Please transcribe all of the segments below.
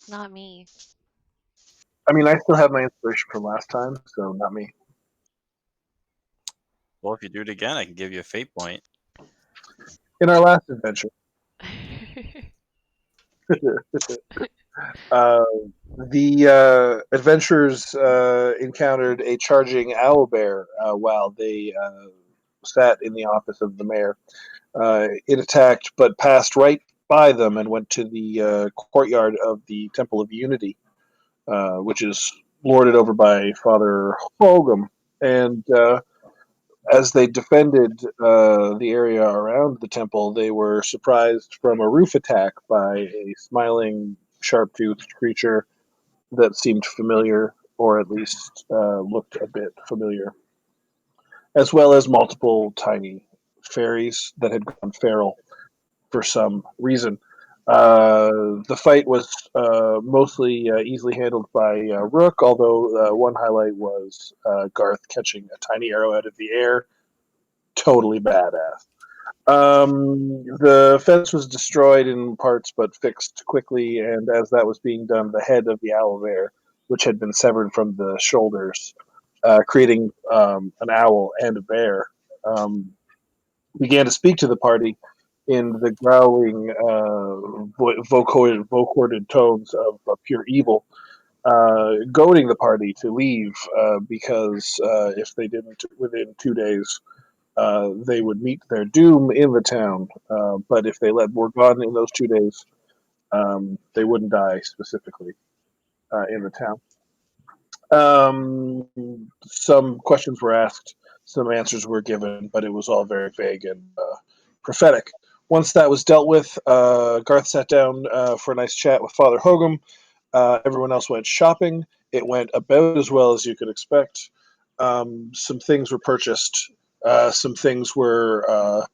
Not me. I mean, I still have my inspiration from last time, so not me. Well, if you do it again, I can give you a fate point. In our last adventure, uh, the adventurers encountered a charging owl bear while they sat in the office of the mayor. It attacked, but passed right by them and went to the courtyard of the Temple of Unity, which is lorded over by Father Hogum. And as they defended the area around the temple, they were surprised from a roof attack by a smiling, sharp-toothed creature that seemed familiar, or at least looked a bit familiar, as well as multiple tiny fairies that had gone feral for some reason. The fight was mostly easily handled by Rook, although one highlight was Garth catching a tiny arrow out of the air. Totally badass. The fence was destroyed in parts but fixed quickly, and as that was being done, the head of the owl bear, which had been severed from the shoulders, creating an owl and a bear, um, began to speak to the party in the growling, vocoded tones of pure evil, goading the party to leave because if they didn't within 2 days, they would meet their doom in the town. But if they were gone in those 2 days, they wouldn't die specifically in the town. Some questions were asked, some answers were given, but it was all very vague and prophetic. Once that was dealt with, Garth sat down for a nice chat with Father Hogum. Everyone else went shopping. It went about as well as you could expect. Some things were purchased. Some things were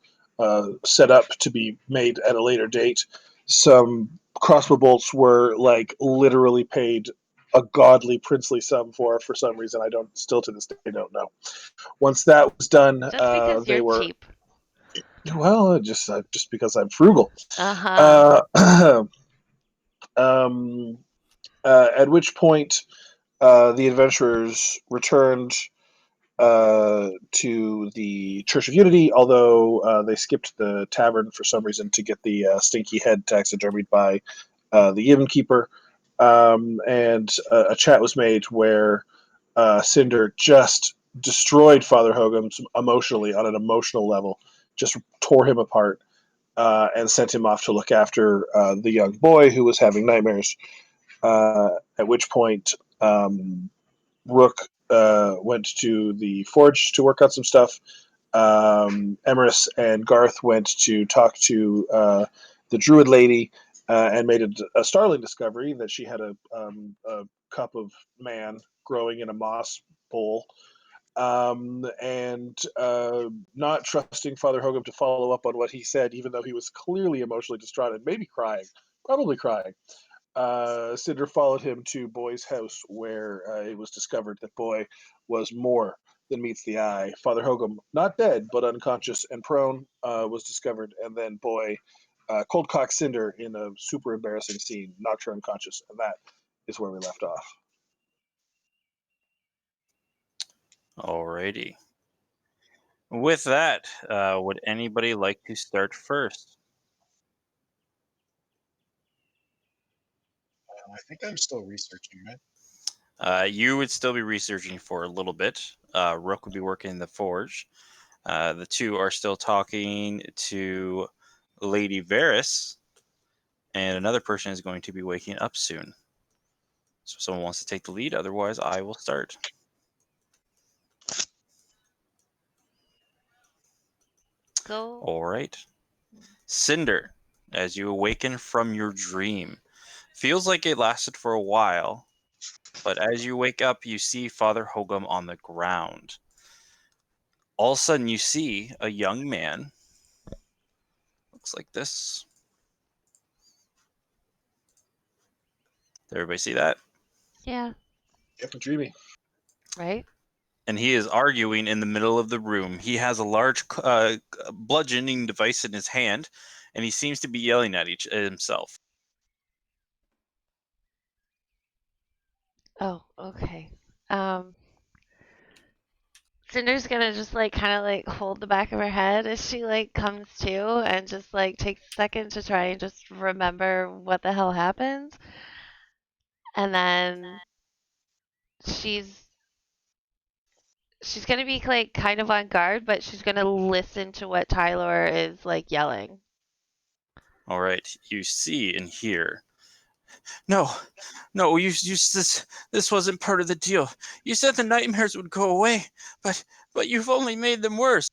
set up to be made at a later date. Some crossbow bolts were like literally paid a godly princely sum for some reason I don't still to this day don't know. Once that was done, Just because they you're were cheap. just because I'm frugal. Uh-huh. Uh, um, at which point the adventurers returned to the Church of Unity, although they skipped the tavern for some reason to get the stinky head taxidermied by the innkeeper. And a chat was made where Cinder just destroyed Father Hogan emotionally on an emotional level, just tore him apart. And sent him off to look after the young boy who was having nightmares. At which point, Rook went to the forge to work out some stuff. Emerus and Garth went to talk to the druid lady and made a startling discovery that she had a cup of man growing in a moss bowl. And not trusting Father Hogan to follow up on what he said, even though he was clearly emotionally distraught and maybe crying, probably crying. Cinder followed him to Boy's house, where it was discovered that Boy was more than meets the eye. Father Hogum, not dead but unconscious and prone, was discovered, and then Boy cold cock Cinder in a super embarrassing scene, knocked her unconscious, and that is where we left off. Alrighty. With that, would anybody like to start first? I think I'm still researching, right? You would still be researching for a little bit. Rook would be working in the forge. The two are still talking to Lady Varys, and another person is going to be waking up soon. So if someone wants to take the lead, otherwise I will start. Go. All right. Cinder, as you awaken from your dream, feels like it lasted for a while, but as you wake up, you see Father Hogum on the ground. All of a sudden, you see a young man. Looks like this. Did everybody see that? Yeah. Yep, dreamy. Right? And he is arguing in the middle of the room. He has a large bludgeoning device in his hand, and he seems to be yelling at himself. Oh, okay. Um, Cinder's gonna just like kind of like hold the back of her head as she like comes to and just like takes a second to try and just remember what the hell happened. And then she's she's gonna be like kind of on guard, but she's gonna listen to what Tylor is like yelling. All right, you see and hear. No, no, this wasn't part of the deal. You said the nightmares would go away, but you've only made them worse.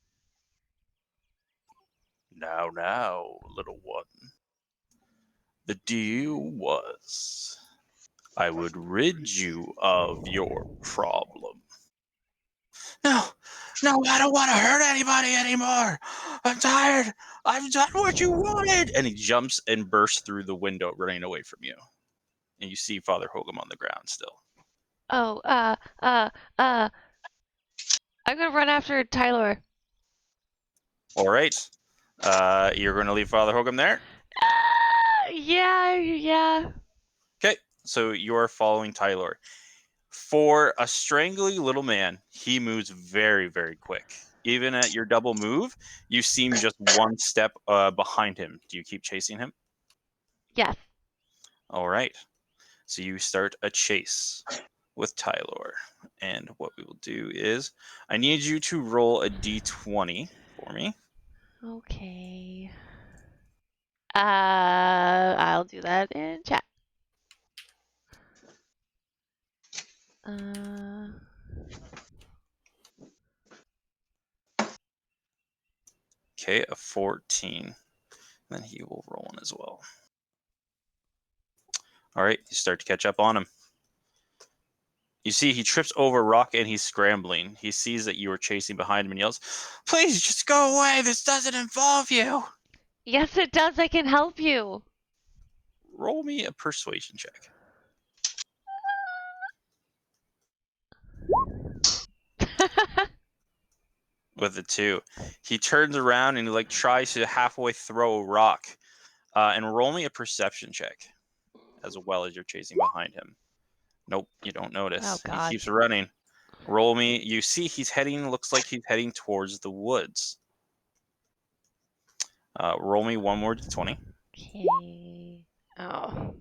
Now, little one. The deal was I would rid you of your problem. No, no, I don't want to hurt anybody anymore. I'm tired. I've done what you wanted. And he jumps and bursts through the window, running away from you. And you see Father Hogum on the ground still. Oh, I'm gonna run after Tylor. All right. You're going to leave Father Hogum there? Yeah. Okay. So you are following Tylor. For a strangly little man, he moves very, very quick. Even at your double move, you seem just one step behind him. Do you keep chasing him? Yes. All right. So you start a chase with Tylor. And what we will do is I need you to roll a d20 for me. Okay. I'll do that in chat. Okay, a 14. Then he will roll one as well. All right, you start to catch up on him. You see he trips over a rock and he's scrambling. He sees that you are chasing behind him and yells, "Please, just go away. This doesn't involve you." Yes, it does. I can help you. Roll me a persuasion check. With a 2. He turns around and he like tries to halfway throw a rock. And roll me a perception check as well as you're chasing behind him. Nope, you don't notice. Oh, He God. keeps running. Roll me. You see looks like he's heading towards the woods. Roll me one more d20. Okay. Oh.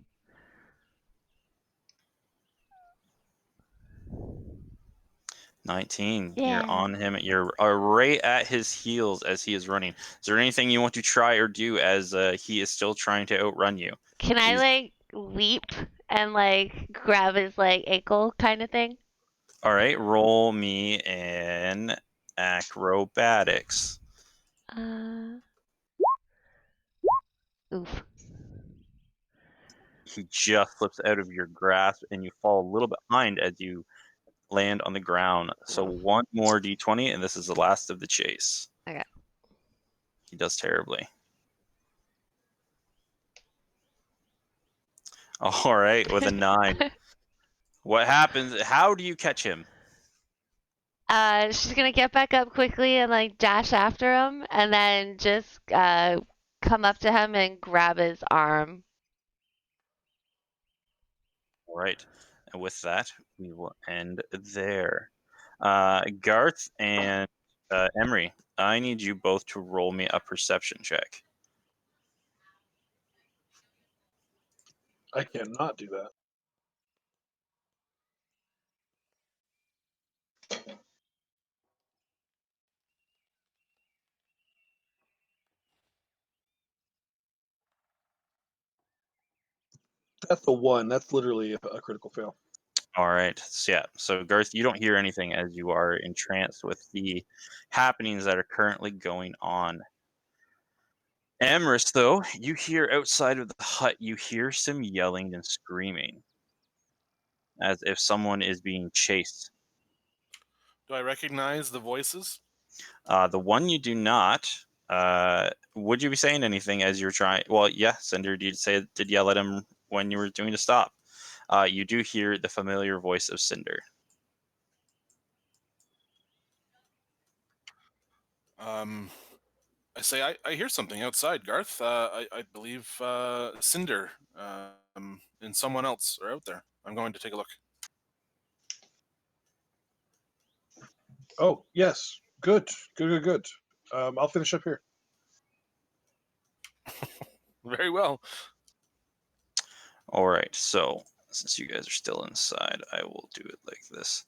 19. Yeah. You're on him. You're right at his heels as he is running. Is there anything you want to try or do as he is still trying to outrun you? Can I like leap and like grab his like ankle kind of thing? All right, roll me an acrobatics. Oof. He just slips out of your grasp and you fall a little behind as you land on the ground. So one more d20, and this is the last of the chase. Okay. He does terribly. All right, with a 9. What happens? How do you catch him? She's gonna get back up quickly and like dash after him, and then just come up to him and grab his arm. All right, and with that, we will end there. Garth and Emery, I need you both to roll me a perception check. I cannot do that. That's a 1. That's literally a critical fail. All right. So yeah. So Garth, you don't hear anything as you are entranced with the happenings that are currently going on. Amorous, though, you hear outside of the hut, you hear some yelling and screaming, as if someone is being chased. Do I recognize the voices? The one you do not. Would you be saying anything as you're trying? Well, yeah, Cinder did yell at him when you were doing to stop. You do hear the familiar voice of Cinder. I say I hear something outside, Garth. I believe Cinder and someone else are out there. I'm going to take a look. Oh, yes. Good. Good. I'll finish up here. Very well. All right, so since you guys are still inside, I will do it like this.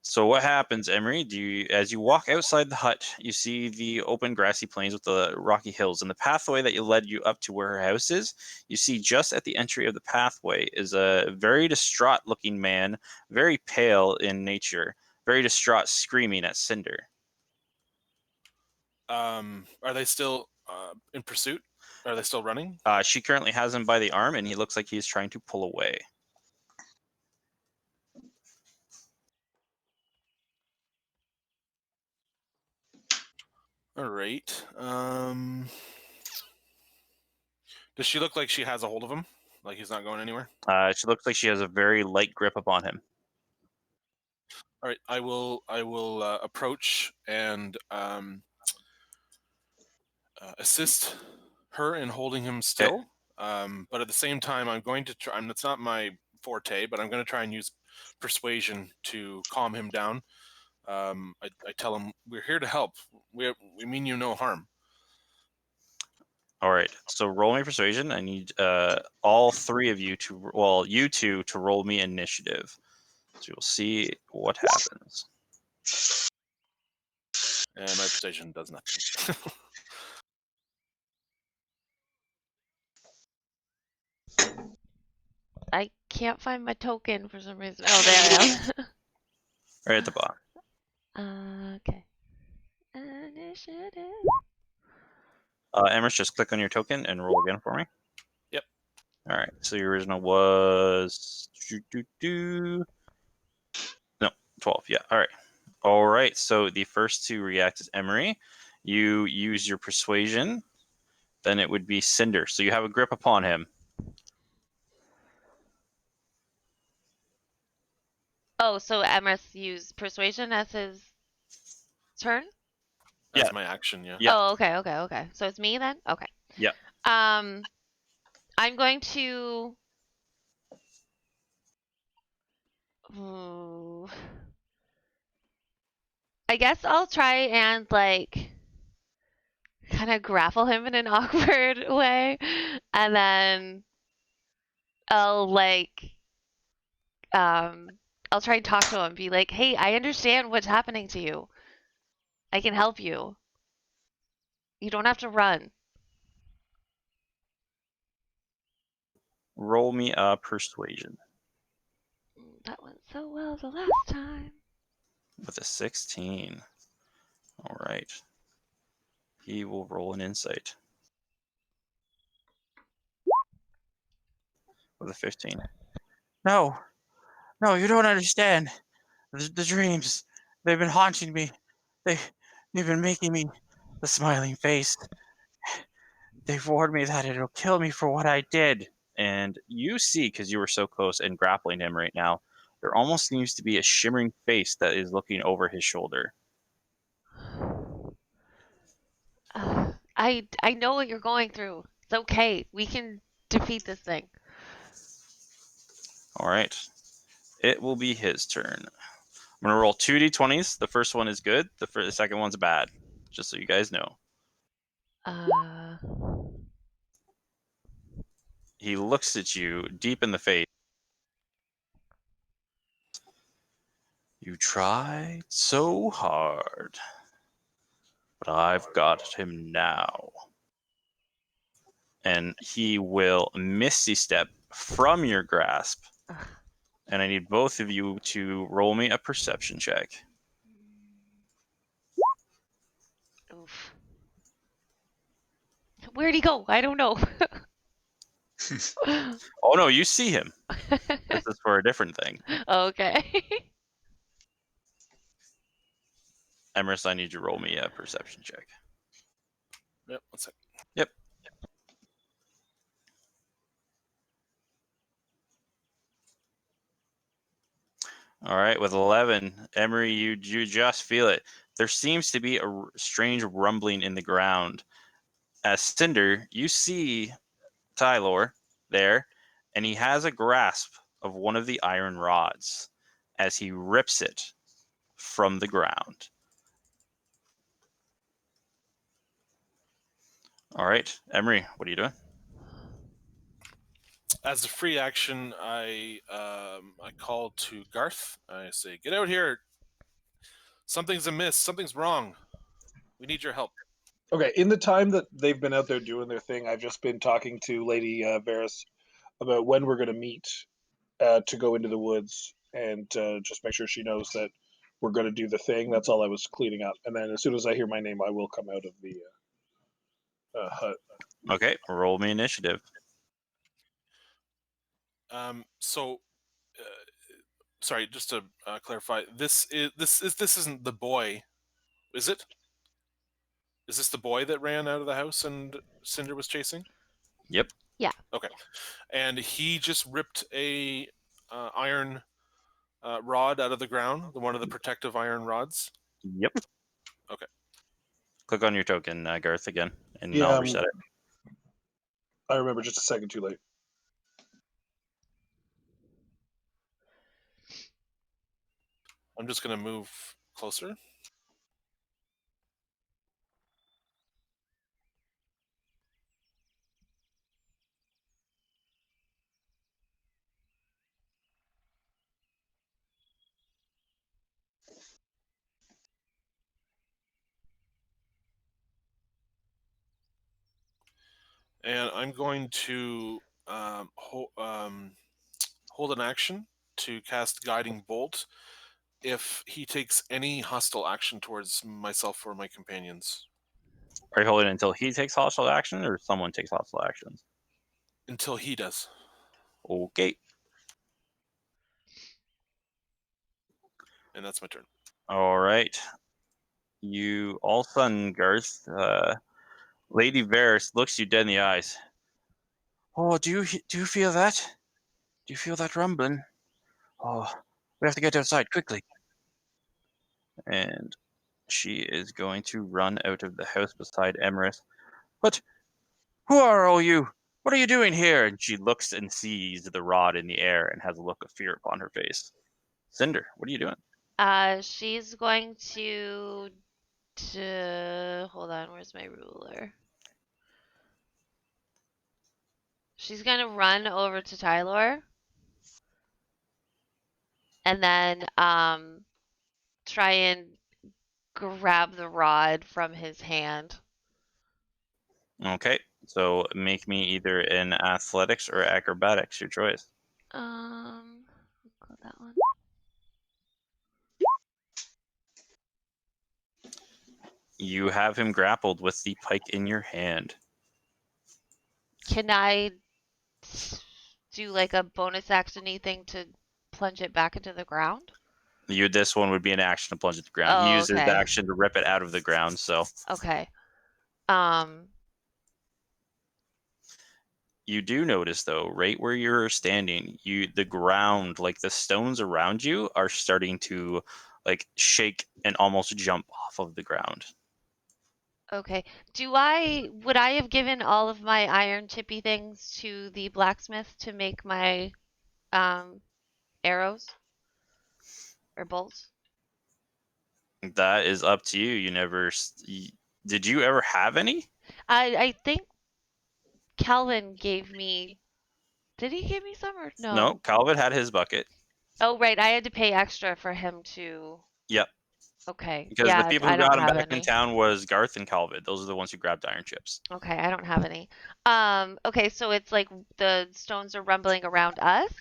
So what happens, Emery? As you walk outside the hut, you see the open grassy plains with the rocky hills, and the pathway that led you up to where her house is. You see just at the entry of the pathway is a very distraught-looking man, very pale in nature, very distraught, screaming at Cinder. Are they still in pursuit? Are they still running? She currently has him by the arm, and he looks like he's trying to pull away. All right. Does she look like she has a hold of him? Like he's not going anywhere? She looks like she has a very light grip upon him. All right. I will approach and assist her in holding him still. But at the same time, I'm going to try. It's not my forte, but I'm going to try and use persuasion to calm him down. I tell him we're here to help. We mean you no harm. All right, so roll me persuasion. I need all three of you to, well, you two to roll me initiative. So you'll see what happens. And my persuasion does nothing. I can't find my token for some reason. Oh, there I Right at the bottom. am. Okay. Initiative. Emrys, just click on your token and roll again for me. Yep. All right, so your original was no 12. Yeah. All right. All right. So the first to react is Emery. You use your persuasion. Then it would be Cinder. So you have a grip upon him. Oh, so Emrys used persuasion as his turn? That's Yeah. my action. Yeah. Yeah. Oh, okay. So it's me then? Okay. Yeah. I'm going to. Ooh. I guess I'll try and like kind of grapple him in an awkward way, and then I'll like I'll try and talk to him, be like, "Hey, I understand what's happening to you. I can help you. You don't have to run." Roll me a persuasion That went so well the last time. with a 16. All right. He will roll an insight with a 15. No, you don't understand. The dreams, they've been haunting me. They've been making me the smiling face. They've warned me that it'll kill me for what I did. And you see, because you were so close and grappling him right now, there almost seems to be a shimmering face that is looking over his shoulder. I know what you're going through. It's okay. We can defeat this thing. All right. It will be his turn. I'm going to roll 2d20s. The first one is good. The second one's bad. Just so you guys know. Uh, He looks at you deep in the face. You tried so hard, but I've got him now. And he will misty step from your grasp. And I need both of you to roll me a perception check. oof. Where'd he go? I don't know. Oh no, you see him. This is for a different thing. Okay. Emrys, I need you to roll me a perception check. Yep. One sec. Yep. All right, with 11, Emery, you just feel it. There seems to be a strange rumbling in the ground. As Cinder, you see Tylor there, and he has a grasp of one of the iron rods as he rips it from the ground. All right, Emery, what are you doing? As a free action, I call to Garth. I say, "Get out here! Something's amiss. Something's wrong. We need your help." Okay, in the time that they've been out there doing their thing, I've just been talking to Lady Varys about when we're going to meet to go into the woods and just make sure she knows that we're going to do the thing. That's all I was cleaning up. And then as soon as I hear my name, I will come out of the hut. Okay, roll me initiative. So, sorry, just to clarify, this isn't the boy, is it? Is this the boy that ran out of the house and Cinder was chasing? Yep. Yeah. Okay, and he just ripped a iron rod out of the ground, one of the protective iron rods. Yep. Okay. Click on your token, Garth, again, and Yeah, I'll reset it. I remember just a second too late. I'm just going to move closer. And I'm going to hold an action to cast Guiding Bolt if he takes any hostile action towards myself or my companions. Are you holding it until he takes hostile action or someone takes hostile actions? Until he does. Okay. And that's my turn. All right. You all of a sudden, Garth, Lady Varys looks you dead in the eyes. Oh, do you feel that? Do you feel that rumbling? Oh, we have to get outside quickly. And she is going to run out of the house beside Emerith. But who are all you? What are you doing here? And she looks and sees the rod in the air and has a look of fear upon her face. Cinder, what are you doing? She's going to hold on, where's my ruler? She's gonna run over to Tylor and then try and grab the rod from his hand. Okay, so make me either in athletics or acrobatics, your choice. Got that one. You have him grappled with the pike in your hand. Can I do like a bonus actiony thing to plunge it back into the ground? This one would be an action to plunge it to the ground. He Oh, used his okay. action to rip it out of the ground, so Okay. you do notice though, right where you're standing, the ground, like the stones around you, are starting to like shake and almost jump off of the ground. Okay. Would I have given all of my iron chippy things to the blacksmith to make my arrows or bolts? That is up to you. You never did you ever have any? I think Calvin gave me. Did he give me some or No, no? Calvin had his bucket. Oh, right. I had to pay extra for him to. Yep. Okay. Because the Yeah, people I who don't got him have back in any. town was Garth and Calvin. Those are the ones who grabbed iron chips. Okay, I don't have any. Okay, so it's like the stones are rumbling around us.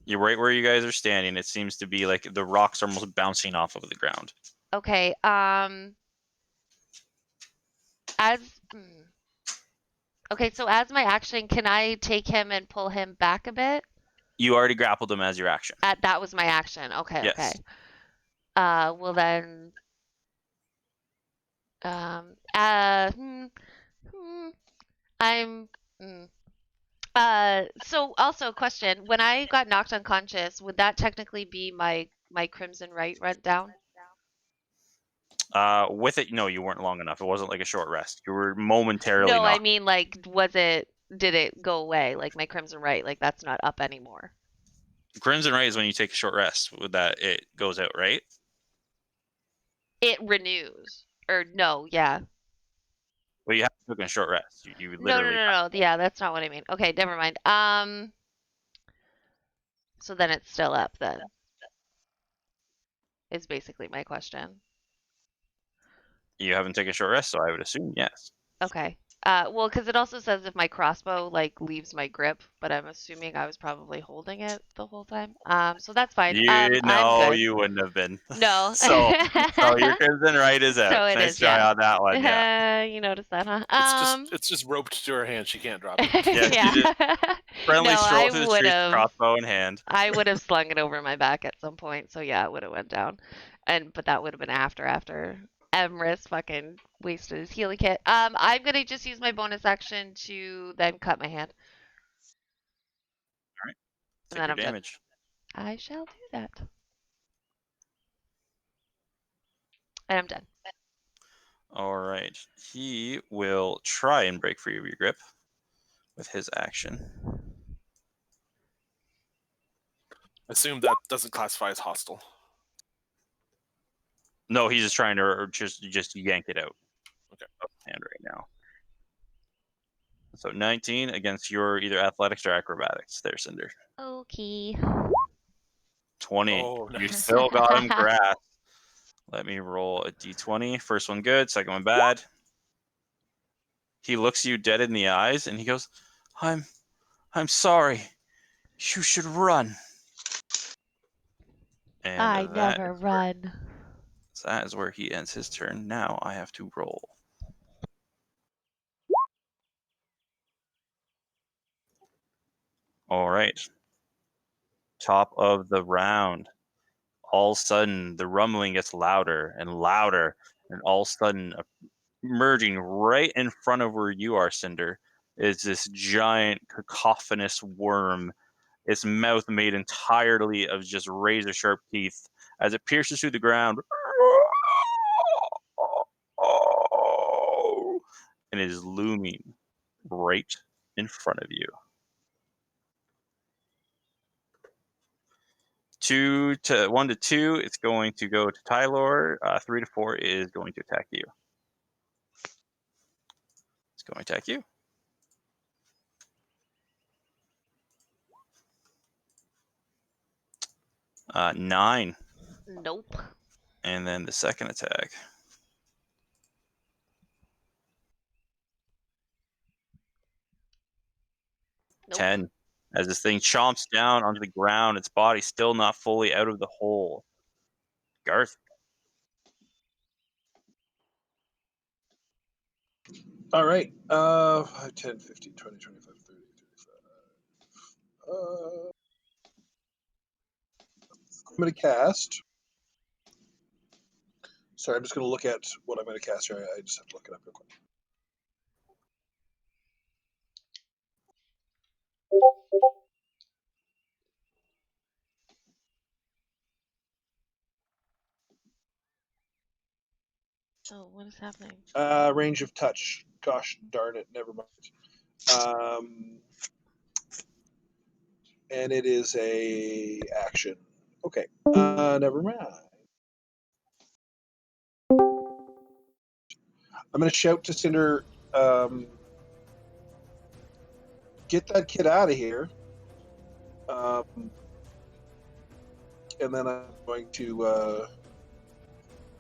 You're right where you guys are standing. It seems to be like the rocks are almost bouncing off of the ground. Okay. As Okay, so as my action, can I take him and pull him back a bit? You already grappled him as your action. That was my action. Okay, Yes. okay. Well then, I'm. So also question: when I got knocked unconscious, would that technically be my crimson right run down? With it, no, you weren't long enough. It wasn't like a short rest. You were momentarily No, I knocked. mean like, did it go away? Like my crimson right, like that's not up anymore. Crimson right is when you take a short rest. With that, it goes out, right? It renews, or no? Yeah. Well, you haven't taken a short rest. You No, no, literally. no, no. Yeah, that's not what I mean. Okay, never mind. So then it's still up then. Is basically my question. You haven't taken a short rest, so I would assume yes. Okay. Well, because it also says if my crossbow like leaves my grip, but I'm assuming I was probably holding it the whole time. So that's fine. I'm No, good. you wouldn't have been. No. So your crimson right is out. So it Nice is, try yeah. on that one. Yeah. You noticed that, huh? It's just roped to her hand. She can't drop it. Yeah. Yeah. You just friendly No, stroll through the streets, crossbow in hand. I would have slung it over my back at some point, so yeah, it would have went down. But that would have been after Emrys fucking wasted his healing kit. I'm gonna just use my bonus action to then cut my hand. All right. And Take then your I'm done. damage. I shall do that. And I'm done. All right. He will try and break free of your grip with his action. Assume that doesn't classify as hostile. No, he's just trying to just yank it out. Okay. Of his hand right now. So 19 against your either athletics or acrobatics. There, Cinder. Okay. 20. Oh, You nice. still got him grasped. Let me roll a d20. First one good, second one bad. He looks you dead in the eyes and he goes, I'm sorry. You should run. And I never run. that is where he ends his turn. Now I have to roll. All right. Top of the round. All of a sudden, the rumbling gets louder and louder, and all of a sudden, emerging right in front of where you are, Cinder, is this giant cacophonous worm. Its mouth made entirely of just razor sharp teeth as it pierces through the ground. And is looming right in front of you. 1 to 2, it's going to go to Tylor. 3 to 4 is going to attack you. It's going to attack you. 9. Nope. And then the second attack. Nope. 10. As this thing chomps down onto the ground, its body still not fully out of the hole. Garth. All right. 5, 10, 15, 20, 25, 30, 35. I'm going to cast. Sorry, I'm just going to look at what I'm going to cast here. I just have to look it up real quick. Oh, what is happening? Range of touch. Gosh darn it, never mind. And it is a action. Okay, never mind. I'm going to shout to Cinder, get that kid out of here. And then I'm going to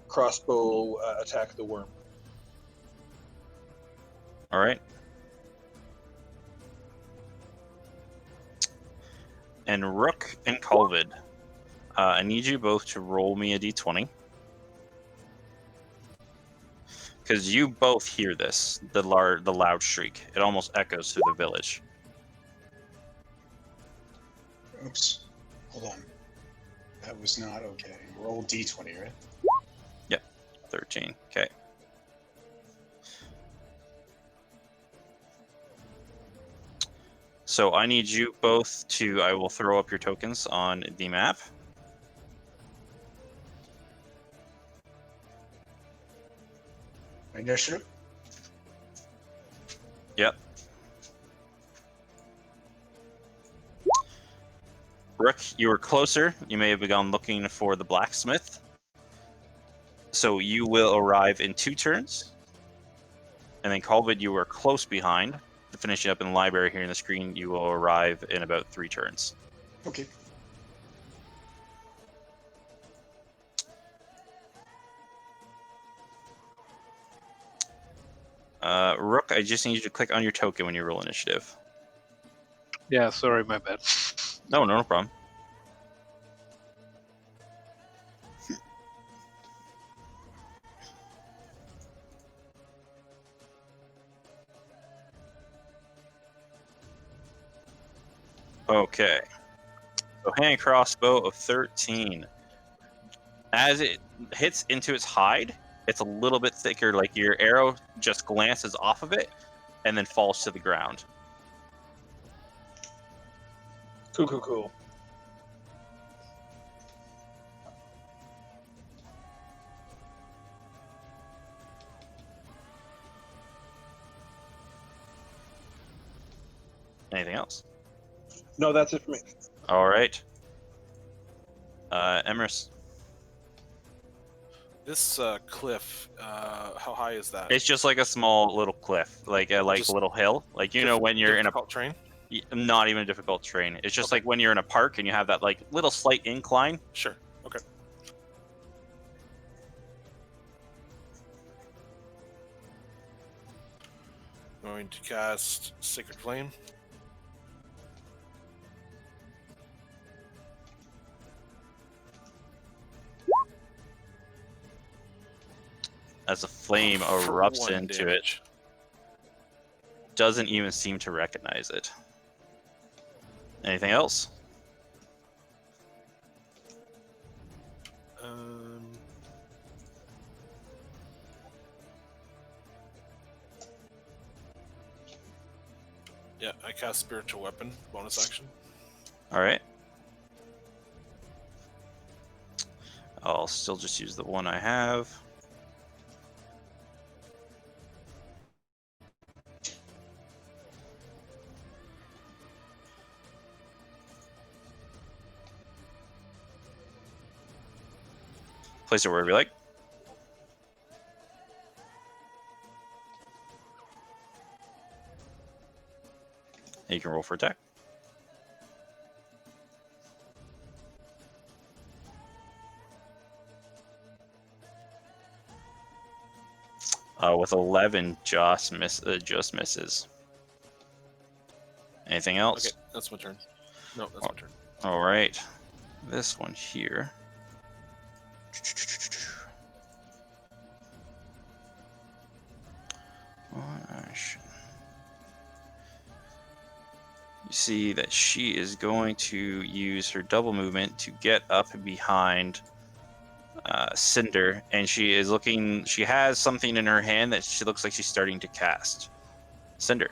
crossbow attack the worm. All right. And Rook and Colvid, I need you both to roll me a d20. Because you both hear this, the loud shriek. It almost echoes through the village. Oops. Hold on. That was not okay. Roll d20, right? Yep. 13. Okay. So I need you both to, I will throw up your tokens on the map. Initiative? Yep. Rook, you were closer. You may have begun looking for the blacksmith. So you will arrive in 2 turns. And then Colvid, you were close behind. To finish up in the library here in the screen, you will arrive in about 3 turns. Okay. Rook, I just need you to click on your token when you roll initiative. Yeah, sorry, my bad. No problem. Okay. So hand crossbow of 13. As it hits into its hide, it's a little bit thicker, like your arrow just glances off of it and then falls to the ground. Cool. Anything else? No, that's it for me. All right. Emrys. This cliff, how high is that? It's just like a small little cliff, like a Just little hill. Like, you know, when you're in a difficult terrain? not even a difficult terrain. It's just Okay. like when you're in a park and you have that like little slight incline. Sure. Okay. Going to cast Sacred Flame. As a flame For erupts 1 into damage. it, doesn't even seem to recognize it. Anything else? Yeah, I cast Spiritual Weapon, bonus action. All right. I'll still just use the one I have. Place it wherever you like. And you can roll for attack. With 11, just misses. Anything else? Okay, that's my turn. No, that's my turn. All right. This one here. One action. You see that she is going to use her double movement to get up behind Cinder, and she is looking. She has something in her hand that she looks like she's starting to cast. Cinder.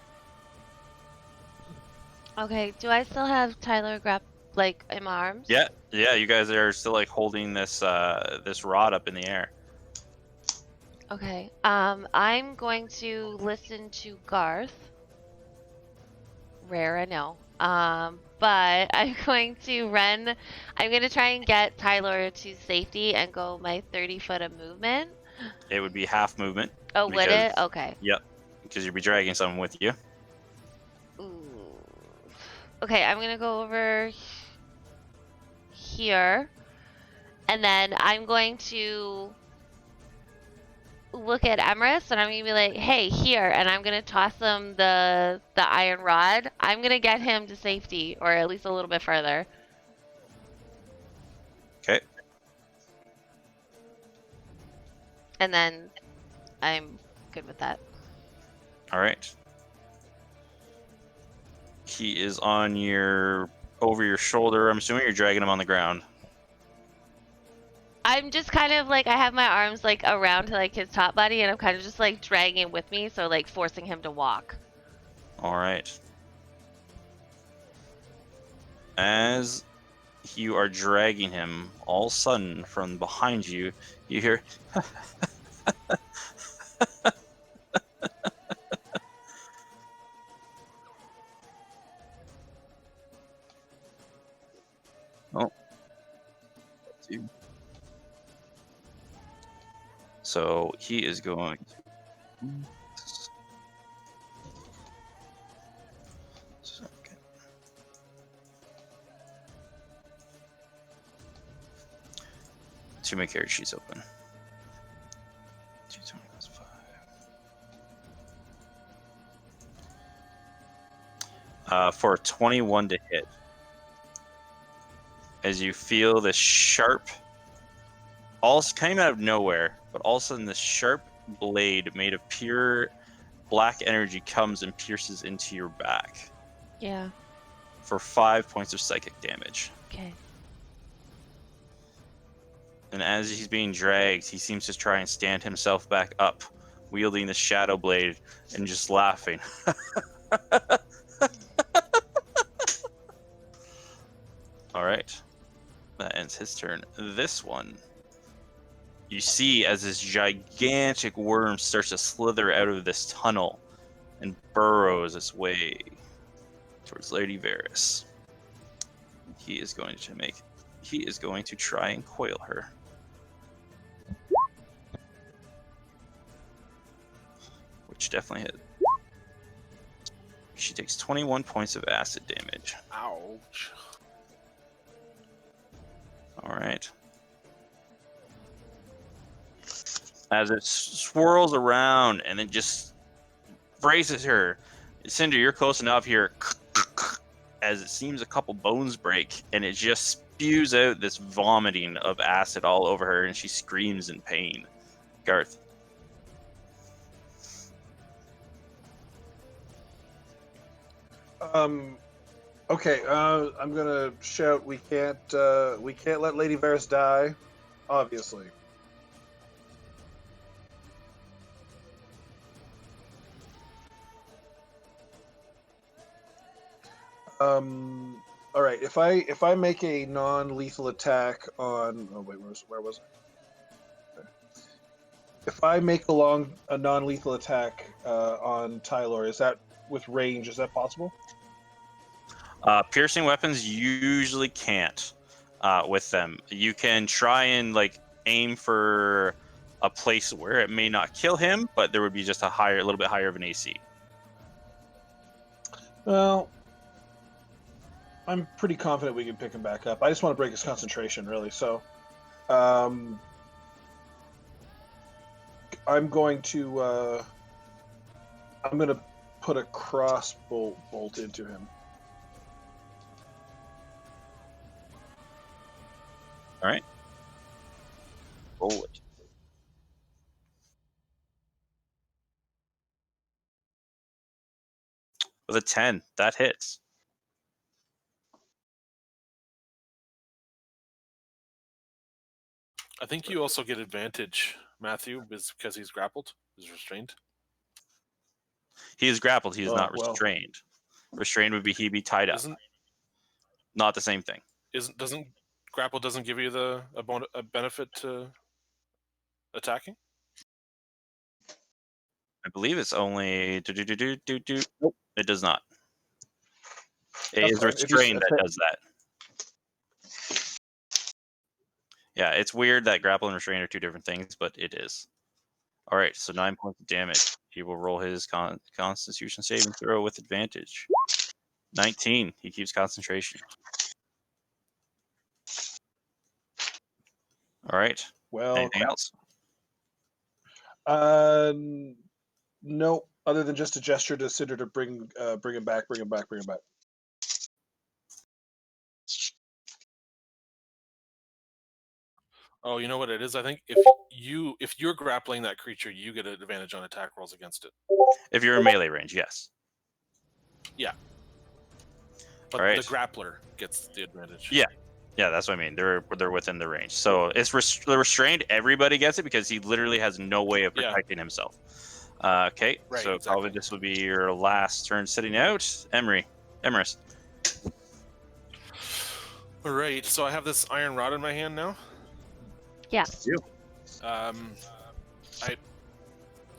Okay, do I still have Tyler like in my arms? Yeah. You guys are still like holding this this rod up in the air. Okay. I'm going to listen to Garth. Rare, I know. But I'm going to run. I'm going to try and get Tylor to safety and go my 30 foot of movement. It would be half movement. Oh, would it? Okay. Yep. Because you'd be dragging someone with you. Ooh. Okay, I'm going to go over here. And then I'm going to look at Emrys and I'm gonna be like, hey, here, and I'm gonna toss him the iron rod. I'm gonna get him to safety, or at least a little bit further. Okay. And then I'm good with that. All right. He is on over your shoulder. I'm assuming you're dragging him on the ground. I'm just kind of like, I have my arms like around like his top body, and I'm kind of just like dragging him with me, so like forcing him to walk. All right. As you are dragging him, all of a sudden from behind you, you hear. Oh. So he is going to To make carry sheets open. 220 plus 5. For 21 to hit. As you feel this sharp, came out of nowhere, but all of a sudden this sharp blade made of pure black energy comes and pierces into your back. Yeah. For 5 points of psychic damage. Okay. And as he's being dragged, he seems to try and stand himself back up, wielding the shadow blade and just laughing. All right. That ends his turn. This one, you see as this gigantic worm starts to slither out of this tunnel and burrows its way towards Lady Varys. He is going to try and coil her. Which definitely hit. She takes 21 points of acid damage. Ouch. All right. As it swirls around and it just braces her. Cinder, you're close enough here. As it seems a couple bones break and it just spews out this vomiting of acid all over her and she screams in pain. Garth. Okay, I'm gonna shout. We can't let Lady Varys die. Obviously. All right. If I make a non-lethal attack on, oh wait, where was it? Okay. If I make a non-lethal attack on Tylor, is that with range? Is that possible? Piercing weapons usually can't with them. You can try and aim for a place where it may not kill him, but there would be just a little bit higher of an AC. Well, I'm pretty confident we can pick him back up. I just want to break his concentration, really. So, I'm going to put a crossbow bolt into him. All right. Roll it. With a 10, that hits. I think you also get advantage, Matthew, because he's grappled, he's restrained. He is grappled. He is not well. restrained. Restrained would be he'd be tied up. Not the same thing. Doesn't grapple doesn't give you a benefit to attacking? I believe it's only Nope, it does not. It is restrained that does that. Yeah, it's weird that grapple and restraint are two different things, but it is. All right, so 9 points of damage. He will roll his Constitution saving throw with advantage. 19. He keeps concentration. All right. Well, anything else? No, other than just a gesture to Cinder to bring him back. Oh, you know what it is? I think if you're grappling that creature, you get an advantage on attack rolls against it. If you're in melee range, yes. Yeah. But All right. the grappler gets the advantage. Yeah, that's what I mean. They're within the range. So it's the restrained. Everybody gets it because he literally has no way of protecting himself. Okay, right, so exactly. probably this will be your last turn sitting out. Emerus. All right, so I have this iron rod in my hand now. Yeah. I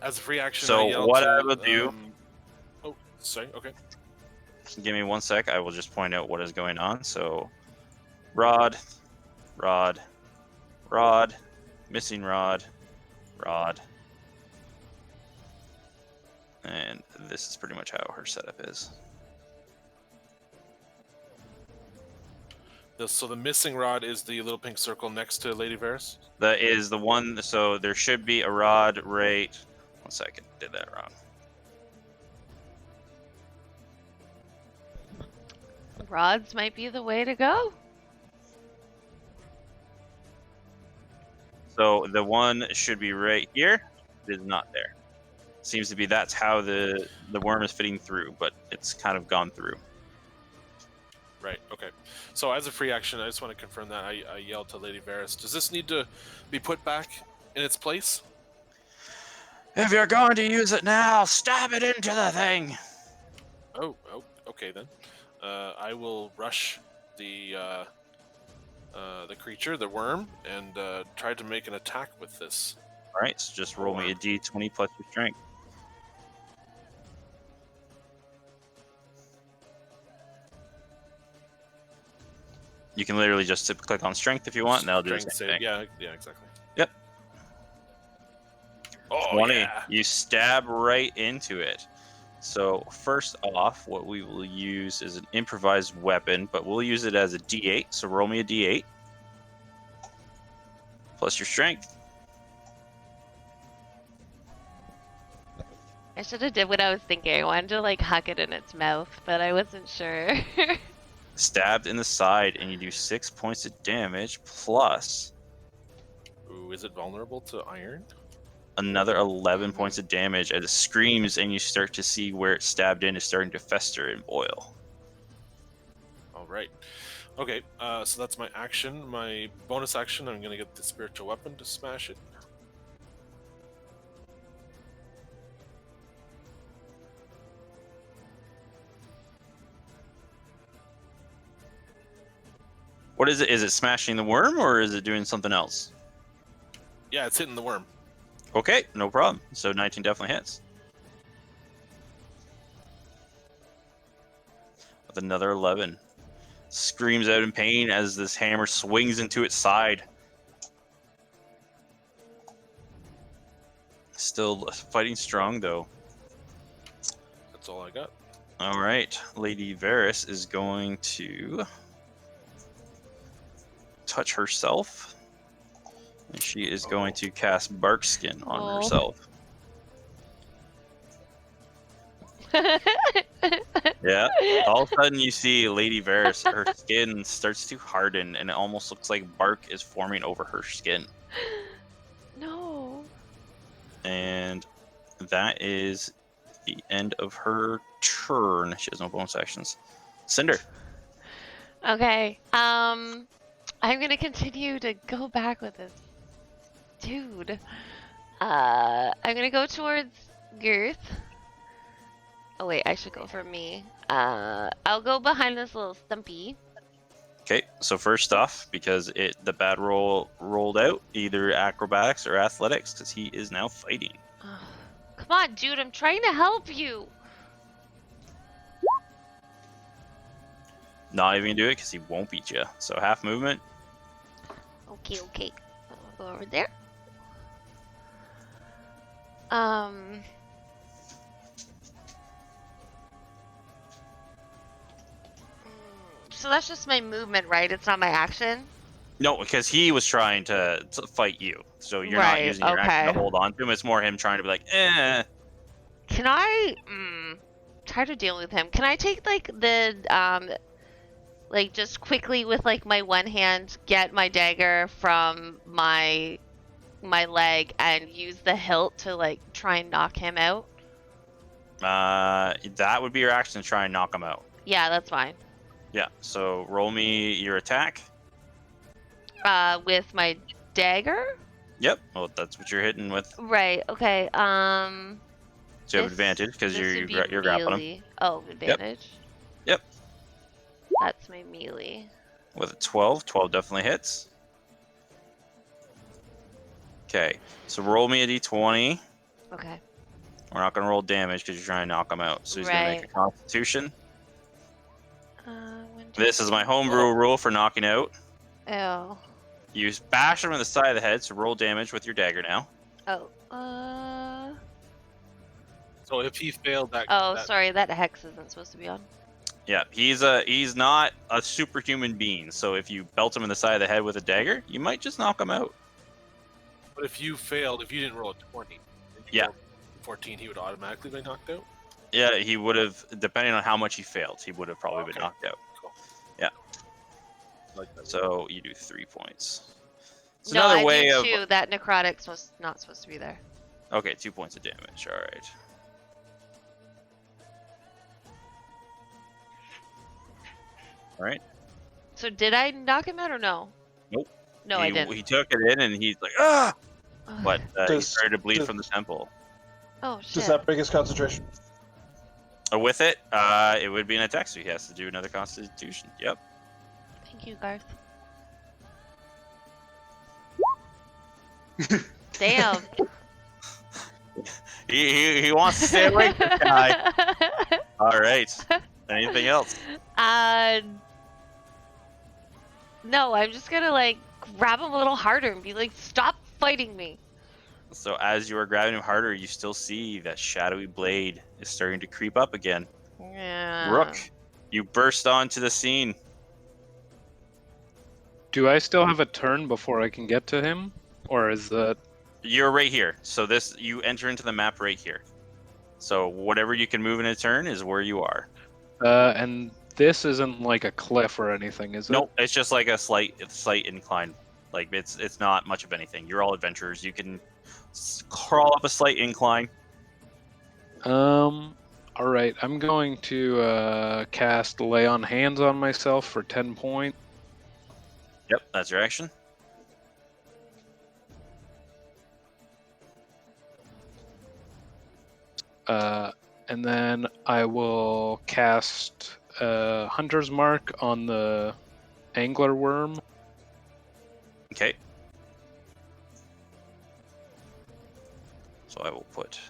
as a free action. So I yell what to, I will do. Oh, sorry. Okay. Give me 1 sec. I will just point out what is going on. So, rod, missing rod, and this is pretty much how her setup is. So the missing rod is the little pink circle next to Lady Varys? That is the one. So there should be a rod right. 1 second. Did that wrong. Rods might be the way to go. So the one should be right here. It is not there. Seems to be that's how the worm is fitting through, but it's kind of gone through. Right, okay. So as a free action, I just want to confirm that. I yelled to Lady Varys, does this need to be put back in its place? If you're going to use it now, stab it into the thing. Oh, okay then. I will rush the creature, the worm, and try to make an attack with this. All right, so just roll me a d20 plus your strength. You can literally just click on strength if you want, and that'll do the Strength same save. thing. Yeah, exactly. Yep. Oh, 20. yeah. You stab right into it. So first off, what we will use is an improvised weapon, but we'll use it as a d8. So roll me a d8 plus your strength. I should have did what I was thinking. I wanted to like huck it in its mouth, but I wasn't sure. Stabbed in the side, and you do 6 points of damage plus Ooh, is it vulnerable to iron? another 11 Mhm. points of damage as it screams, and you start to see where it's stabbed in is starting to fester and boil. All right. Okay, so that's my action. My bonus action, I'm going to get the spiritual weapon to smash it. What is it? Is it smashing the worm, or is it doing something else? Yeah, it's hitting the worm. Okay, no problem. So 19 definitely hits. With another 11. Screams out in pain as this hammer swings into its side. Still fighting strong, though. That's all I got. All right, Lady Varys is going to touch herself. And she is going to cast Bark Skin on Oh. herself. Yeah. All of a sudden, you see Lady Varys, her skin starts to harden, and it almost looks like bark is forming over her skin. No. And that is the end of her turn. She has no bonus actions. Cinder. Okay. I'm gonna continue to go back with this dude. I'm gonna go towards Girth. Oh wait, I should go for me. I'll go behind this little stumpy. Okay, so first off, because the bad roll rolled out, either acrobatics or athletics, because he is now fighting. Ugh. Come on, dude, I'm trying to help you. Not even gonna do it because he won't beat you. So half movement. Okay. I'll go over there. So that's just my movement, right? It's not my action? No, because he was trying to fight you. So you're not Right, using your action okay. to hold on to him. It's more him trying to be like, eh. Can I try to deal with him? Can I take like the like just quickly with like my one hand get my dagger from my leg and use the hilt to like try and knock him out? That would be your action to try and knock him out. Yeah, that's fine. Yeah, so roll me your attack. With my dagger? Yep, well, that's what you're hitting with. Right, okay. So you have This- advantage because this you're would be grappling him. melee. Oh, advantage? Yep. That's my melee. With a 12. 12 definitely hits. Okay, so roll me a d20. Okay. We're not going to roll damage because you're trying to knock him out. So he's going to make a Right. constitution. One, two, This is my homebrew rule for knocking out. Oh. You bash him in the side of the head, so roll damage with your dagger now. Oh. So if he failed that... Oh, that- sorry, that hex isn't supposed to be on. Yeah, he's not a superhuman being. So if you belt him in the side of the head with a dagger, you might just knock him out. But if you failed, if you didn't roll a 20, and you Yeah. rolled 14, he would automatically be knocked out? Yeah, he would have, depending on how much he failed, he would have probably been Okay. knocked out. Cool. Yeah. Like that. So you do 3 points. It's No, another I way do of. too. That necrotics was not supposed to be there. Okay, 2 points of damage. All right. All right. So did I knock him out or no? Nope. No, I didn't. He took it in and he's like, ah! Ugh. But he Does- started to bleed does- from the temple. Oh shit. Does that break his concentration? With it, it would be an attack, so he has to do another Constitution. Yep. Thank you, Garth. Damn. He wants to stay awake, this guy. All right. Anything else? No, I'm just gonna like grab him a little harder and be like, "Stop fighting me." So as you are grabbing him harder, you still see that shadowy blade is starting to creep up again. Yeah. Rook, you burst onto the scene. Do I still have a turn before I can get to him, or is that? You're right here. So you enter into the map right here. So whatever you can move in a turn is where you are. And this isn't like a cliff or anything, is it? Nope, it's just like a slight incline. Like it's not much of anything. You're all adventurers. You can crawl up a slight incline. All right. I'm going to cast Lay on Hands on myself for 10 points. Yep, that's your action. And then I will cast Hunter's Mark on the angler worm. Okay. So I will put.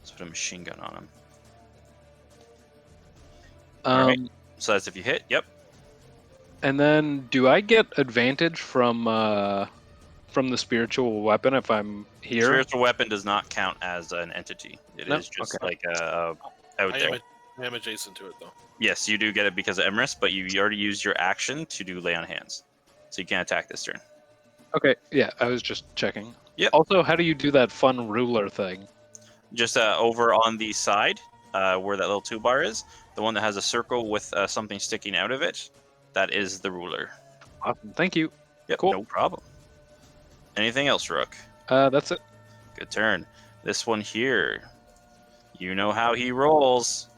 Let's put a machine gun on him. Alright. So that's if you hit. Yep. And then, do I get advantage from the spiritual weapon if I'm here? Spiritual weapon does not count as an entity. It No? is just Okay. like out there. I am adjacent to it, though. Yes, you do get it because of Emrys, but you already used your action to do lay on hands, so you can't attack this turn. Okay, yeah, I was just checking. Yep. Also, how do you do that fun ruler thing? Just over on the side, where that little toolbar is, the one that has a circle with something sticking out of it, that is the ruler. Awesome. Thank you. Yep, Cool. no problem. Anything else, Rook? That's it. Good turn. This one here, you know how he rolls.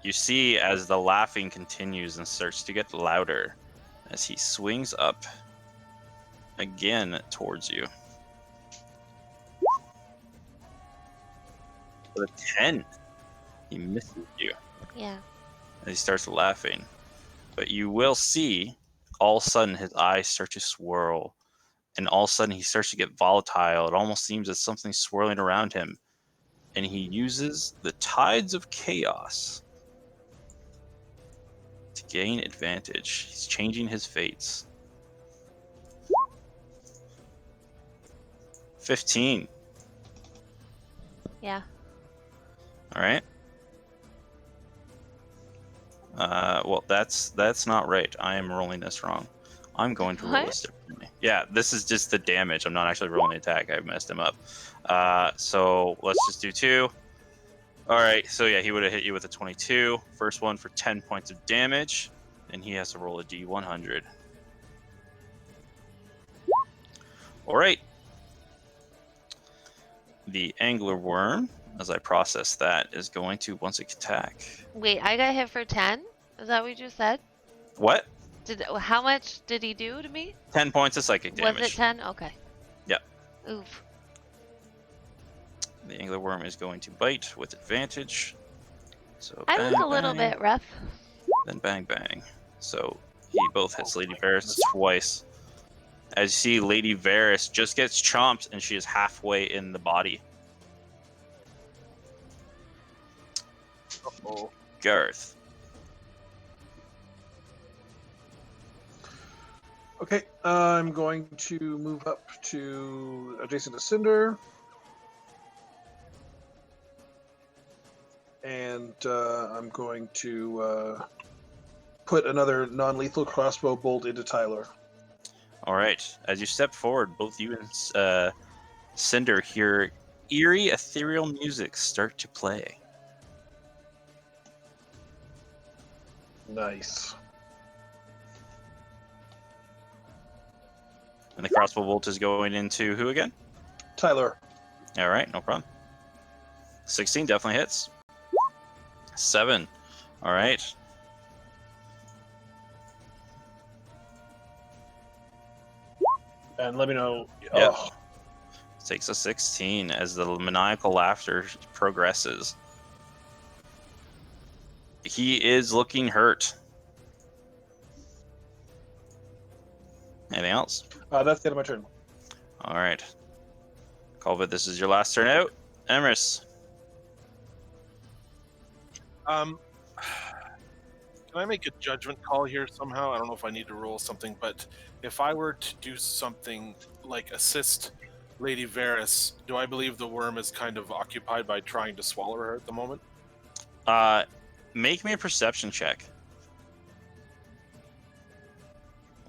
You see as the laughing continues and starts to get louder as he swings up again towards you. With a 10, he misses you Yeah. as he starts laughing. But you will see, all of a sudden, his eyes start to swirl. And all of a sudden, he starts to get volatile. It almost seems as something's swirling around him. And he uses the Tides of Chaos to gain advantage. He's changing his fates. 15. Yeah. All right. Well, that's not right. I am rolling this wrong. I'm going to roll What? this differently. Yeah, this is just the damage. I'm not actually rolling the attack. I messed him up. So let's just do 2. All right. So yeah, he would have hit you with a 22. First one for 10 points of damage, and he has to roll a D100. All right. The angler worm, as I process that, is going to once attack. Wait, I got hit for 10? Is that what you just said? What? How much did he do to me? 10 points of psychic damage. Was it 10? Okay. Yep. Oof. The angler worm is going to bite with advantage. So I bang, was a little bang, bit rough. then bang bang. So he both hits Lady Varys twice. As you see, Lady Varys just gets chomped and she is halfway in the body. Uh-oh. Garth. Okay, I'm going to move up to adjacent to Cinder. And I'm going to put another non-lethal crossbow bolt into Tylor. All right. As you step forward, both you and Cinder hear eerie, ethereal music start to play. Nice. And the crossbow bolt is going into who again? Tylor. All right, no problem. 16 definitely hits. 7. All right. And let me know. Yep. Oh, Takes a 16 as the maniacal laughter progresses. He is looking hurt. Anything else? that's the end of my turn. All right. Colvin, this is your last turn out. Emrys. Can I make a judgment call here somehow? I don't know if I need to roll something, but if I were to do something like assist Lady Varys, do I believe the worm is kind of occupied by trying to swallow her at the moment? Make me a perception check.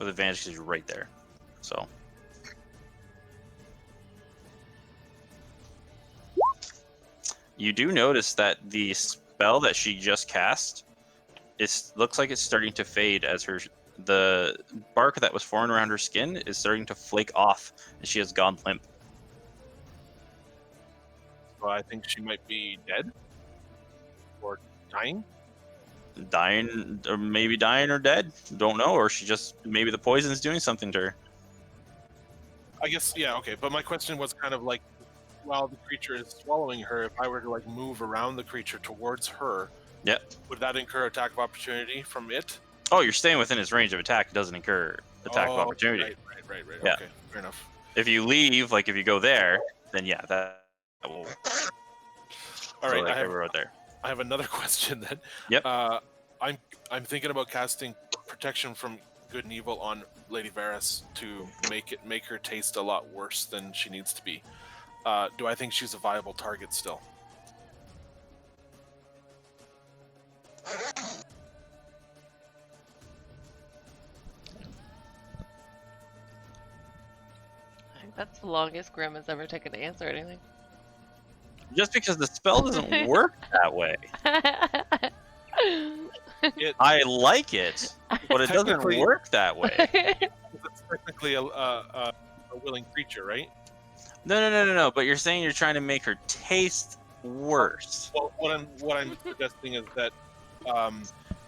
With advantage because you're right there. So. You do notice that the spell that she just cast looks like it's starting to fade as the bark that was forming around her skin is starting to flake off and she has gone limp. So I think she might be dead or dying. Dying, or maybe dying or dead. Don't know. Or maybe the poison's doing something to her. I guess, yeah, okay. But my question was kind of like, while the creature is swallowing her, if I were to like move around the creature towards her, Yep. would that incur attack of opportunity from it? Oh, you're staying within its range of attack. It doesn't incur attack of opportunity. Right. Yeah. Okay, fair enough. If you leave, like if you go there, then yeah, that will. All right, like I wrote there. I have another question then. Yep. I'm thinking about casting protection from good and evil on Lady Varys to make her taste a lot worse than she needs to be. Do I think she's a viable target still? I think that's the longest Grim has ever taken to answer anything. Just because the spell doesn't work that way. I like it, but it doesn't work that way. It's technically a willing creature, right? No. But you're saying you're trying to make her taste worse. Well, what I'm suggesting is that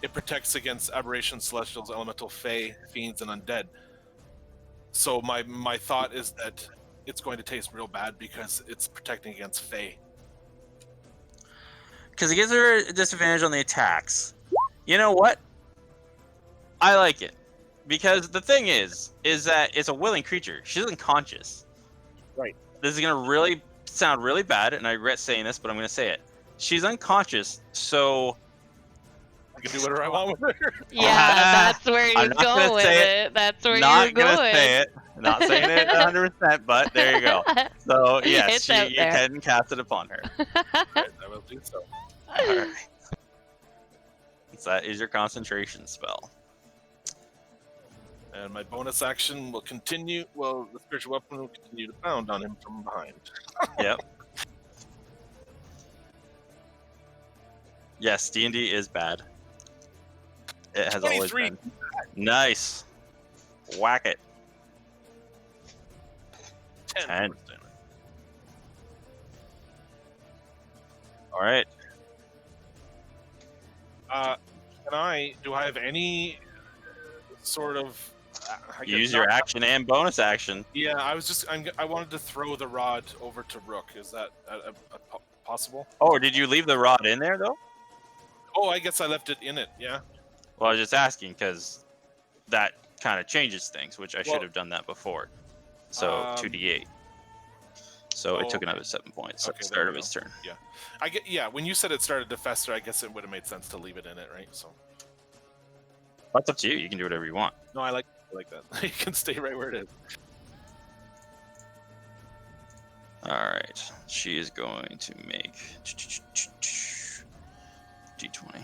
it protects against aberrations, celestials, elemental, fae, fiends, and undead. So my thought is that it's going to taste real bad because it's protecting against fae. Because it gives her a disadvantage on the attacks. You know what? I like it. Because the thing is that it's a willing creature. She's unconscious. Right. This is going to really sound really bad, and I regret saying this, but I'm going to say it. She's unconscious, so... I can do whatever I want with her. Yeah, that's where I'm you're not gonna going with say it. That's where not you're gonna going. say it. Not saying it 100%, but there you go. So, yes, It's out you there. can cast it upon her. Right, I will do so. All right. So that is your concentration spell. And my bonus action will continue. Well, the spiritual weapon will continue to pound on him from behind. Yep. Yes, D&D is bad. It has always 23. been. Nice. Whack it. 10. All right. Do I have any sort of I guess Use your not- action and bonus action. Yeah, I wanted to throw the rod over to Rook. Is that possible? Oh, did you leave the rod in there though? Oh, I guess I left it in it. Yeah. Well, I was just asking because that kind of changes things, which I should Well, have done that before. So 2d8. So it took okay. another 7 points at Okay, the there start we of his go. turn. When you said it started to fester, I guess it would have made sense to leave it in it, right? So That's up to you. You can do whatever you want. no, I like like that. You can stay right where it is. Alright. She is going to make D20.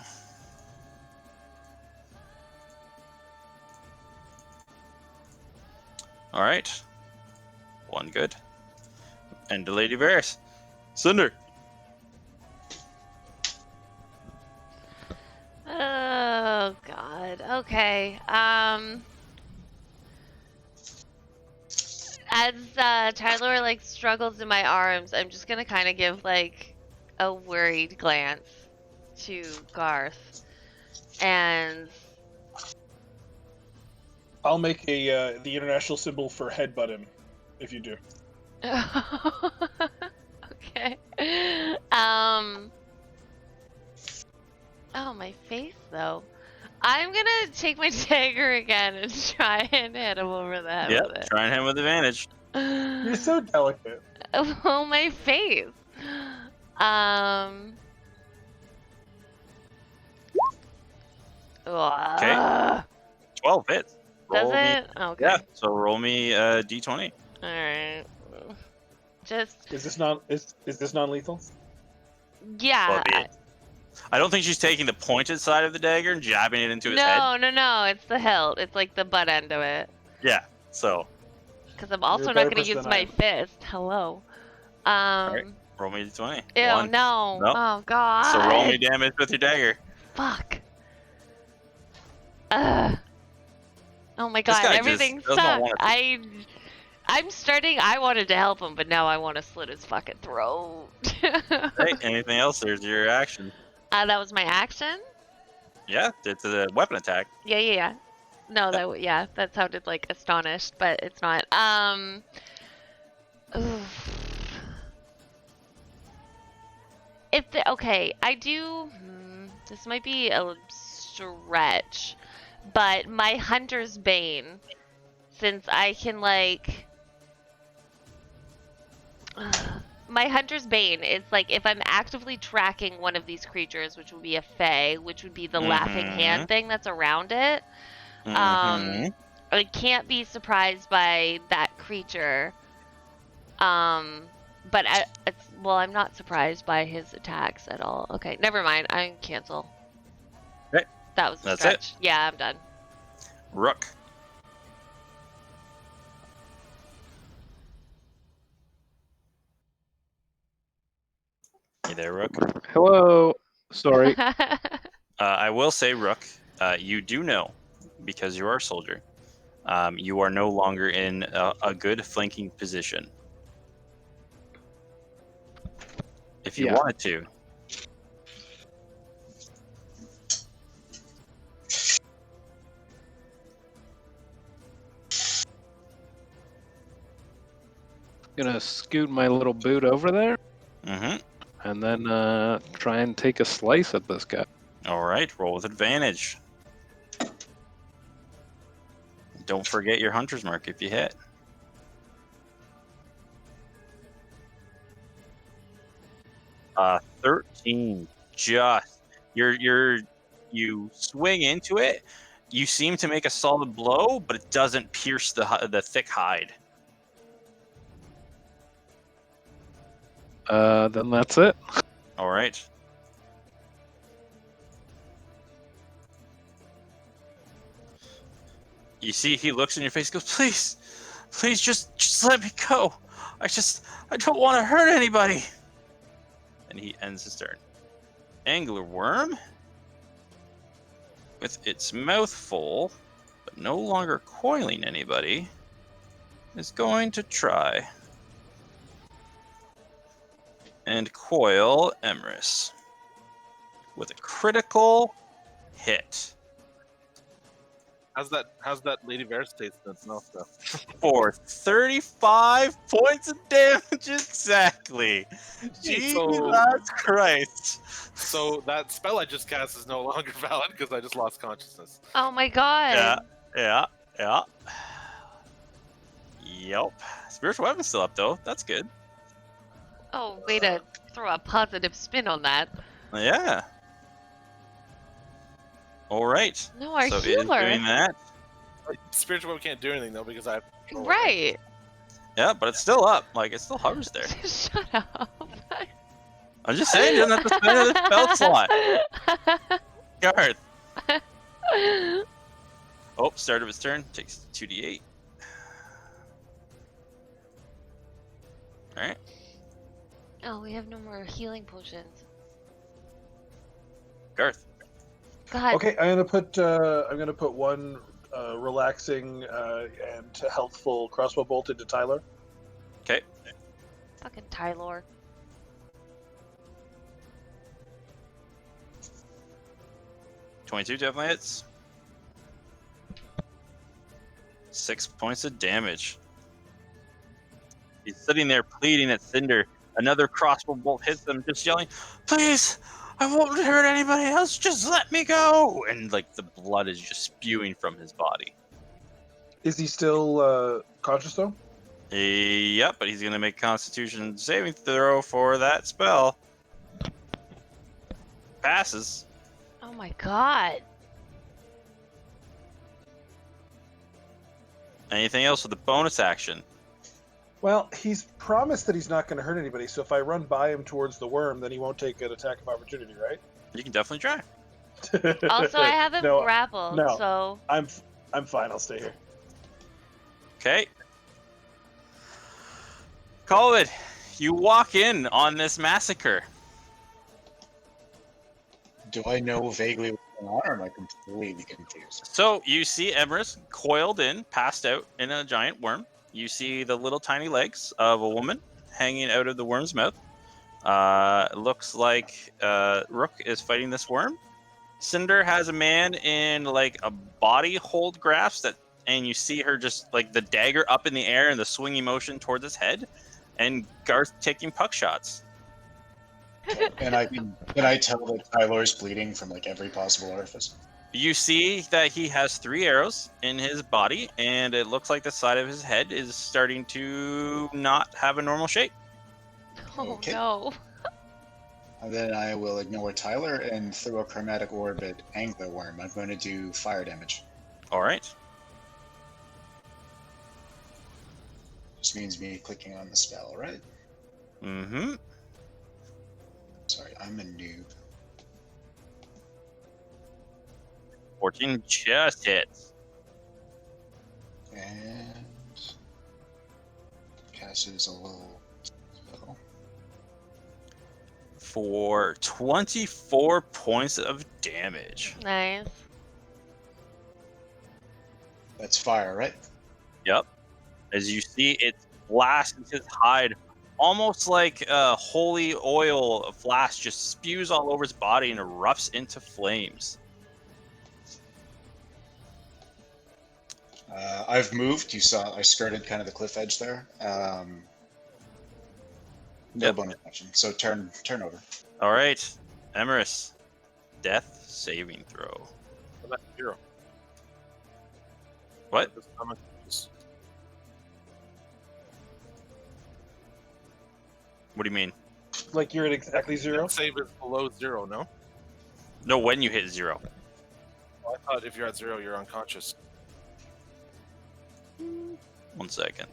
Alright. One good. And to Lady Varys. Cinder. Oh God. Okay. As Tylor like struggles in my arms, I'm just gonna kind of give like a worried glance to Garth, and I'll make a the international symbol for headbutt him, if you do. okay. Oh, my face though. I'm gonna take my dagger again and try and hit him over the head Yep, with it. trying him with advantage. You're so delicate. Oh, my face. Okay. 12 hits. Does Roll me. it? Okay. Yeah, so roll me a D20. Alright. Just, Is this non-lethal? yeah. Well, I don't think she's taking the pointed side of the dagger and jabbing it into his head. No, it's the hilt. It's like the butt end of it. Yeah, so Because I'm also You're a not better going to person use than my I am. fist. Hello. right. roll me a D20. Ew, One. no. Nope. Oh, God. So roll me damage with your dagger. Fuck. Ugh. Oh my This God, guy just everything does not sucks. wanna- I wanted to help him, but now I want to slit his fucking throat. Hey, anything else? There's your action. That was my action? Yeah, it's a weapon attack. Yeah. No, that sounded like astonished, but it's not. Oof. Okay, I do. This might be a stretch, but my Hunter's Bane, since I can like. My Hunter's Bane is like if I'm actively tracking one of these creatures, which would be a Fae, which would be the laughing hand thing that's around it. I can't be surprised by that creature. But I'm not surprised by his attacks at all. Okay, never mind. I can cancel. Okay. That was a That's stretch. Yeah, I'm done. Rook. Hey there, Rook. Hello. Sorry. I will say, Rook, you do know, because you are a soldier, you are no longer in a good flanking position. If you Yeah. wanted to. Gonna scoot my little boot over there Mm-hmm. and then try and take a slice at this guy. All right, roll with advantage. Don't forget your hunter's mark if you hit. 13. Just you swing into it. You seem to make a solid blow, but it doesn't pierce the thick hide. Then that's it. All right. You see, he looks in your face, and goes, "Please, just let me go. I don't want to hurt anybody." And he ends his turn. Angler worm, with its mouth full, but no longer coiling anybody, is going to try and coil Emrys with a critical hit. How's that Lady Varys taste in its mouth though? For 35 points of damage exactly. Jesus Christ. So that spell I just cast is no longer valid because I just lost consciousness. Oh my God. Yeah. Yep. Spiritual weapon's still up though. That's good. Oh, way to throw a positive spin on that. Yeah. All right. No, our so it is healer. doing that. Spiritual web can't do anything though because I have control of it. Right. Yeah, but it's still up. Like, it still hovers there. Shut up. I'm just saying, he doesn't have to spend another spell slot. Garth. Oh, start of his turn. Takes 2d8. Alright. Oh, we have no more healing potions. Garth. God. Okay, I'm gonna put one relaxing and healthful crossbow bolt into Tylor. Okay. Fucking Tylor. .22 definitely hits. 6 points of damage. He's sitting there pleading at Cinder. Another crossbow bolt hits them, just yelling, "Please, I won't hurt anybody else. Just let me go!" And like the blood is just spewing from his body. Is he still conscious though? Yep, but he's gonna make a Constitution saving throw for that spell. Passes. Oh my god. Anything else with the bonus action? Well, he's promised that he's not going to hurt anybody. So if I run by him towards the worm, then he won't take an attack of opportunity, right? You can definitely try. Also, I have him No, grappled, no. so I'm fine. I'll stay here. Okay. Colin, you walk in on this massacre. Do I know vaguely what's going on, or am I completely confused? So you see Emerus coiled in, passed out in a giant worm. You see the little tiny legs of a woman hanging out of the worm's mouth. Looks like Rook is fighting this worm. Cinder has a man in like a body hold grasp and you see her just like the dagger up in the air and the swinging motion towards his head, and Garth taking puck shots. And can I tell that Tylor's bleeding from like every possible orifice? You see that he has 3 arrows in his body, and it looks like the side of his head is starting to not have a normal shape. oh Okay. no. And then I will ignore Tylor and throw a chromatic orb at Angler Worm. I'm going to do fire damage. All right. Just means me clicking on the spell, right? Mm-hmm. Sorry, I'm a noob. 14 just hits. And casts a little spell. For 24 points of damage. Nice. That's fire, right? Yep. As you see, it blasts into his hide, almost like a holy oil flash just spews all over his body and erupts into flames. I've moved. You saw I skirted kind of the cliff edge there. No Yep. bonus action. So turn over. All right, Emerus, death saving throw. I'm at 0. What? I'm at just- What do you mean? Like you're at exactly 0? Save is below 0, no? No, when you hit 0. Well, I thought if you're at 0, you're unconscious. 1 second.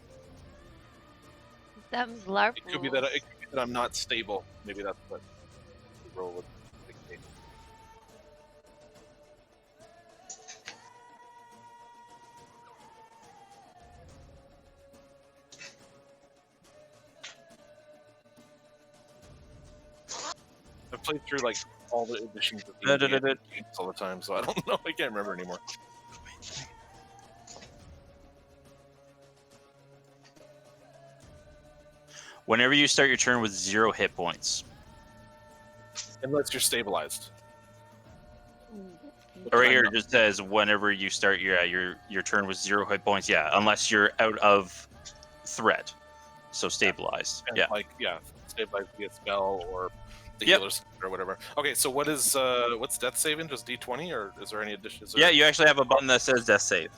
That was LARP. It could be that I'm not stable. Maybe that's what the roll would dictate. I've played through like all the editions of D&D all the time, so I don't know. I can't remember anymore. Whenever you start your turn with 0 hit points. Unless you're stabilized. Right here it just says whenever you start your turn with 0 hit points. Yeah, unless you're out of threat. So stabilized. And Yeah. Stabilized via spell or the Yep. healer's or whatever. Okay, so what's death saving? Just D20, or is there any addition? Yeah, you actually have a button that says death save.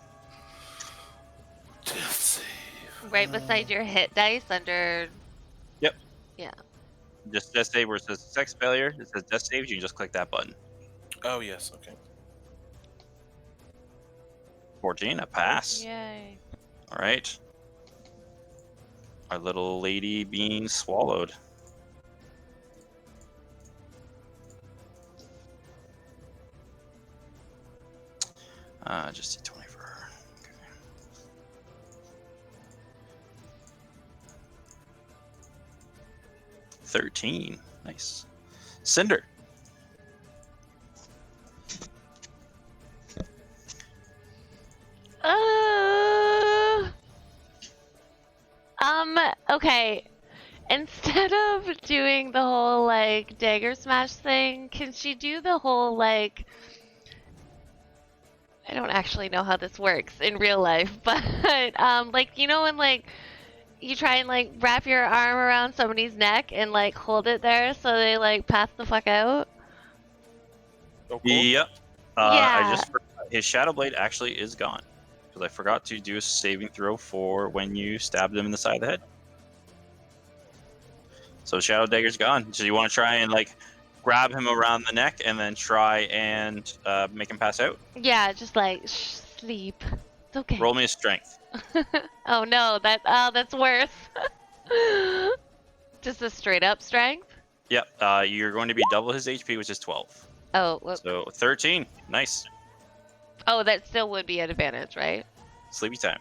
Death save. Right beside your hit dice under. Yep. Yeah. Just death save where it says sex failure. It says death saves. You can just click that button. Oh yes, okay. 14, a pass. Yay. All right. Our little lady being swallowed. Just D20 for her. Okay. 13. Nice. Cinder. Uh, okay. Instead of doing the whole like dagger smash thing, can she do the whole like I don't actually know how this works in real life, but like you know when like you try and like wrap your arm around somebody's neck and like hold it there so they like pass the fuck out? Oh, cool. Yep. I Yeah. just forgot. His Shadow Blade actually is gone. Because I forgot to do a saving throw for when you stabbed him in the side of the head. So Shadow Dagger's gone. So you want to try and like grab him around the neck and then try and make him pass out? Yeah, just like sleep. It's okay. Roll me a strength. Oh no, that's worse. Just a straight up strength? Yep. You're going to be double his HP, which is 12. Oh, whoops. So 13. Nice. Oh, that still would be an advantage, right? Sleepy time.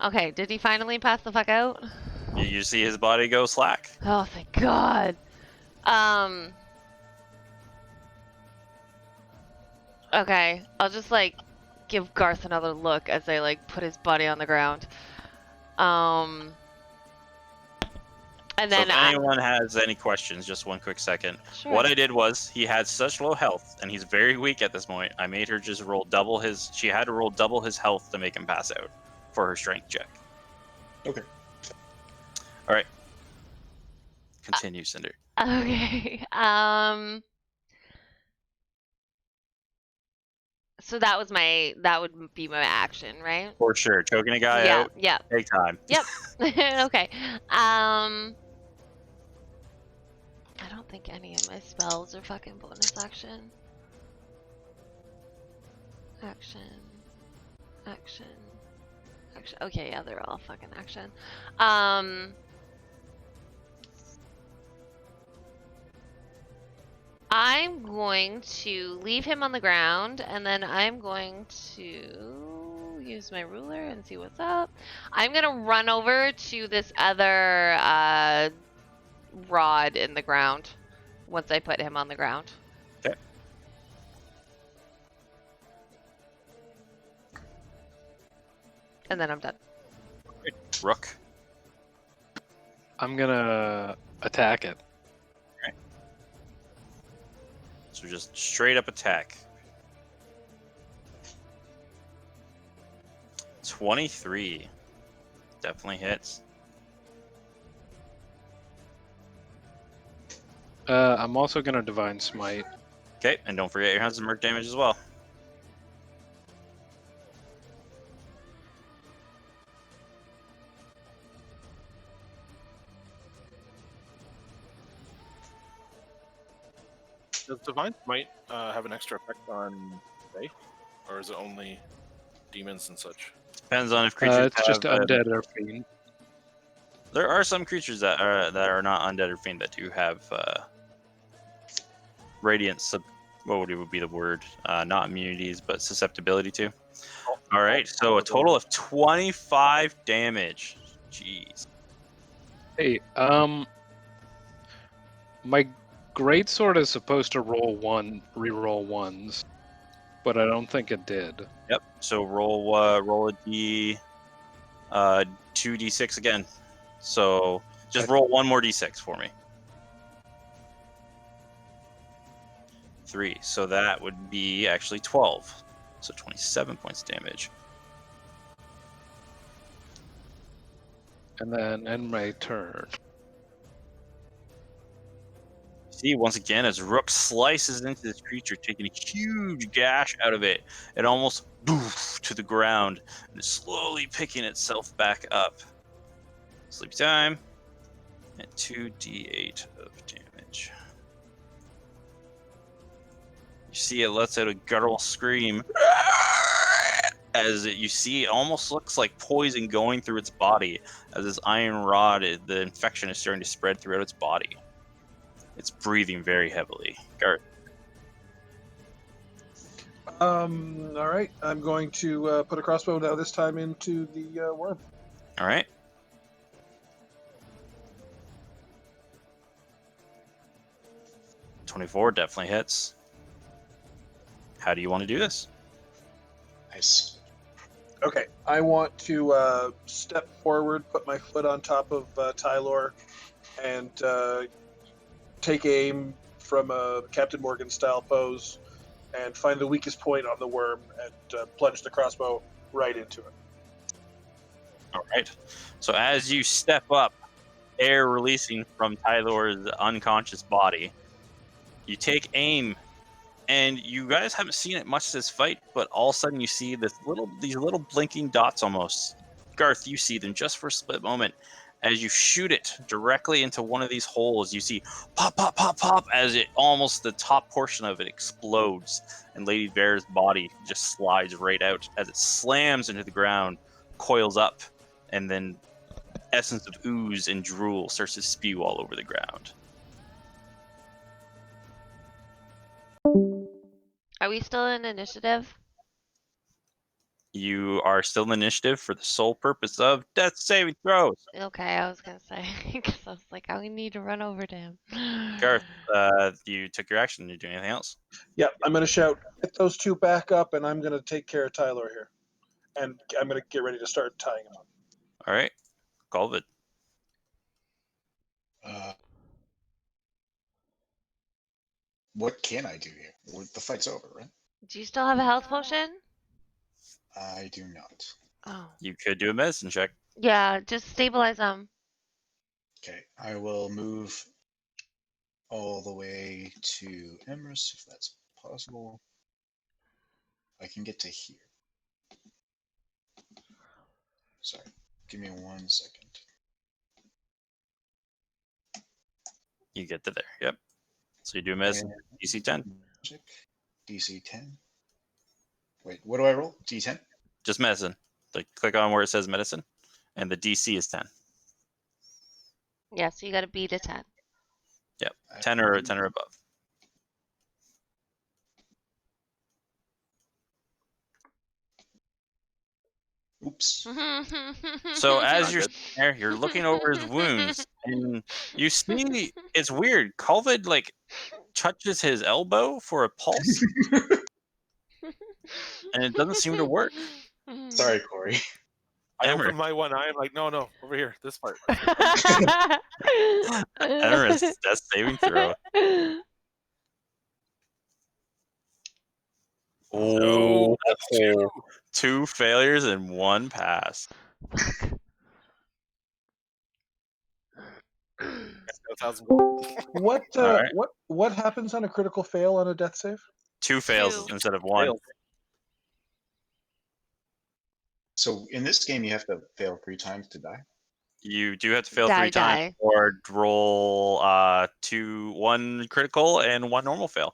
Okay, did he finally pass the fuck out? You see his body go slack. Oh, thank God. Okay, I'll just like give Garth another look as I like put his body on the ground. And So then if anyone has any questions, just one quick second. sure. What I did was he had such low health and he's very weak at this point. I made her just roll double his. She had to roll double his health to make him pass out for her strength check. Okay. All right. Continue, Cinder. Okay. So that would be my action, right? For sure. Choking a guy Yeah, out. yeah. Take time. Yep. Okay. I don't think any of my spells are fucking bonus action. Action. Action. Action. Okay, yeah, they're all fucking action. I'm going to leave him on the ground, and then I'm going to use my ruler and see what's up. I'm gonna run over to this other rod in the ground once I put him on the ground. Okay. And then I'm done. Rook. I'm gonna attack it. So just straight up attack. 23. Definitely hits. I'm also gonna Divine Smite. Okay, and don't forget your Hands of Merc damage as well. Does Divine Smite have an extra effect on Fae? Or is it only demons and such? Depends on if creatures It's just have, undead or fiend. There are some creatures that are not undead or fiend that do have radiant what would be the word? Not immunities, but susceptibility to. All right, so a total of 25 damage. Jeez. Hey, my greatsword is supposed to reroll ones, but I don't think it did. Yep. So roll a d 2d6 again. So just roll one more d6 for me. 3. So that would be actually 12. So 27 points damage. And then end my turn. See, once again, as Rook slices into this creature, taking a huge gash out of it, it almost boof to the ground and is slowly picking itself back up. Sleep time, and 2d8 of damage. You see it lets out a guttural scream as you see it almost looks like poison going through its body as this iron rod, the infection is starting to spread throughout its body. It's breathing very heavily. Garth. All right. I'm going to put a crossbow now. This time into the worm. All right. .24 definitely hits. How do you want to do this? Nice. Okay. I want to step forward, put my foot on top of Tylor, and take aim from a Captain Morgan style pose, and find the weakest point on the worm and plunge the crossbow right into it. All right. So as you step up, air releasing from Tylor's unconscious body, you take aim, and you guys haven't seen it much this fight, but all of a sudden you see these little blinking dots almost. Garth, you see them just for a split moment. As you shoot it directly into one of these holes, you see pop, pop, pop, pop, as it almost the top portion of it explodes, and Lady Bear's body just slides right out as it slams into the ground, coils up, and then essence of ooze and drool starts to spew all over the ground. Are we still in initiative? You are still in initiative for the sole purpose of death saving throws. Okay, I was gonna say because I was like, I need to run over to him. Garth, you took your action. Did you do anything else? Yeah, I'm going to shout, get those two back up, and I'm going to take care of Tylor here. And I'm going to get ready to start tying him up. All right, Golvid. What can I do here? The fight's over, right? Do you still have a health potion? I do not. Oh, You could do a medicine check. yeah. Just stabilize them. Okay, I will move all the way to Emrys if that's possible. I can get to here. Sorry, give me 1 second. You get to there. Yep. So you do a medicine. DC 10. Magic, DC 10. Wait, what do I roll? D10? Just medicine. Like click on where it says medicine, and the DC is 10. Yeah, so you got to beat a 10. Yep. 10 or above. Oops. So as Not you're good. sitting there, you're looking over his wounds, and you see it's weird. Colvid like touches his elbow for a pulse, and it doesn't seem to work. Sorry, Corey. I Emmerich. opened my one eye. I'm like, no, over here, this part. Emrys, death saving throw. Oh, Two. 2 failures and 1 pass. Fuck. 1,000 gold. What All right. what happens on a critical fail on a death save? 2 fails 2. instead of 1. Failed. So in this game, you have to fail 3 times to die. You do have to fail Die, 3 times die. or roll 1 critical and 1 normal fail.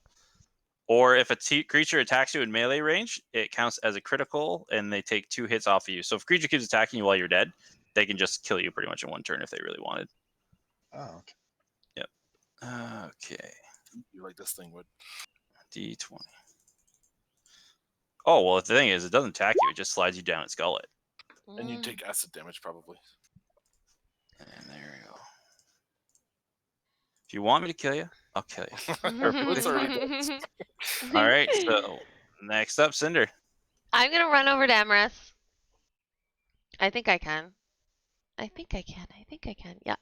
Or if a creature attacks you in melee range, it counts as a critical and they take 2 hits off of you. So if a creature keeps attacking you while you're dead, they can just kill you pretty much in 1 turn if they really wanted. Oh, okay. Yep. Okay. You like this thing would. D20. Oh, well, the thing is, it doesn't attack you. It just slides you down its gullet. And you take acid damage probably. And there you go. If you want me to kill you, I'll kill you. It's already done. All right, so next up, Cinder. I'm gonna run over to Emrys. I think I can. Yeah.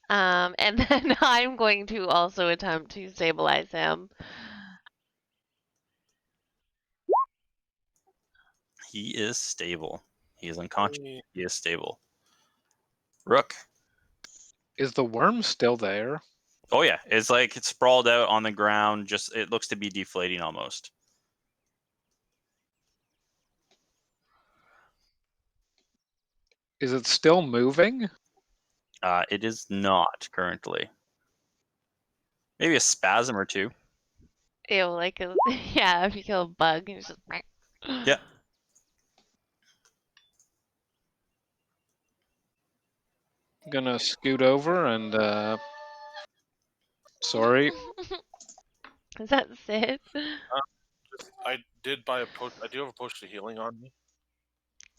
And then I'm going to also attempt to stabilize him. He is stable. He is unconscious. Hey. He is stable. Rook. Is the worm still there? Oh yeah, it's like it's sprawled out on the ground. Just it looks to be deflating almost. Is it still moving? It is not currently. Maybe a spasm or two. Ew, like yeah, if you kill a bug, it's just. Yeah. Gonna scoot over and sorry. Is that Sid? I did buy I do have a potion of healing on me.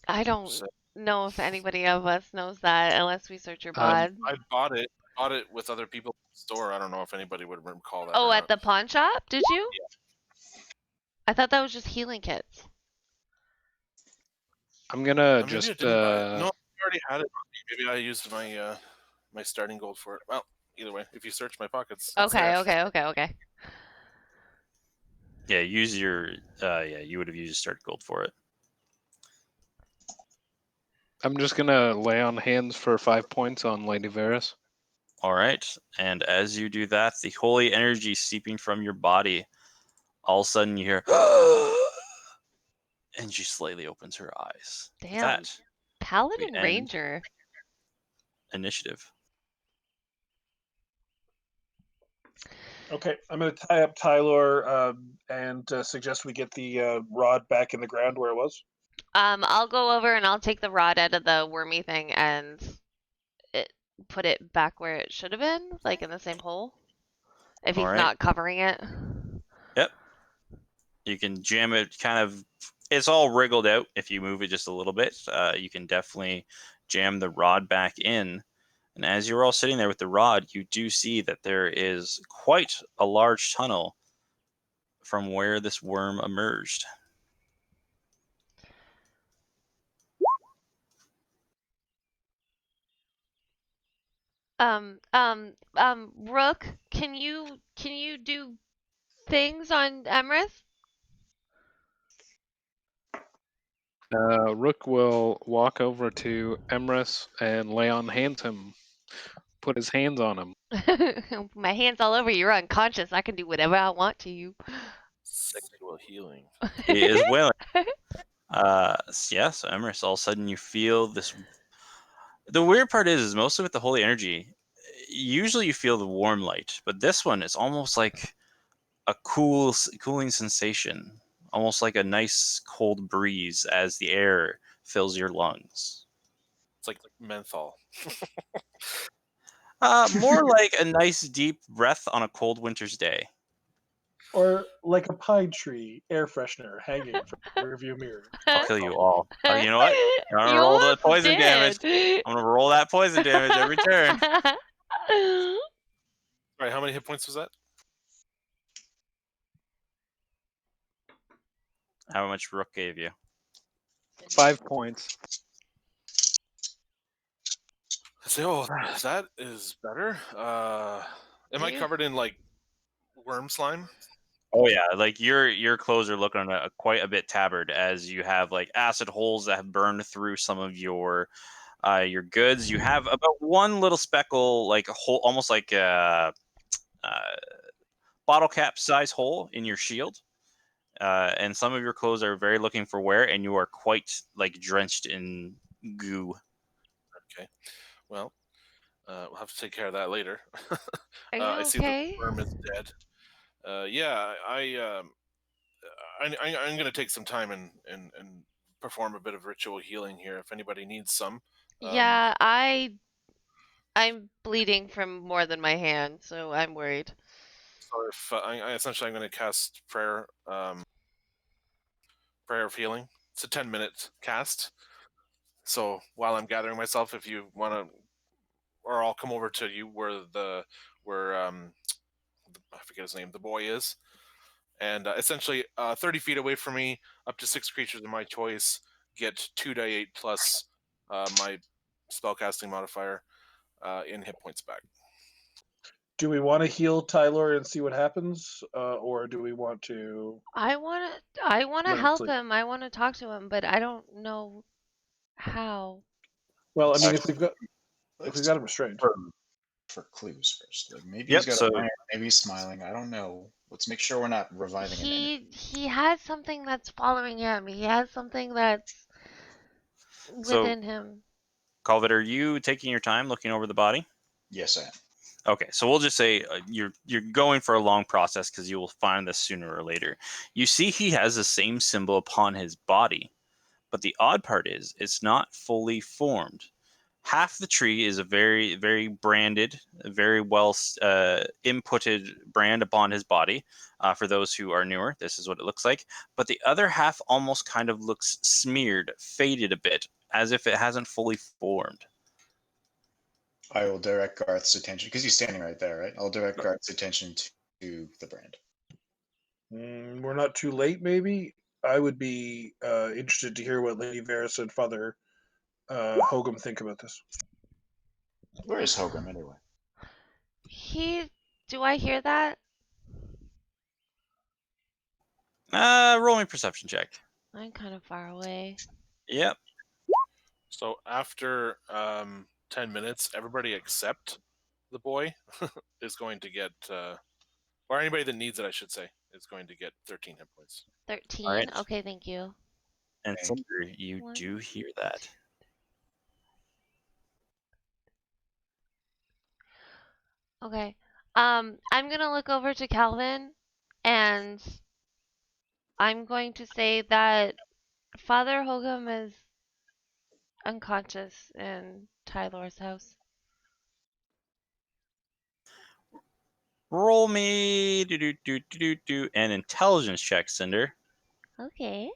I don't So know if anybody of us knows that unless we search your Um, bod. I bought it. Bought it with other people in the store. I don't know if anybody would recall that Oh, or at not. the pawn shop? Did you? I thought that was just healing kits. I'm gonna Maybe I just didn't buy it. No, I already had it on me. Maybe I used my my starting gold for it. Well, either way, if you search my pockets, it's Okay, there. okay. Yeah, use your you would have used start gold for it. I'm just gonna lay on hands for 5 points on Lady Varys. All right. And as you do that, the holy energy seeping from your body, all of a sudden you hear and she slightly opens her eyes. With Damn. that, we Paladin end Ranger. initiative. Okay, I'm going to tie up Tylor and suggest we get the rod back in the ground where it was. I'll go over and I'll take the rod out of the wormy thing and put it back where it should have been, like in the same hole. If All he's right. not covering it. Yep. You can jam it kind of, it's all wriggled out. If you move it just a little bit, you can definitely jam the rod back in. And as you're all sitting there with the rod, you do see that there is quite a large tunnel from where this worm emerged. Rook, can you do things on Emrys? Rook will walk over to Emrys and lay on hands him. Put his hands on him. My hand's all over you. You're unconscious. I can do whatever I want to you. Sexual healing. He is willing. So Emrys, all of a sudden you feel this. The weird part is mostly with the holy energy, usually you feel the warm light, but this one is almost like a cooling sensation, almost like a nice cold breeze as the air fills your lungs. It's like menthol. More like a nice deep breath on a cold winter's day. Or like a pine tree air freshener hanging from the rearview mirror. I'll kill you all. Oh, you know what? I'm gonna You roll the almost poison damage. did. I'm gonna roll that poison damage every turn. All right, how many hit points was that? How much Rook gave you? 5 points. I say, oh, that is better. Am I covered in like worm slime? Oh yeah, like your clothes are looking quite a bit tabard as you have like acid holes that have burned through some of your goods. You have about one little speckle, like a hole, almost like a bottle cap size hole in your shield. And some of your clothes are very looking for wear, and you are quite like drenched in goo. Okay, well, we'll have to take care of that later. Are you I see the okay? worm is dead. Yeah, I'm gonna take some time and perform a bit of ritual healing here. If anybody needs some. Yeah, I'm bleeding from more than my hand, so I'm worried. So if essentially I'm going to cast prayer, prayer of healing. It's a 10-minute cast. So while I'm gathering myself, if you want to, or I'll come over to you where I forget his name, the boy is, and essentially 30 feet away from me, up to 6 creatures of my choice get 2d8 plus my spellcasting modifier in hit points back. Do we want to heal Tylor and see what happens, or do we want to? I wanna Let him help sleep. him. I wanna talk to him, but I don't know how. Well, I mean, if Let's we've got him restrained. for clues first. Like maybe Yep, he's got so- a iron, maybe he's smiling. I don't know. Let's make sure we're not reviving an enemy. He has something that's following him. He has something that's So, within him. Calvet, are you taking your time looking over the body? Yes, I am. Okay, so we'll just say you're going for a long process because you will find this sooner or later. You see he has the same symbol upon his body, but the odd part is it's not fully formed. Half the tree is a very, very branded, very well inputted brand upon his body. For those who are newer, this is what it looks like. But the other half almost kind of looks smeared, faded a bit, as if it hasn't fully formed. I will direct Garth's attention, because he's standing right there, right? I'll direct Garth's attention to the brand. We're not too late, maybe. I would be interested to hear what Lady Varys and Father Hogum think about this. Where is Hogum, anyway? Do I hear that? Roll me a perception check. I'm kind of far away. Yep. So after 10 minutes, everybody except the boy is going to get, or anybody that needs it, I should say, is going to get 13 hit points. 13? All right. Okay, thank you. And Thank Cinder, you One. do hear that. Okay. I'm gonna look over to Calvin and I'm going to say that Father Hogum is unconscious in Tylor's house. Roll me an intelligence check, Cinder. Okay.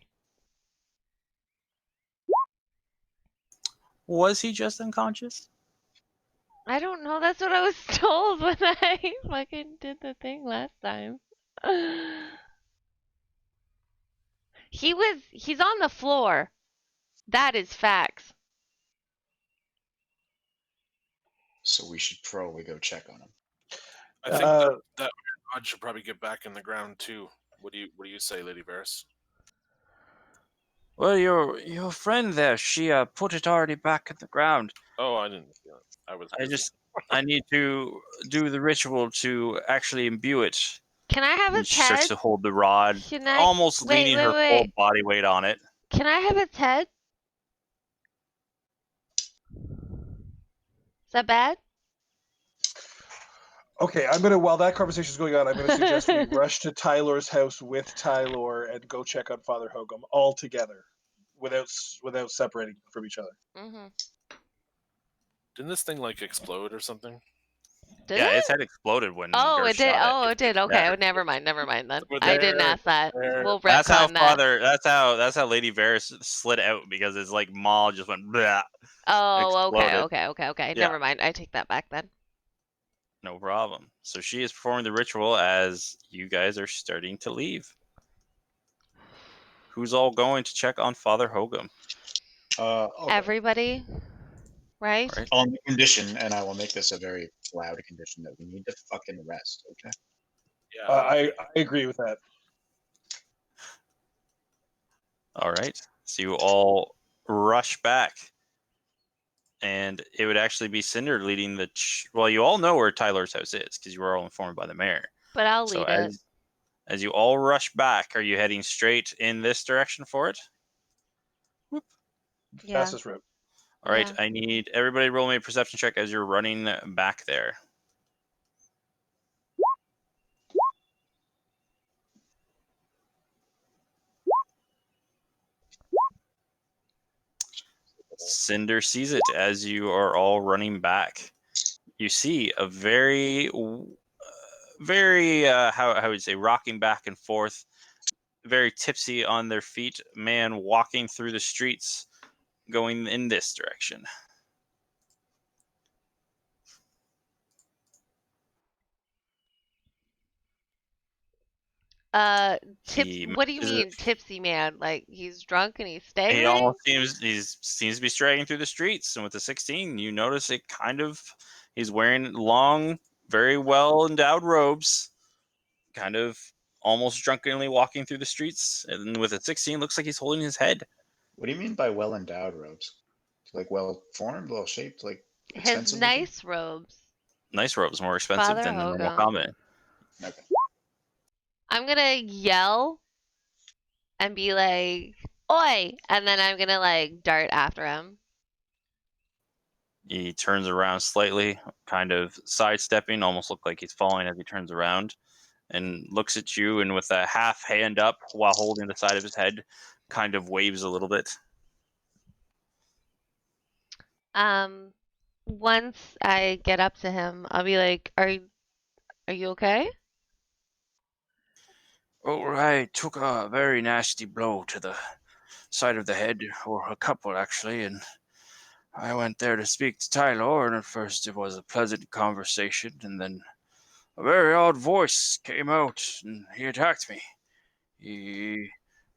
Was he just unconscious? I don't know. That's what I was told when I fucking did the thing last time. He's on the floor. That is facts. So we should probably go check on him. I think that God should probably get back in the ground too. What do you say, Lady Varys? Well, your friend there, she put it already back in the ground. Oh, I didn't feel it. I was busy. I need to do the ritual to actually imbue it. Can I have And his she starts head? to hold the rod, Can I almost wait, leaning wait, her full wait. body weight on it. Can I have his head? Is that bad? Okay, while that conversation is going on, I'm gonna suggest we rush to Tylor's house with Tylor and go check on Father Hogum all together, without separating from each other. Mm-hmm. Didn't this thing like explode or something? Did Yeah, it? its head exploded when Oh, Garth it did. shot it. Oh, it did. Okay, Yeah. never mind. Never mind then. So I didn't ask that. We'll That's how retcon that. That's how Lady Varys slid out because his like maw just went blah, Oh, okay, exploded. okay. Yeah. Never mind. I take that back then. No problem. So she is performing the ritual as you guys are starting to leave. Who's all going to check on Father Hogum? Everybody, right? Right. On the condition, and I will make this a very loud condition, that we need to fucking rest, okay? Yeah. I agree with that. All right. So you all rush back. And it would actually be Cinder leading the... well, you all know where Tylor's house is because you were all informed by the mayor. But I'll So lead it. as you all rush back, are you heading straight in this direction for it? Whoop. Yeah. Fastest route. All right. Yeah. I need everybody roll me a perception check as you're running back there. Cinder sees it as you are all running back. You see a very, how would you say, rocking back and forth, very tipsy on their feet man walking through the streets going in this direction. What do you mean, tipsy man? Like he's drunk and he's staggering? He almost seems to be straggling through the streets, and with the 16, you notice it kind of he's wearing long, very well endowed robes, kind of almost drunkenly walking through the streets, and with a 16, looks like he's holding his head. What do you mean by well endowed robes? Like well formed, well shaped, like His expensive nice robes. Nice robes, more expensive Father than the normal Hogum. common. looking? Okay. I'm gonna yell and be like, "Oi!" And then I'm gonna like dart after him. He turns around slightly, kind of sidestepping, almost look like he's falling as he turns around, and looks at you, and with a half hand up while holding the side of his head, kind of waves a little bit. Once I get up to him, I'll be like, are you okay?" Oh, I took a very nasty blow to the side of the head, or a couple actually, and I went there to speak to Tylor, and at first it was a pleasant conversation, and then a very odd voice came out, and he attacked me. It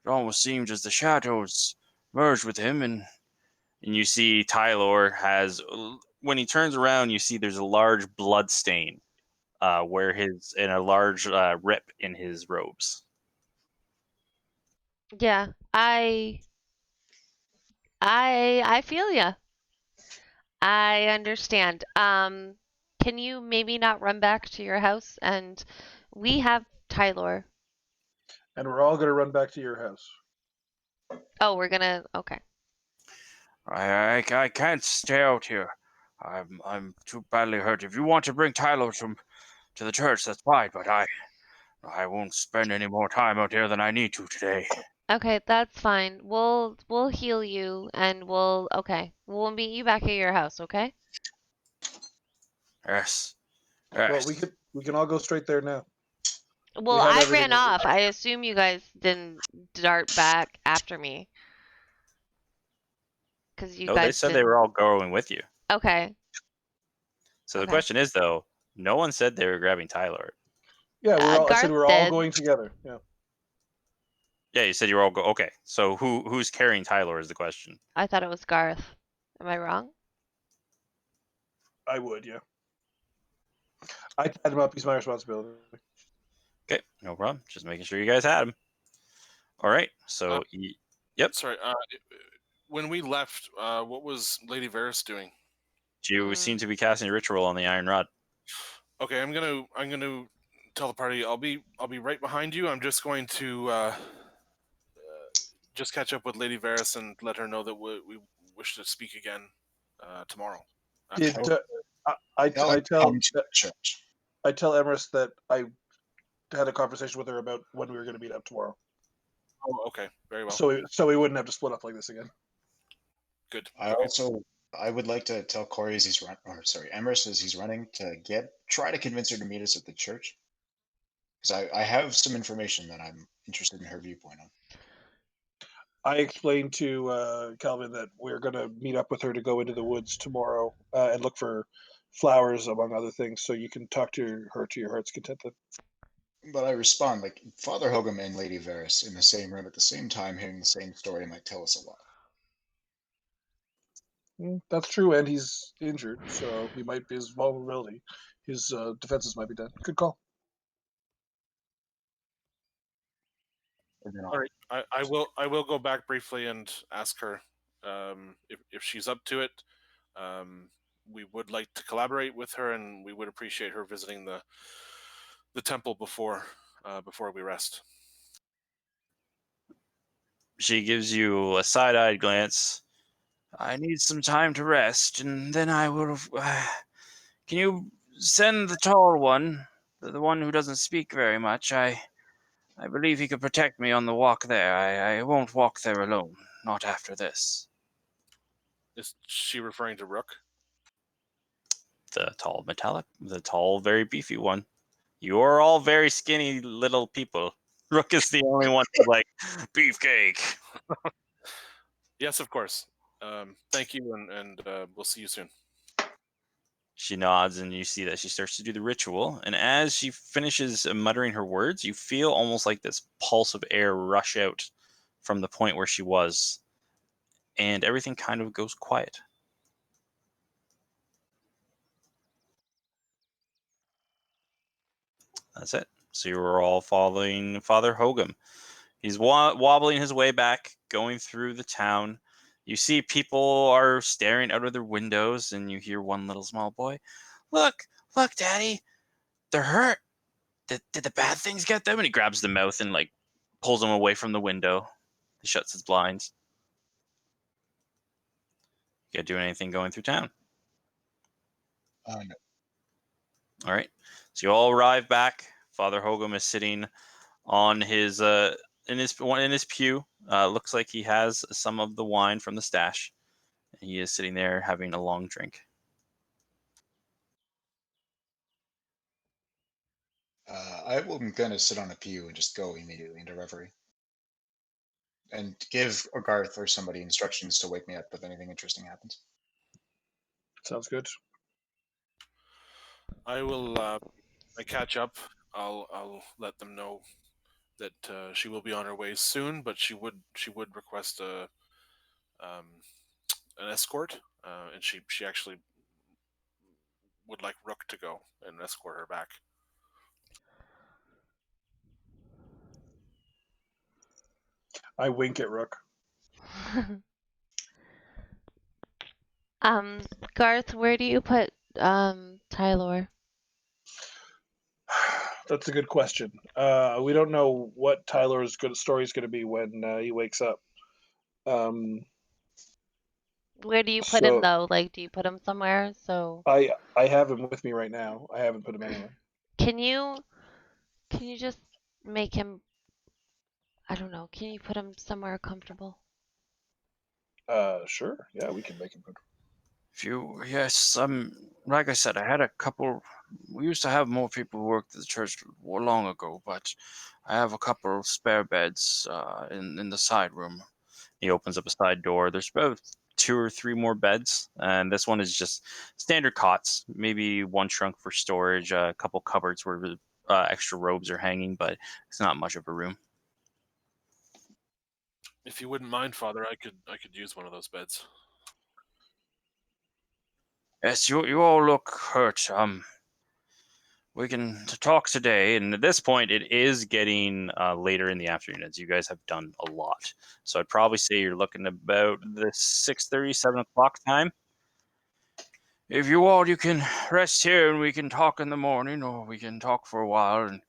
almost seemed as the shadows merged with him, and you see Tylor has, when he turns around, you see there's a large blood stain, and a large rip in his robes. Yeah, I feel ya. I understand. Can you maybe not run back to your house? And we have Tylor. And we're all going to run back to your house. Oh, we're gonna. Okay. I can't stay out here. I'm too badly hurt. If you want to bring Tylor to the church, that's fine, but I won't spend any more time out here than I need to today. Okay, that's fine. We'll heal you, and we'll meet you back at your house. Okay. Yes. Well, Yes. we can all go straight there now. We Well, have I everything ran that we off. I assume you guys didn't dart back after me because you No, they guys said they didn't. were all going with you. Okay. So the Okay. question is, though, no one said they were grabbing Tylor. Yeah, I said Garth we're all did. going together. Yeah. Yeah, you said you were all okay. So who's carrying Tylor is the question. I thought it was Garth. Am I wrong? I would, yeah. I tied him up. He's my responsibility. Okay, no problem. Just making sure you guys had him. All right. So, yep. Sorry. When we left, what was Lady Varys doing? You seem to be casting a ritual on the iron rod. Okay, I'm gonna tell the party I'll be right behind you. I'm just going to just catch up with Lady Varys and let her know that we wish to speak again tomorrow. Did Okay. I Tell her to tell come to the church. I tell Emrys that I had a conversation with her about when we were going to meet up tomorrow, Oh, okay, very well. so we wouldn't have to split up like this again. Good. I would like to tell Corey as Emrys as he's running to try to convince her to meet us at the church, because I have some information that I'm interested in her viewpoint on. I explained to Calvin that we're going to meet up with her to go into the woods tomorrow and look for flowers, among other things. So you can talk to her to your heart's content. Then. But I respond like Father Hogum and Lady Varys in the same room at the same time, hearing the same story might tell us a lot. That's true, and he's injured, so he might be his vulnerability. His defenses might be dead. Good call. All right, I will go back briefly and ask her if she's up to it. We would like to collaborate with her, and we would appreciate her visiting the temple before we rest. She gives you a side-eyed glance. I need some time to rest, and then I will. Can you send the tall one, the one who doesn't speak very much? I believe he could protect me on the walk there. I won't walk there alone. Not after this. Is she referring to Rook? The tall, very beefy one. You are all very skinny little people. Rook is the only one who's like, beefcake. Yes, of course. Thank you, and we'll see you soon. She nods, and you see that she starts to do the ritual. And as she finishes muttering her words, you feel almost like this pulse of air rush out from the point where she was. And everything kind of goes quiet. That's it. So you're all following Father Hogum. He's wobbling his way back, going through the town. You see people are staring out of their windows, and you hear one little small boy, look, Daddy, they're hurt. Did the bad things get them? And he grabs the mouth and like pulls him away from the window. He shuts his blinds. You gotta do anything going through town. No. All right. So you all arrive back. Father Hogum is sitting on his in his pew. Looks like he has some of the wine from the stash. He is sitting there having a long drink. I'm going to sit on a pew and just go immediately into reverie. And give Garth or somebody instructions to wake me up if anything interesting happens. Sounds good. I will. I catch up. I'll let them know that she will be on her way soon, but she would request an escort, and she actually would like Rook to go and escort her back. I wink at Rook. Garth, where do you put Tylor? That's a good question. We don't know what Tyler's story is going to be when he wakes up. Where do you put him So though? Like, do you put him somewhere? So I have him with me right now. I haven't put him anywhere. can you just make him? I don't know. Can you put him somewhere comfortable? Sure. Yeah, we can make him good. Yes, like I said, I had a couple. We used to have more people who worked at the church long ago, but I have a couple of spare beds in the side room. He opens up a side door. There's about 2 or 3 more beds, and this one is just standard cots. Maybe one trunk for storage, a couple cupboards where extra robes are hanging, but it's not much of a room. If you wouldn't mind, Father, I could use one of those beds. Yes, you all look hurt. We can talk today, and at this point, it is getting later in the afternoon, as you guys have done a lot. So I'd probably say you're looking about the 6:30, 7 o'clock time. If you can rest here, and we can talk in the morning, or we can talk for a while and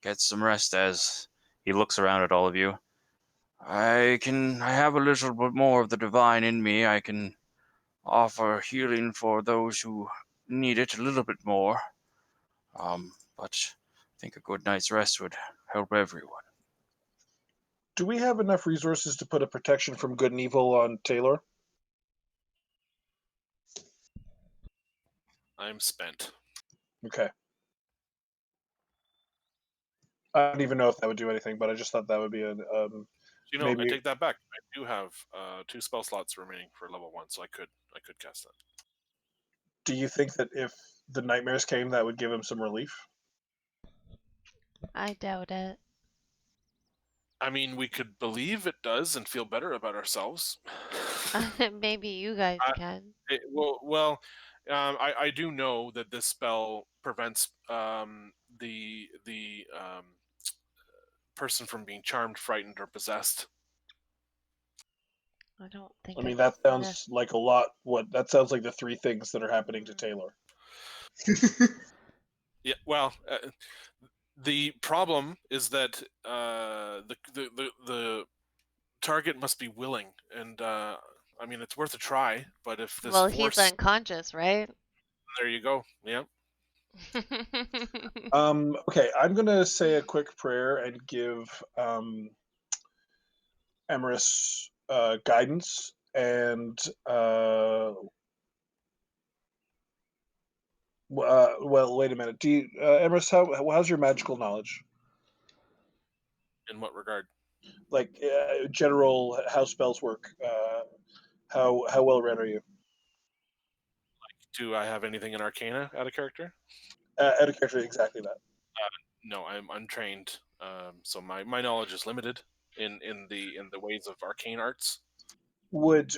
get some rest. As he looks around at all of you, I have a little bit more of the divine in me. I can offer healing for those who need it a little bit more. But I think a good night's rest would help everyone. Do we have enough resources to put a protection from good and evil on Tylor? I'm spent. Okay. I don't even know if that would do anything, but I just thought that would be a I maybe. take that back. I do have 2 spell slots remaining for level 1, so I could cast that. Do you think that if the nightmares came, that would give him some relief? I doubt it. I mean, we could believe it does and feel better about ourselves. Maybe you guys can. I do know that this spell prevents the person from being charmed, frightened, or possessed. I don't think. I mean, that sounds like a lot. That sounds like the 3 things that are happening to Tylor. Yeah. Well, the problem is that the target must be willing, and I mean, it's worth a try. But if this Well, force, he's unconscious, right? there you go. Yeah. Okay, I'm gonna say a quick prayer and give Emerus guidance and well, wait a minute. Do you, Emerus, how's your magical knowledge? In what regard? Like general how spells work. How well read are you? Do I have anything in Arcana out of character? Out of character, exactly that. No, I'm untrained, so my knowledge is limited in the ways of arcane arts. Would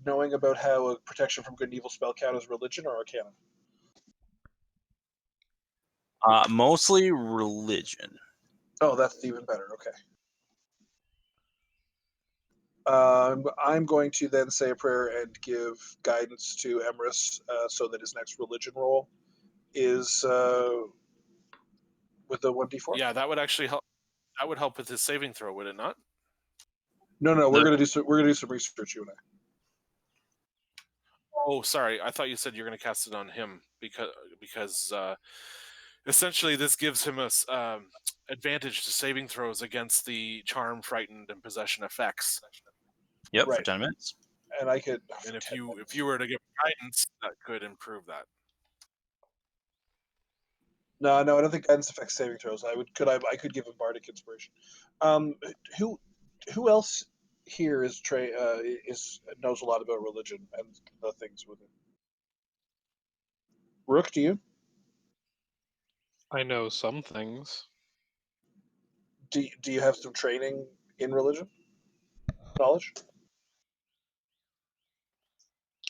knowing about how a protection from good and evil spell count as religion or arcana? Mostly religion. Oh, that's even better. Okay. I'm going to then say a prayer and give guidance to Emerus so that his next religion roll is with the 1d4. Yeah, that would actually help. That would help with his saving throw, would it not? No, we're gonna do some research, you and I. Oh, sorry. I thought you said you're going to cast it on him because essentially this gives him a advantage to saving throws against the charm, frightened, and possession effects. Yep, for Right. 10 minutes. And I could. And if you were to give guidance, that could improve that. No, I don't think guidance affects saving throws. I could give him bardic inspiration. Who else here is knows a lot about religion and the things with it? Rook, do you? I know some things. Do you have some training in religion knowledge?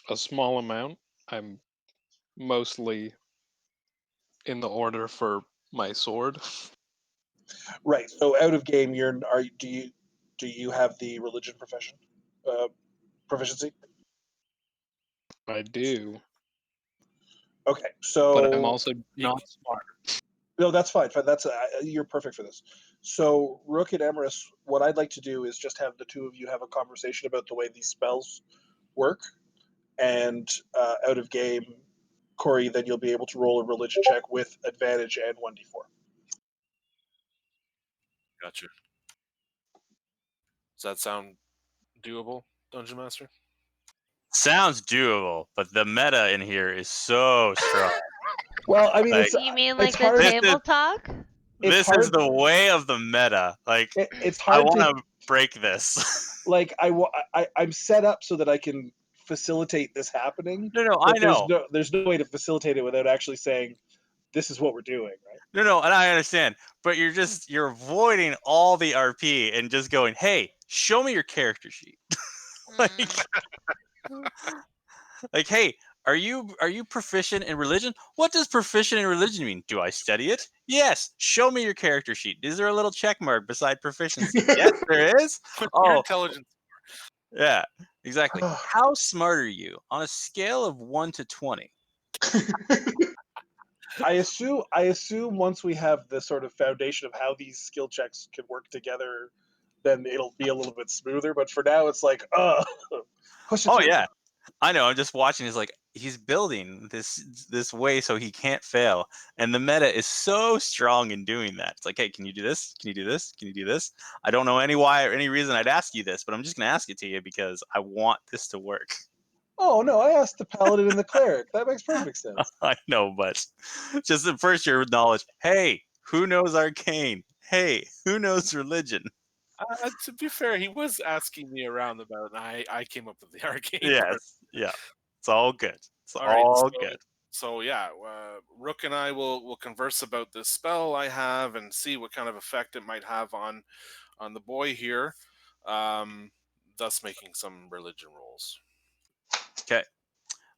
A small amount. I'm mostly in the order for my sword. Right. So out of game, do you have the religion proficiency? I do, Okay. but I'm So also not smart. no, that's fine. That's you're perfect for this. So Rook and Emerus, what I'd like to do is just have the two of you have a conversation about the way these spells work, and out of game, Corey, then you'll be able to roll a religion check with advantage and 1d4. Gotcha. Does that sound doable, Dungeon Master? Sounds doable, but the meta in here is so strong. Well, I mean, Like, You mean it's like the hard. table talk? It's this is hard. the way of the meta. Like, It's I hard want to to break this. like. I'm set up so that I can facilitate this happening, No, I but know. there's no way to facilitate it without actually saying this is what we're doing, right? No, and I understand. But you're avoiding all the RP and just going, hey, show me your character sheet. Mm. Like, hey, are you proficient in religion? What does proficient in religion mean? Do I study it? Yes. Show me your character sheet. Is there a little check mark beside proficiency? Yes, there is. What's your Oh, intelligence? yeah, exactly. How smart are you on a scale of 1 to 20? I assume once we have the sort of foundation of how these skill checks can work together, then it'll be a little bit smoother. But for now, it's like, push it Oh through. yeah, I know. I'm just watching. He's like, he's building this way so he can't fail, and the meta is so strong in doing that. It's like, hey, can you do this? Can you do this? Can you do this? I don't know any why or any reason I'd ask you this, but I'm just gonna ask it to you because I want this to work. Oh no, I asked the paladin and the cleric. That makes perfect sense. I know, but just at first your knowledge. Hey, who knows arcane? Hey, who knows religion? To be fair, he was asking me around about, and I came up with the arcane part. Yes, yeah, it's all good. It's All right, all good. So yeah, Rook and I will converse about this spell I have and see what kind of effect it might have on the boy here, thus making some religion rolls. Okay.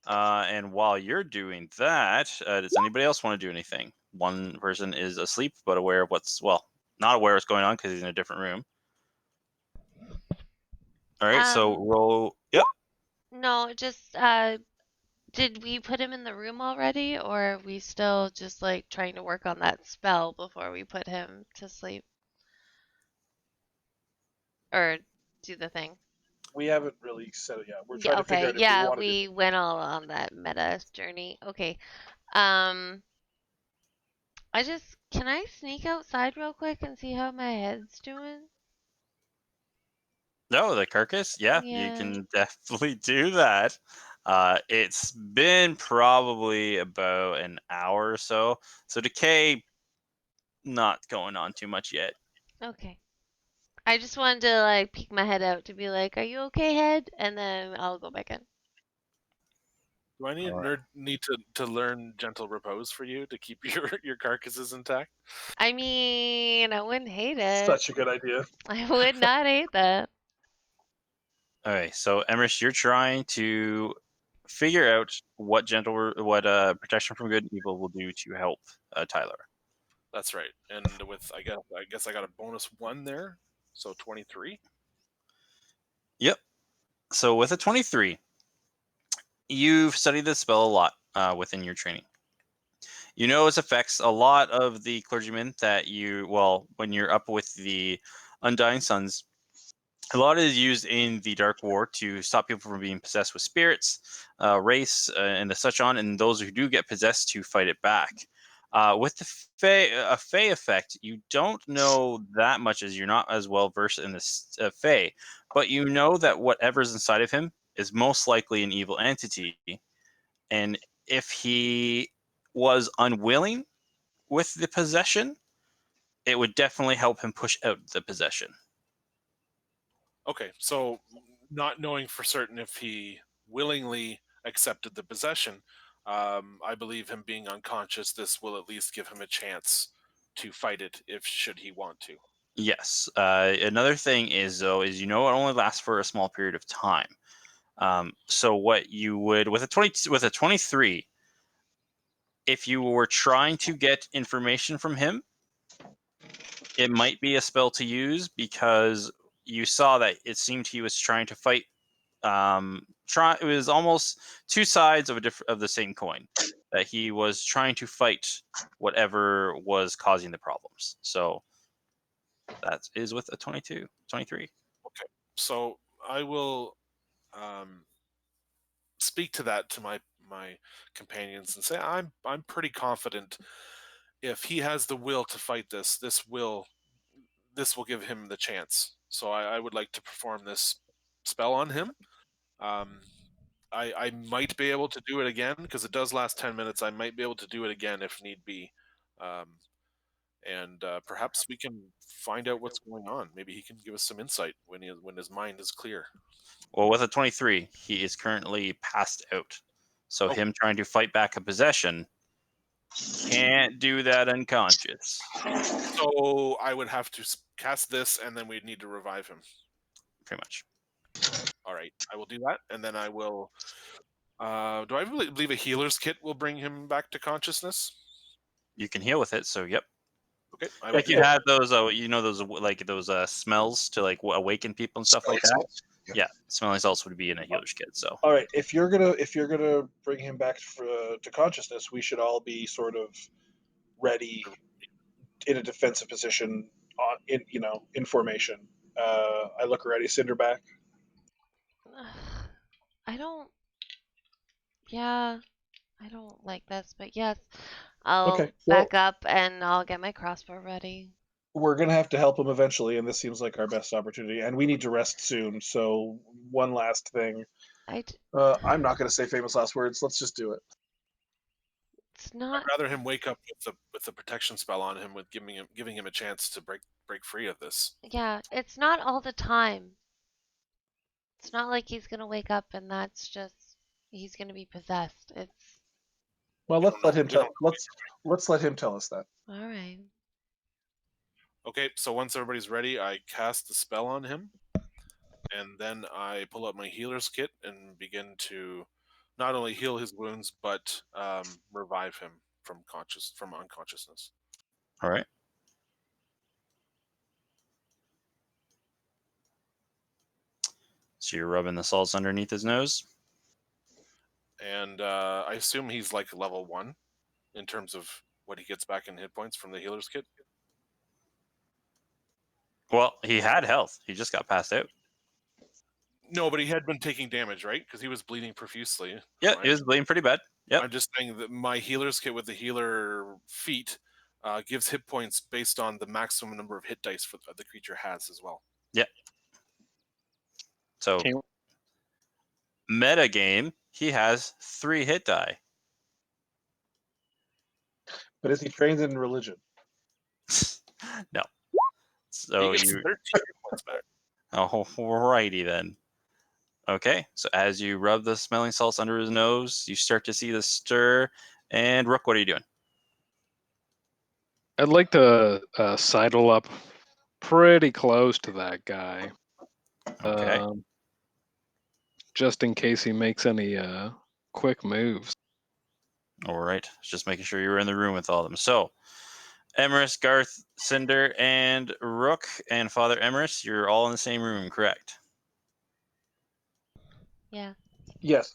And while you're doing that, does anybody else want to do anything? One person is asleep, but aware of not aware what's going on because he's in a different room. All right, so roll. Yep. No, just did we put him in the room already, or are we still just like trying to work on that spell before we put him to sleep? Or do the thing? We haven't really said it yet. We're Yeah, trying to figure okay. out if we Yeah, want to do. we went all on that meta journey. Okay. Um, can I sneak outside real quick and see how my head's doing? No, the carcass. Yeah, you Yeah. can definitely do that. It's been probably about an hour or so. So decay, not going on too much yet. Okay. I just wanted to like peek my head out to be like, "Are you okay, head?" And then I'll go back in. Do I need to learn gentle repose for you to keep your carcasses intact? I mean, I wouldn't hate it. Such a good idea. I would not hate that. All right, so Emrys, you're trying to figure out what protection from good and evil will do to help Tylor. That's right. And with I guess I got a bonus 1 there, so 23. Yep. So with a 23, you've studied this spell a lot within your training. You know its affects a lot of the clergymen that when you're up with the Undying Sons, A lot is used in the Dark War to stop people from being possessed with spirits, race, and the such on, and those who do get possessed to fight it back. With the Fey effect, you don't know that much as you're not as well versed in this Fey, but you know that whatever's inside of him is most likely an evil entity, and if he was unwilling with the possession, it would definitely help him push out the possession. Okay, so not knowing for certain if he willingly accepted the possession, I believe him being unconscious, this will at least give him a chance to fight it if should he want to. Yes. Another thing is though is it only lasts for a small period of time. So what you would with a 23, if you were trying to get information from him, it might be a spell to use because you saw that it seemed he was trying to fight. It was almost two sides of the same coin. That he was trying to fight whatever was causing the problems. So that is with a 23. Okay, so I will speak to that to my companions and say I'm pretty confident if he has the will to fight this will give him the chance. So I would like to perform this spell on him. I might be able to do it again because it does last 10 minutes. I might be able to do it again if need be. And perhaps we can find out what's going on. Maybe he can give us some insight when his mind is clear. Well, with a 23, he is currently passed out. So Oh. him trying to fight back a possession can't do that unconscious. So I would have to cast this, and then we'd need to revive him. Pretty much. All right, I will do that, and then I will. Do I believe a healer's kit will bring him back to consciousness? You can heal with it, so yep. Okay, I will Like do you that. had those, those smells to like awaken people and stuff like that. Yeah, smelling salts would be in a healer's kit. So All right, if you're gonna bring him back to consciousness, we should all be sort of ready in a defensive position in formation. I look already. Cinder back. I don't. Yeah, I don't like this, but yes, I'll Okay, well, back up and I'll get my crossbow ready. we're gonna have to help him eventually, and this seems like our best opportunity. And we need to rest soon. So one last thing. I. d- I'm not gonna say famous last words. Let's just do it. It's I'd not. rather him wake up with the protection spell on him, with giving him a chance to break free of this. Yeah, it's not all the time. It's not like he's gonna wake up and that's just he's gonna be possessed. It's Well, We let's don't let know. him We don't tell. know. Let's let him tell us that. all right. Okay, so once everybody's ready, I cast the spell on him, and then I pull out my healer's kit and begin to not only heal his wounds but revive him from unconsciousness. all right. So you're rubbing the salts underneath his nose. And I assume he's like level 1 in terms of what he gets back in hit points from the healer's kit. Well, he had health. He just got passed out. No, but he had been taking damage, right? Because he was bleeding profusely. Yeah, So he was bleeding pretty bad. Yep. I'm just saying that my healer's kit with the healer feat gives hit points based on the maximum number of hit dice the creature has as well. Yep. So Can't- meta game, he has 3 hit die. But is he trained in religion? No. So He gets you 13 hit points back. alrighty then. Okay, so as you rub the smelling salts under his nose, you start to see the stir. And Rook, what are you doing? I'd like to sidle up pretty close to that guy. Okay. Just in case he makes any quick moves. All right. Just making sure you were in the room with all of them. So, Emerus, Garth, Cinder, and Rook, and Father Emerus, you're all in the same room, correct? Yeah. Yes.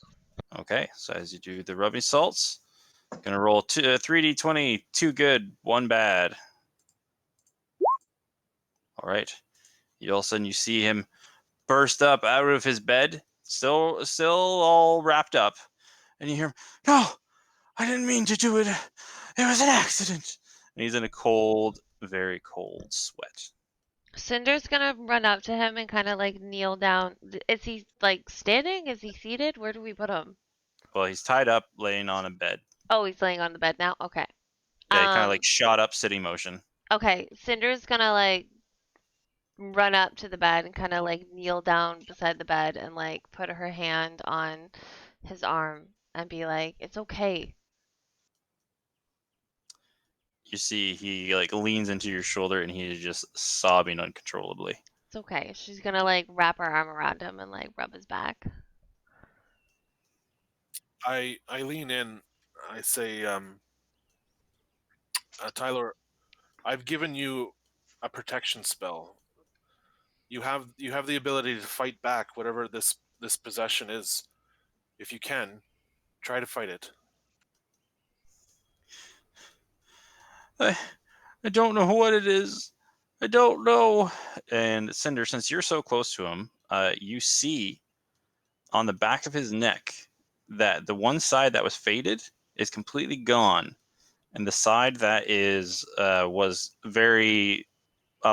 Okay. So as you do the rubbing salts, gonna roll 3d20, 2 good, 1 bad. All right. You all of a sudden you see him burst up out of his bed, still all wrapped up, and you hear him, "No, I didn't mean to do it. It was an accident." And he's in a cold, very cold sweat. Cinder's gonna run up to him and kind of like kneel down. Is he like standing? Is he seated? Where do we put him? Well, he's tied up, laying on a bed. Oh, he's laying on the bed now. Okay. Yeah, he kind of like shot up sitting motion. Okay. Cinder's gonna like run up to the bed and kind of like kneel down beside the bed and like put her hand on his arm and be like, "It's okay. You see he like leans into your shoulder and he's just sobbing uncontrollably. It's okay." She's gonna like wrap her arm around him and like rub his back. I lean in. I say, Tylor, I've given you a protection spell. You have the ability to fight back whatever this possession is. If you can, try to fight it. I don't know what it is. I don't know. And Cinder, since you're so close to him, you see on the back of his neck that the one side that was faded is completely gone, and the side that is was very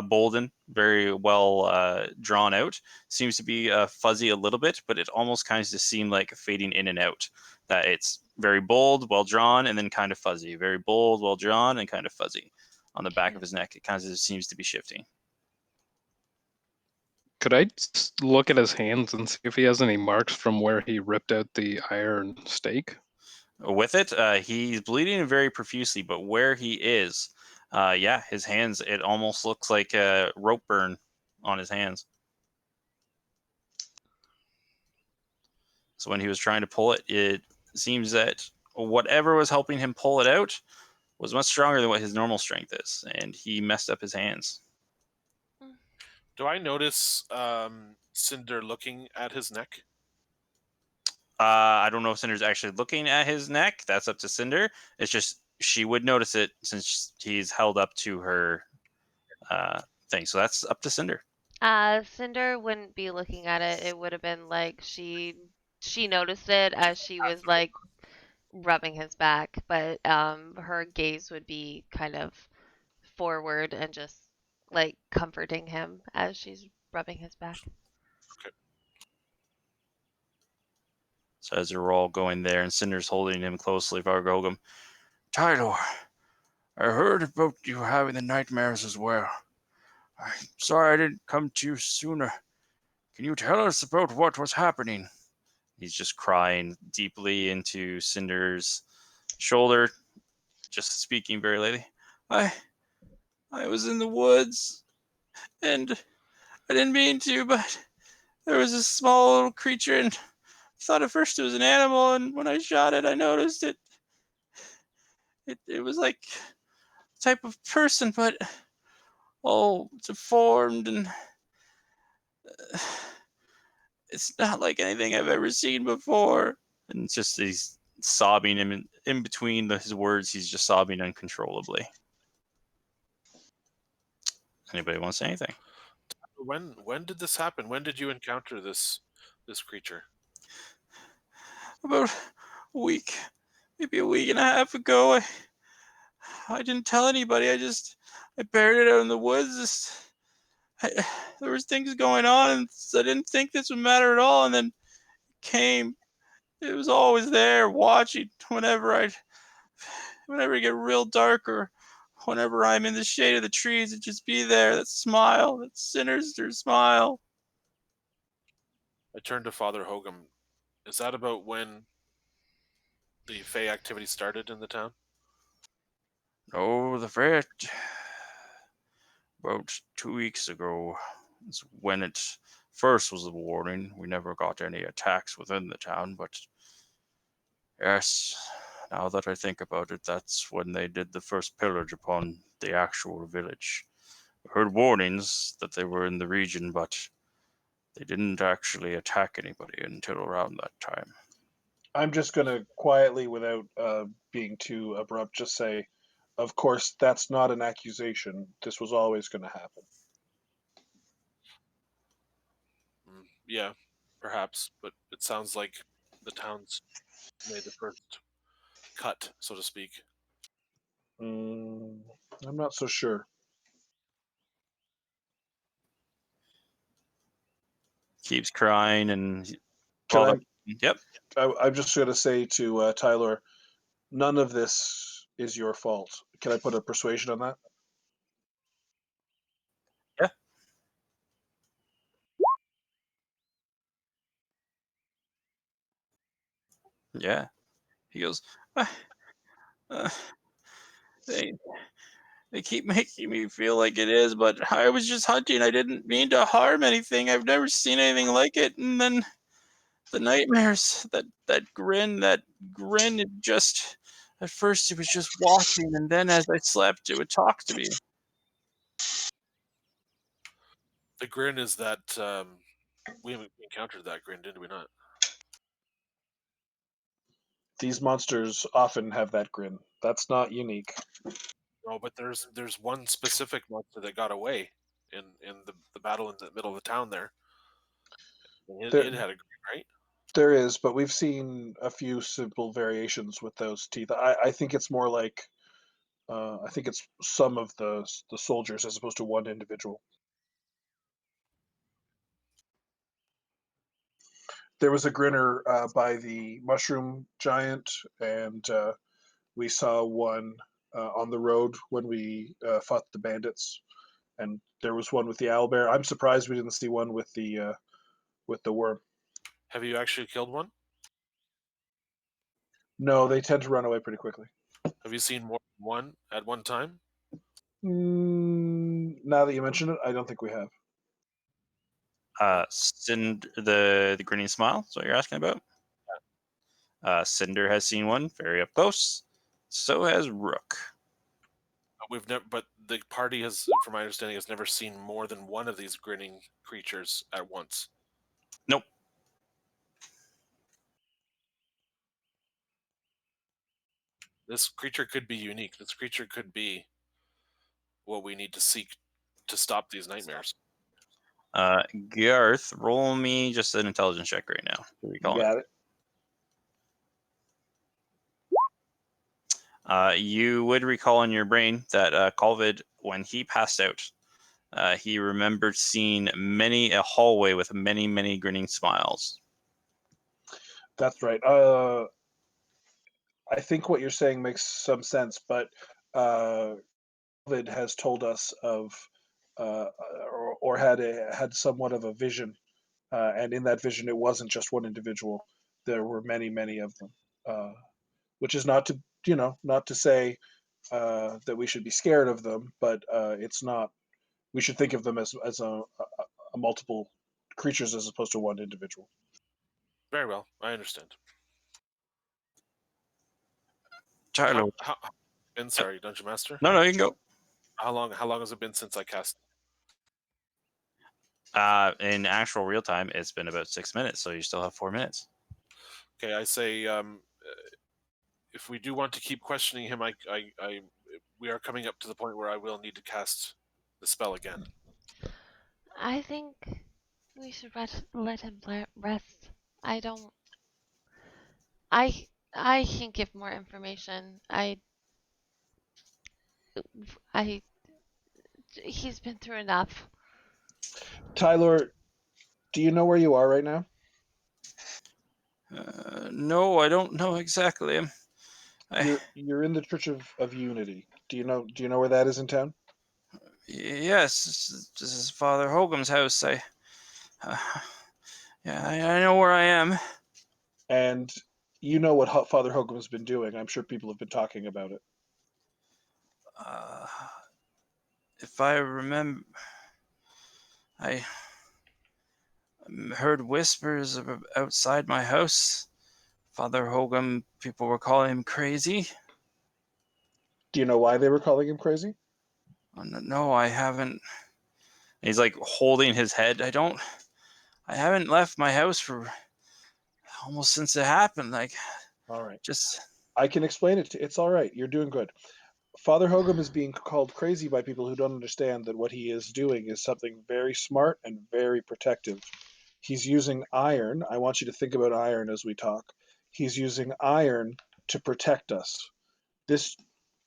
bolden, very well drawn out, seems to be fuzzy a little bit, but it almost kind of just seemed like fading in and out. That it's very bold, well drawn, and then kind of fuzzy. Very bold, well drawn, and kind of fuzzy on the back of his neck. It kind of seems to be shifting. Could I just look at his hands and see if he has any marks from where he ripped out the iron stake? With it, he's bleeding very profusely, but where he is, yeah, his hands, it almost looks like a rope burn on his hands. So when he was trying to pull it, it seems that whatever was helping him pull it out was much stronger than what his normal strength is, and he messed up his hands. Do I notice Cinder looking at his neck? I don't know if Cinder's actually looking at his neck. That's up to Cinder. It's just she would notice it since he's held up to her thing. So that's up to Cinder. Cinder wouldn't be looking at it. It would have been like she noticed it as she was like rubbing his back, but her gaze would be kind of forward and just like comforting him as she's rubbing his back. So as they're all going there, and Cinder's holding him closely, Father Hogum, Tylor, I heard about you having the nightmares as well. I'm sorry I didn't come to you sooner. Can you tell us about what was happening? He's just crying deeply into Cinder's shoulder, just speaking very lightly. I was in the woods, and I didn't mean to, but there was a small little creature, and I thought at first it was an animal, and when I shot it, I noticed it was like a type of person, but all deformed, and it's not like anything I've ever seen before. And it's just he's sobbing in between his words. He's just sobbing uncontrollably. Anybody want to say anything? When did this happen? When did you encounter this creature? About a week, maybe a week and a half ago. I didn't tell anybody. I buried it out in the woods. There was things going on, and I didn't think this would matter at all. And then it came. It was always there, watching whenever it get real dark or whenever I'm in the shade of the trees. It'd just be there. That smile, that sinister smile. I turned to Father Hogum. Is that about when the Fey activity started in the town? Oh, the Fey. About 2 weeks ago is when it first was a warning. We never got any attacks within the town, but yes, now that I think about it, that's when they did the first pillage upon the actual village. I heard warnings that they were in the region, but they didn't actually attack anybody until around that time. I'm just going to quietly, without being too abrupt, just say, of course, that's not an accusation. This was always going to happen. Yeah, perhaps, but it sounds like the town's made the first cut, so to speak. Mm, I'm not so sure. Keeps crying and Can Father. I? Yep. I'm just going to say to Tyler, none of this is your fault. Can I put a persuasion on that? Yeah. Yeah. He goes, "Ah, uh, they they keep making me feel like it is, but I was just hunting. I didn't mean to harm anything. I've never seen anything like it. And then the nightmares, that grin, it just at first it was just watching, and then as I slept, it would talk to me. The grin is that we haven't encountered that grin, did we not? These monsters often have that grin. That's not unique. No, but there's one specific monster that got away in the battle in the middle of the town there. There, It had a grin, right? there is, but we've seen a few simple variations with those teeth. I think it's more like I think it's some of the soldiers as opposed to one individual. There was a grinner by the mushroom giant, and we saw one on the road when we fought the bandits, and there was one with the owlbear. I'm surprised we didn't see one with the worm. Have you actually killed one? No, they tend to run away pretty quickly. Have you seen more than one at one time? Now that you mention it, I don't think we have. The grinning smile. Is what you're asking about? Cinder has seen one very up close. So has Rook. We've never, but the party has, from my understanding, has never seen more than one of these grinning creatures at once. Nope. This creature could be unique. This creature could be what we need to seek to stop these nightmares. Garth, roll me just an intelligence check right now. What do we You call it? got it. You would recall in your brain that Colvid, when he passed out, he remembered seeing a hallway with many, many grinning smiles. That's right. I think what you're saying makes some sense, but COVID has told us of, or had somewhat of a vision, and in that vision, it wasn't just one individual. There were many, many of them, which is not to not to say that we should be scared of them, but it's not. We should think of them as a multiple creatures as opposed to one individual. Very well, I understand. Tyler. Ben, sorry, Dungeon Master. No, you can go. How long has it been since I cast? In actual real time, it's been about 6 minutes, so you still have 4 minutes. Okay, I say if we do want to keep questioning him, we are coming up to the point where I will need to cast the spell again. I think we should let him rest. I don't. I can give more information. I he's been through enough. Tylor, do you know where you are right now? No, I don't know exactly. You're in the Church of Unity. Do you know where that is in town? Yes, this is Father Hogum's house. Yeah, I know where I am. And you know what Father Hogan has been doing. I'm sure people have been talking about it. If I remember, I heard whispers outside my house. Father Hogum, people were calling him crazy. Do you know why they were calling him crazy? Oh, no, I haven't. He's like holding his head. I haven't left my house for almost since it happened. Like, all right. Just. I can explain it. It's all right. You're doing good. Father Hogum is being called crazy by people who don't understand that what he is doing is something very smart and very protective. He's using iron. I want you to think about iron as we talk. He's using iron to protect us. This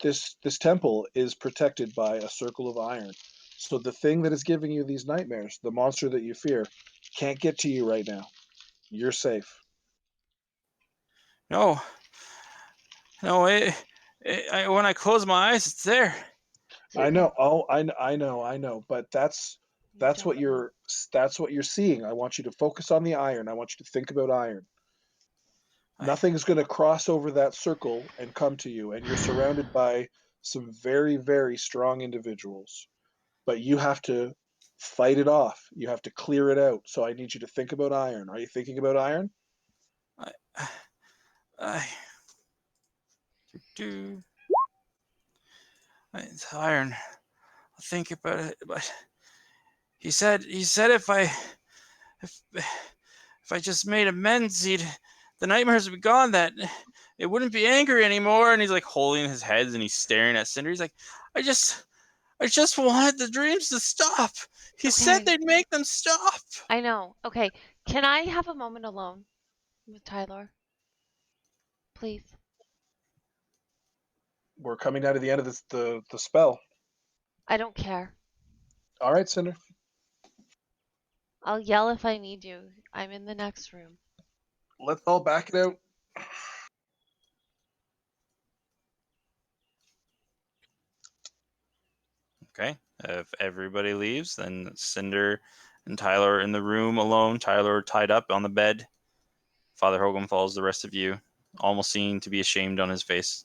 this temple is protected by a circle of iron. So the thing that is giving you these nightmares, the monster that you fear, can't get to you right now. You're safe. No, no, when I close my eyes, it's there. I know. Oh, I know. But that's You what don't know. that's what you're seeing. I want you to focus on the iron. I want you to think about iron. Nothing's going to cross over that circle and come to you, and you're surrounded by some very, very strong individuals. But you have to fight it off. You have to clear it out. So I need you to think about iron. Are you thinking about iron? I, I, do. It's iron. I'll think about it, but he said if I just made amends, the nightmares would be gone. That it wouldn't be angry anymore. And he's like holding his head and he's staring at Cinder. He's like, I just wanted the dreams to stop. He said Okay. they'd make them stop. I know. Okay. Can I have a moment alone with Tylor? Please. We're coming down to the end of the spell. I don't care. All right, Cinder. I'll yell if I need you. I'm in the next room. Let's all back it out. Okay. If everybody leaves, then Cinder and Tylor are in the room alone. Tylor tied up on the bed. Father Hogum follows the rest of you, almost seeming to be ashamed on his face.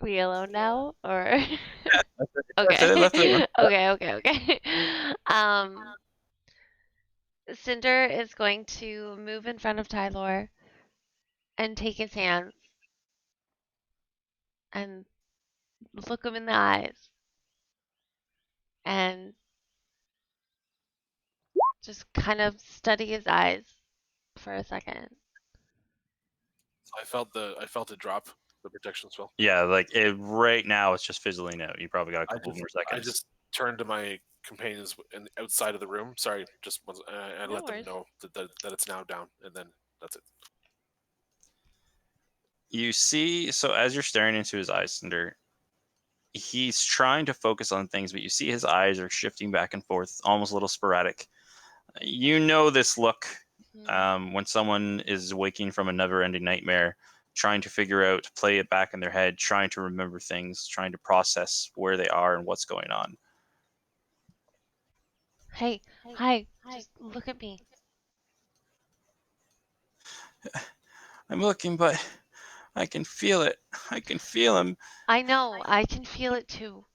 We alone now, or That's it. That's okay, it. okay. Cinder is going to move in front of Tylor and take his hands and look him in the eyes and just kind of study his eyes for a second. I felt it drop the protection spell. Yeah, like right now it's just fizzling out. You probably got a I couple just more I seconds. just turned to my companions outside of the room. Sorry, I No let them worries. know that it's now down, and then that's it. You see, so as you're staring into his eyes, Cinder, he's trying to focus on things, but you see his eyes are shifting back and forth, almost a little sporadic. You know this look when someone is waking from a never-ending nightmare, trying to figure out, play it back in their head, trying to remember things, trying to process where they are and what's going on. Hey, hi, just look at me. I'm looking, but I can feel it. I can feel him. I know, I can feel it too.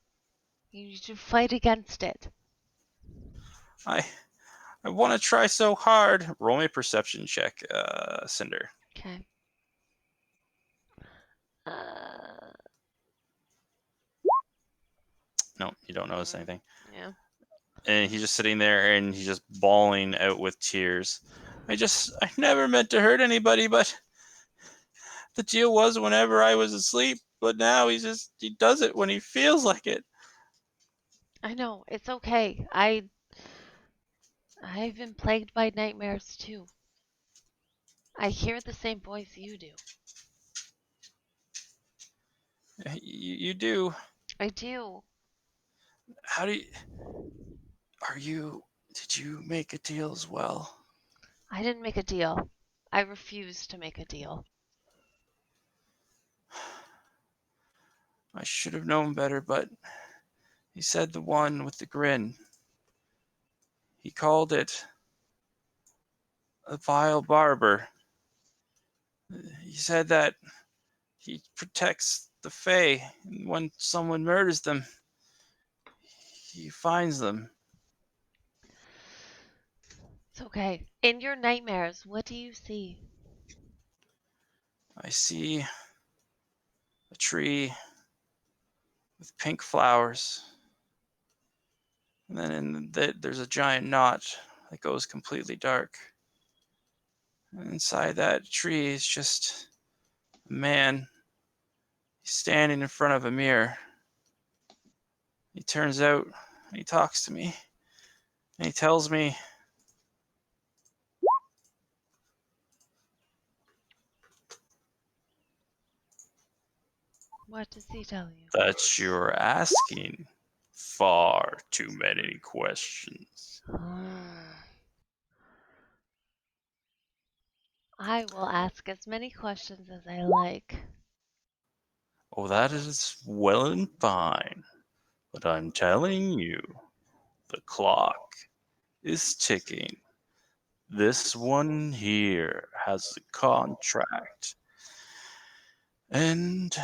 You need to fight against it. I want to try so hard. Roll me a perception check, Cinder. Okay. No, you don't notice anything. Yeah. And he's just sitting there and he's just bawling out with tears. I never meant to hurt anybody, but the deal was whenever I was asleep. But now he does it when he feels like it. I know, it's okay. I've been plagued by nightmares too. I hear the same voice you do. You do. I do. How do you? Did you make a deal as well? I didn't make a deal. I refuse to make a deal. I should have known better, but he said the one with the grin. He called it a vile barber. He said that he protects the Fae, and when someone murders them, he finds them. It's okay. In your nightmares, what do you see? I see a tree with pink flowers, and then there's a giant knot that goes completely dark. And inside that tree is just Man, he's standing in front of a mirror. He turns out, he talks to me, and he tells me, What does he tell you? that you're asking far too many questions. I will ask as many questions as I like. Oh, that is well and fine. But I'm telling you, the clock is ticking. This one here has a contract. And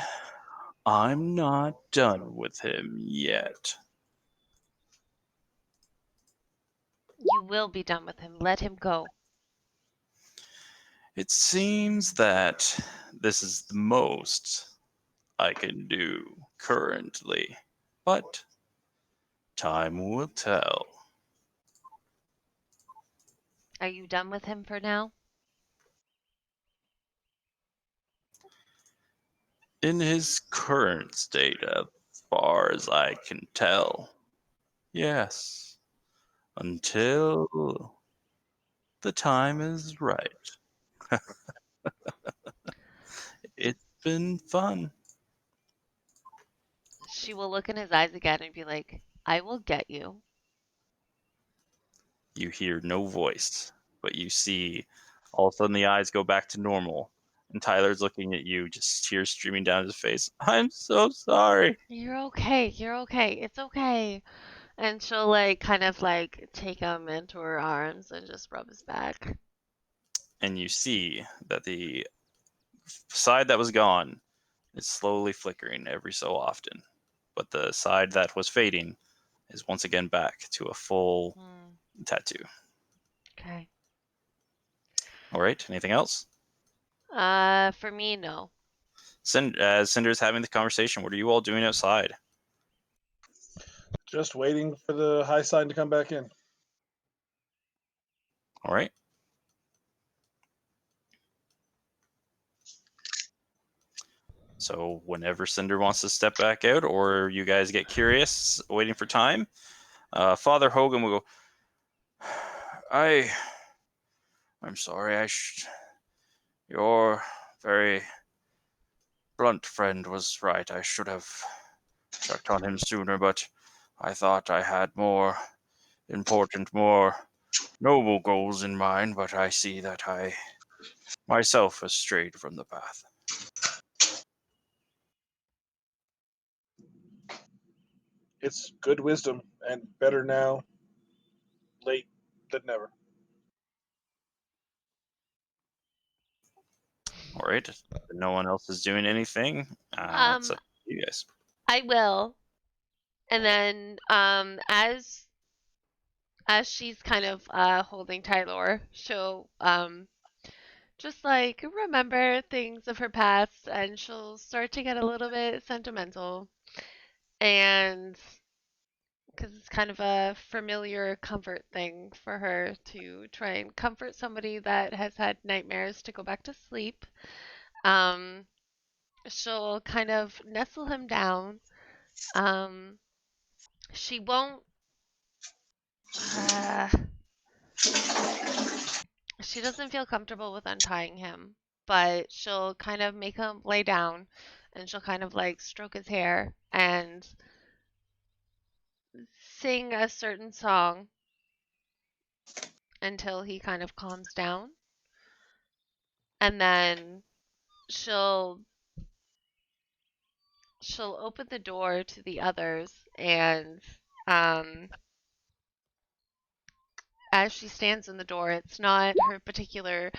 I'm not done with him yet. You will be done with him. Let him go. It seems that this is the most I can do currently, but time will tell. Are you done with him for now? In his current state, as far as I can tell, yes, until the time is right. It's been fun. She will look in his eyes again and be like, I will get you. You hear no voice, but you see all of a sudden the eyes go back to normal. And Tyler's looking at you, just tears streaming down his face. I'm so sorry. You're okay. You're okay. It's okay. And she'll like kind of like take him into her arms and just rub his back. And you see that the side that was gone is slowly flickering every so often. But the side that was fading is once again back to a full tattoo. Okay. All right, anything else? For me, no. As Cinder's having the conversation, what are you all doing outside? Just waiting for the high sign to come back in. All right. So whenever Cinder wants to step back out, or you guys get curious, waiting for time, Father Hogan will go. I'm sorry. Your very blunt friend was right. I should have checked on him sooner, but I thought I had more important, more noble goals in mind. But I see that I myself has strayed from the path. It's good wisdom, and better now late than never. All right. No one else is doing anything. It's Um, up to you guys. I will. And then, as she's kind of holding Tylor, she'll just like remember things of her past, and she'll start to get a little bit sentimental, and because it's kind of a familiar comfort thing for her to try and comfort somebody that has had nightmares to go back to sleep. Um, she'll kind of nestle him down. Um, she won't. Uh, she doesn't feel comfortable with untying him, but she'll kind of make him lay down, and she'll kind of like stroke his hair and sing a certain song until he kind of calms down. And then she'll she'll open the door to the others, and um as she stands in the door, it's not her particular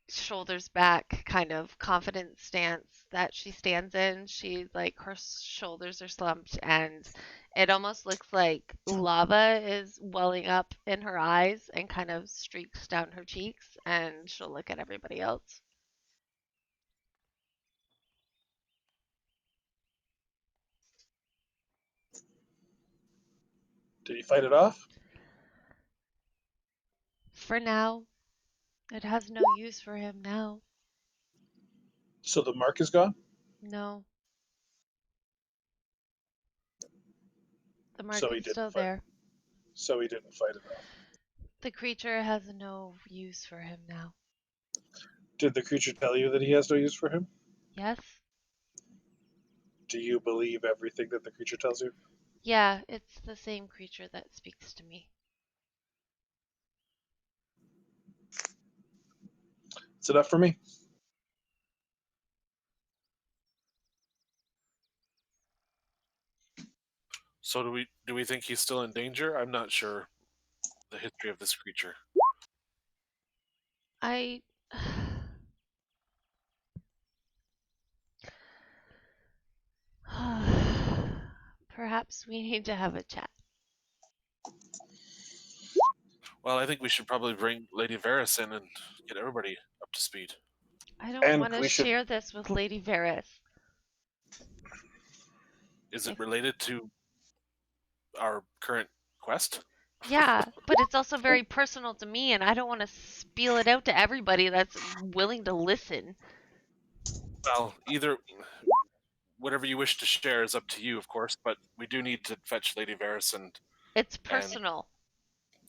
shoulders back kind of confident stance that she stands in. She like her shoulders are slumped, and it almost looks like lava is welling up in her eyes and kind of streaks down her cheeks, and she'll look at everybody else. Did he fight it off? For now, it has no use for him now. So the mark is gone? No, the mark So he is didn't still fight. there. So he didn't fight it off. The creature has no use for him now. Did the creature tell you that he has no use for him? Yes? Do you believe everything that the creature tells you? Yeah, it's the same creature that speaks to me. It's enough for me. So do we think he's still in danger? I'm not sure the history of this creature. I. Perhaps we need to have a chat. Well, I think we should probably bring Lady Varys in and get everybody up to speed. I don't And want to we should. share this with Lady Varys. Is it related to our current quest? Yeah, but it's also very personal to me, and I don't want to spiel it out to everybody that's willing to listen. Well, either whatever you wish to share is up to you, of course. But we do need to fetch Lady Varys, and It's personal.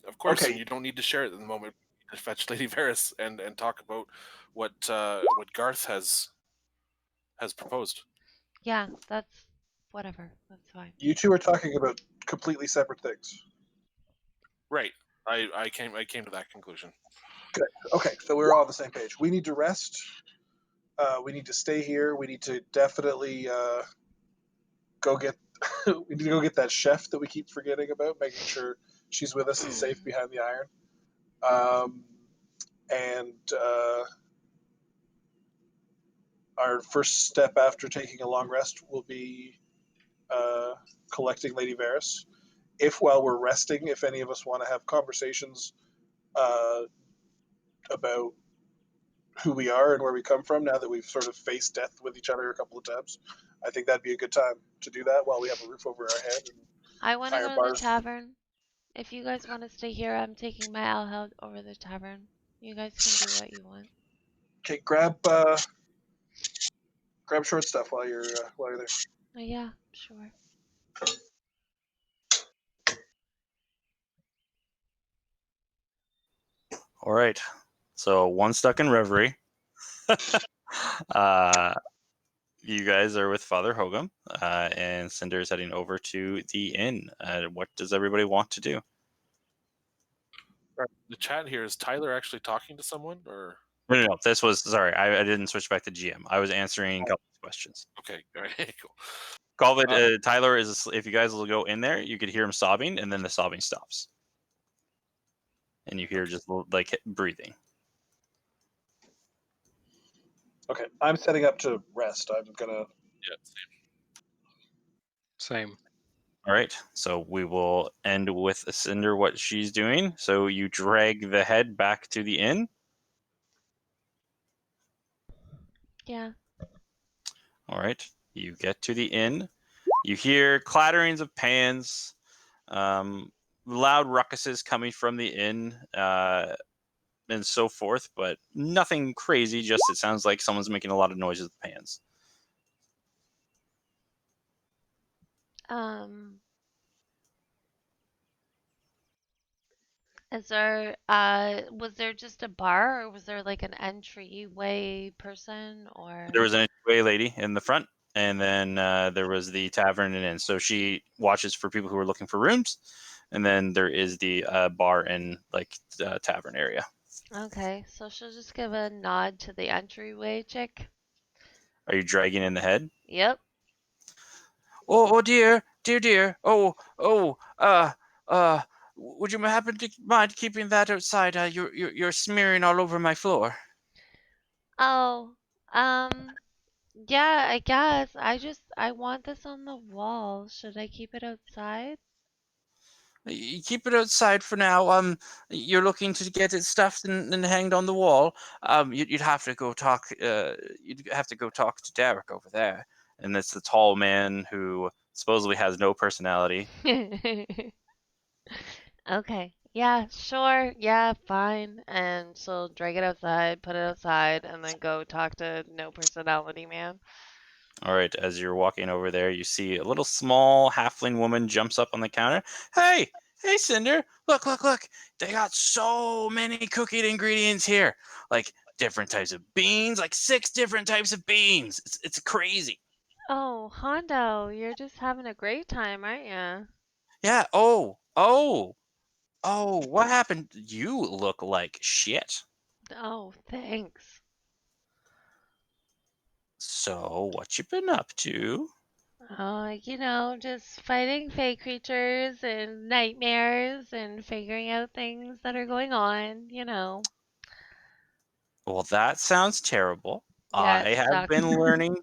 of course, Okay. and you don't need to share it at the moment. To fetch Lady Varys and talk about what Garth has proposed. Yeah, that's whatever. That's fine. You two are talking about completely separate things. Right. I came to that conclusion. Good. Okay, so we're all on the same page. We need to rest. We need to stay here. We need to definitely go get. We need to go get that chef that we keep forgetting about, making sure she's with us and safe behind the iron. And our first step after taking a long rest will be collecting Lady Varys. If while we're resting, if any of us want to have conversations about who we are and where we come from, now that we've sort of faced death with each other a couple of times, I think that'd be a good time to do that while we have a roof over our head and I want to iron go to the bars. tavern. If you guys want to stay here, I'm taking my alheld over the tavern. You guys can do what you want. Okay, grab short stuff while you're there. Oh, yeah, sure. All right. So one stuck in reverie. You guys are with Father Hogum, and Cinder is heading over to the inn. What does everybody want to do? The chat here, is Tyler actually talking to someone, or No. This was sorry. I didn't switch back to GM. I was answering Calvin's questions. okay? All right, cool. Calvin, Tyler is. If you guys will go in there, you could hear him sobbing, and then the sobbing stops, and you hear just like breathing. Okay, I'm setting up to rest. I'm gonna. Yeah, same. Same. All right, so we will end with Cinder what she's doing. So you drag the head back to the inn. Yeah. All right, you get to the inn. You hear clatterings of pans, loud ruckuses coming from the inn, and so forth, but nothing crazy. Just it sounds like someone's making a lot of noise with the pans. Is there was there just a bar, or was there like an entryway person, or There was an entryway lady in the front, and then there was the tavern and inn. So she watches for people who are looking for rooms, and then there is the bar and like tavern area. Okay, so she'll just give a nod to the entryway chick. Are you dragging in the head? Yep. Oh dear. Would you happen to mind keeping that outside? You're smearing all over my floor. Oh, yeah, I guess. I want this on the wall. Should I keep it outside? You keep it outside for now. You're looking to get it stuffed and hanged on the wall. You'd have to go talk. You'd have to go talk to Derek over there, and it's the tall man who supposedly has no personality. Okay, Yeah, sure. Yeah, fine. And she'll drag it outside, put it outside, and then go talk to no personality man. All right, as you're walking over there, you see a little small halfling woman jumps up on the counter. Hey, hey, Cinder! Look, look, look! They got so many cookie ingredients here. Like different types of beans, like 6 different types of beans. It's crazy. Oh, Hondo, you're just having a great time, aren't you? Yeah. Oh! What happened? You look like shit. Oh, thanks. So, what you been up to? Just fighting fey creatures and nightmares and figuring out things that are going on. Well, that sounds terrible. Yeah, it I have sucks. been learning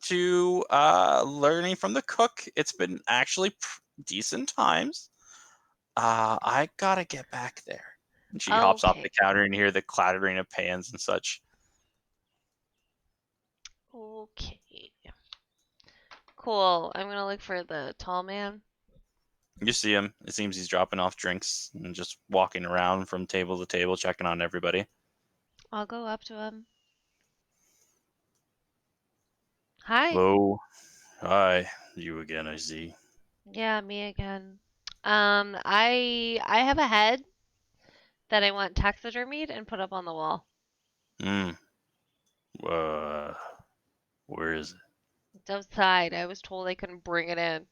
from the cook. It's been actually decent times. I gotta get back there. And she hops off the Okay. counter and hear the clattering of pans and such. Okay. Cool. I'm gonna look for the tall man. You see him. It seems he's dropping off drinks and just walking around from table to table, checking on everybody. I'll go up to him. Hi. Hello. Hi. You again, I see. Yeah, me again. I have a head that I want taxidermied and put up on the wall. Hmm. Uh, where is it? It's outside. I was told I couldn't bring it in.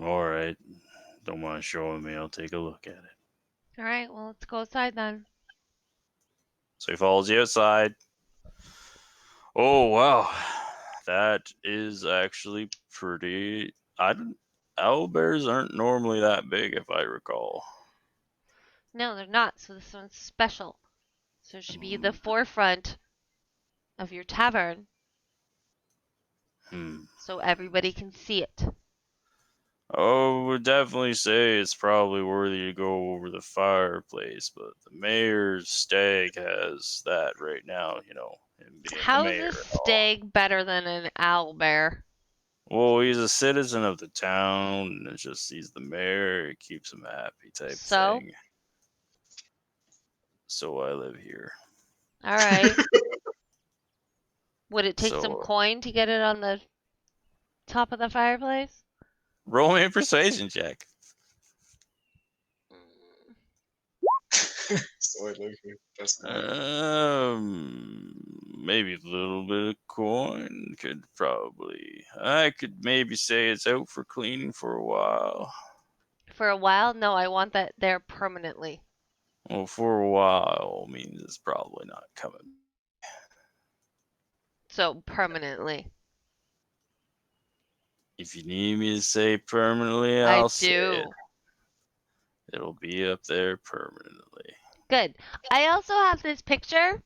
All right. Don't mind showing me. I'll take a look at it. All right, well, let's go outside then. So he follows you outside. Oh wow, that is actually pretty. I don't. Owl bears aren't normally that big, if I recall. No, they're not. So this one's special. So it should be the Hmm. forefront of your tavern Hmm. so everybody can see it. I would definitely say it's probably worthy to go over the fireplace, but the mayor's stag has that right now. Him being the How is this mayor and all. stag better than an owl bear? Well, he's a citizen of the town, and it's just he's the mayor. It keeps him happy, type So, thing. So I live here. all right. Would it take some So coin to get it on the top of the fireplace? roll me a persuasion check. Mm, So I live here. That's not. Maybe a little bit of coin could probably. I could maybe say it's out for cleaning for a while. For a while? No, I want that there permanently. Well, for a while means it's probably not coming. So, permanently. If you need me to say permanently, I I'll say it. do. It'll be up there permanently. Good. I also have this picture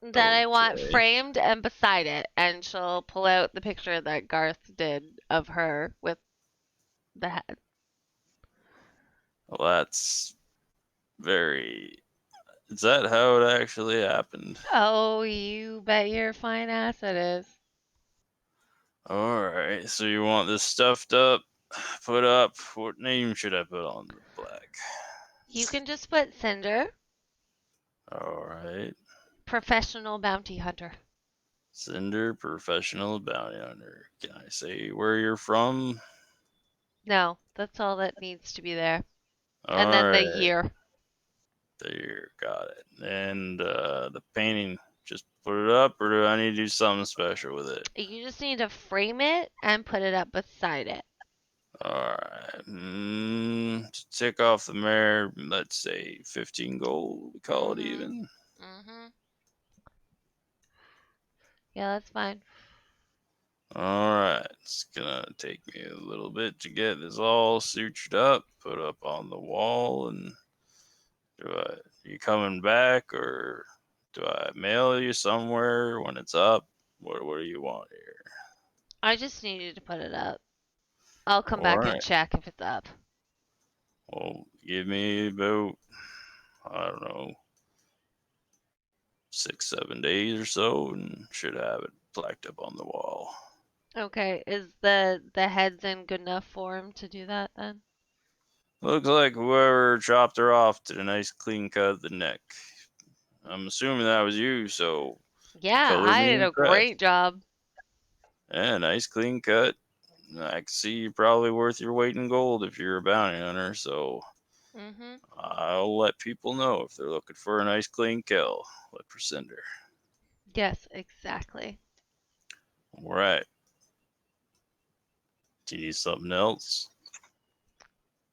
that I want Okay. framed and beside it, and she'll pull out the picture that Garth did of her with the head. Well, that's very. Is that how it actually happened? Oh, you bet your fine ass it is. Alright, so you want this stuffed up, put up. What name should I put on the black? You can just put Cinder, Alright. professional bounty hunter. Cinder, professional bounty hunter. Can I say where you're from? No, that's all that needs to be there. And then the Alright, year. there, got it. And the painting, just put it up, or do I need to do something special with it? You just need to frame it and put it up beside it. Alright. To tick off the mayor, let's say 15 gold. We call it Mhm. even. Mhm. Yeah, that's fine. Alright, it's gonna take me a little bit to get this all sutured up, put up on the wall, and you coming back, or do I mail you somewhere when it's up? What do you want here? I just need you to put it up. I'll come back and Alright, check if it's up. well, give me about, I don't know, 6, 7 days or so, and should have it placked up on the wall. Okay, is the heads in good enough form to do that then? Looks like whoever chopped her off did a nice clean cut of the neck. I'm assuming that was you, so Yeah, color I me did a impressed. great job. Yeah, nice clean cut. I can see you're probably worth your weight in gold if you're a bounty hunter, so Hmm. I'll let people know if they're looking for a nice clean kill. Let Presender. Yes, exactly. All right. Do you need something else?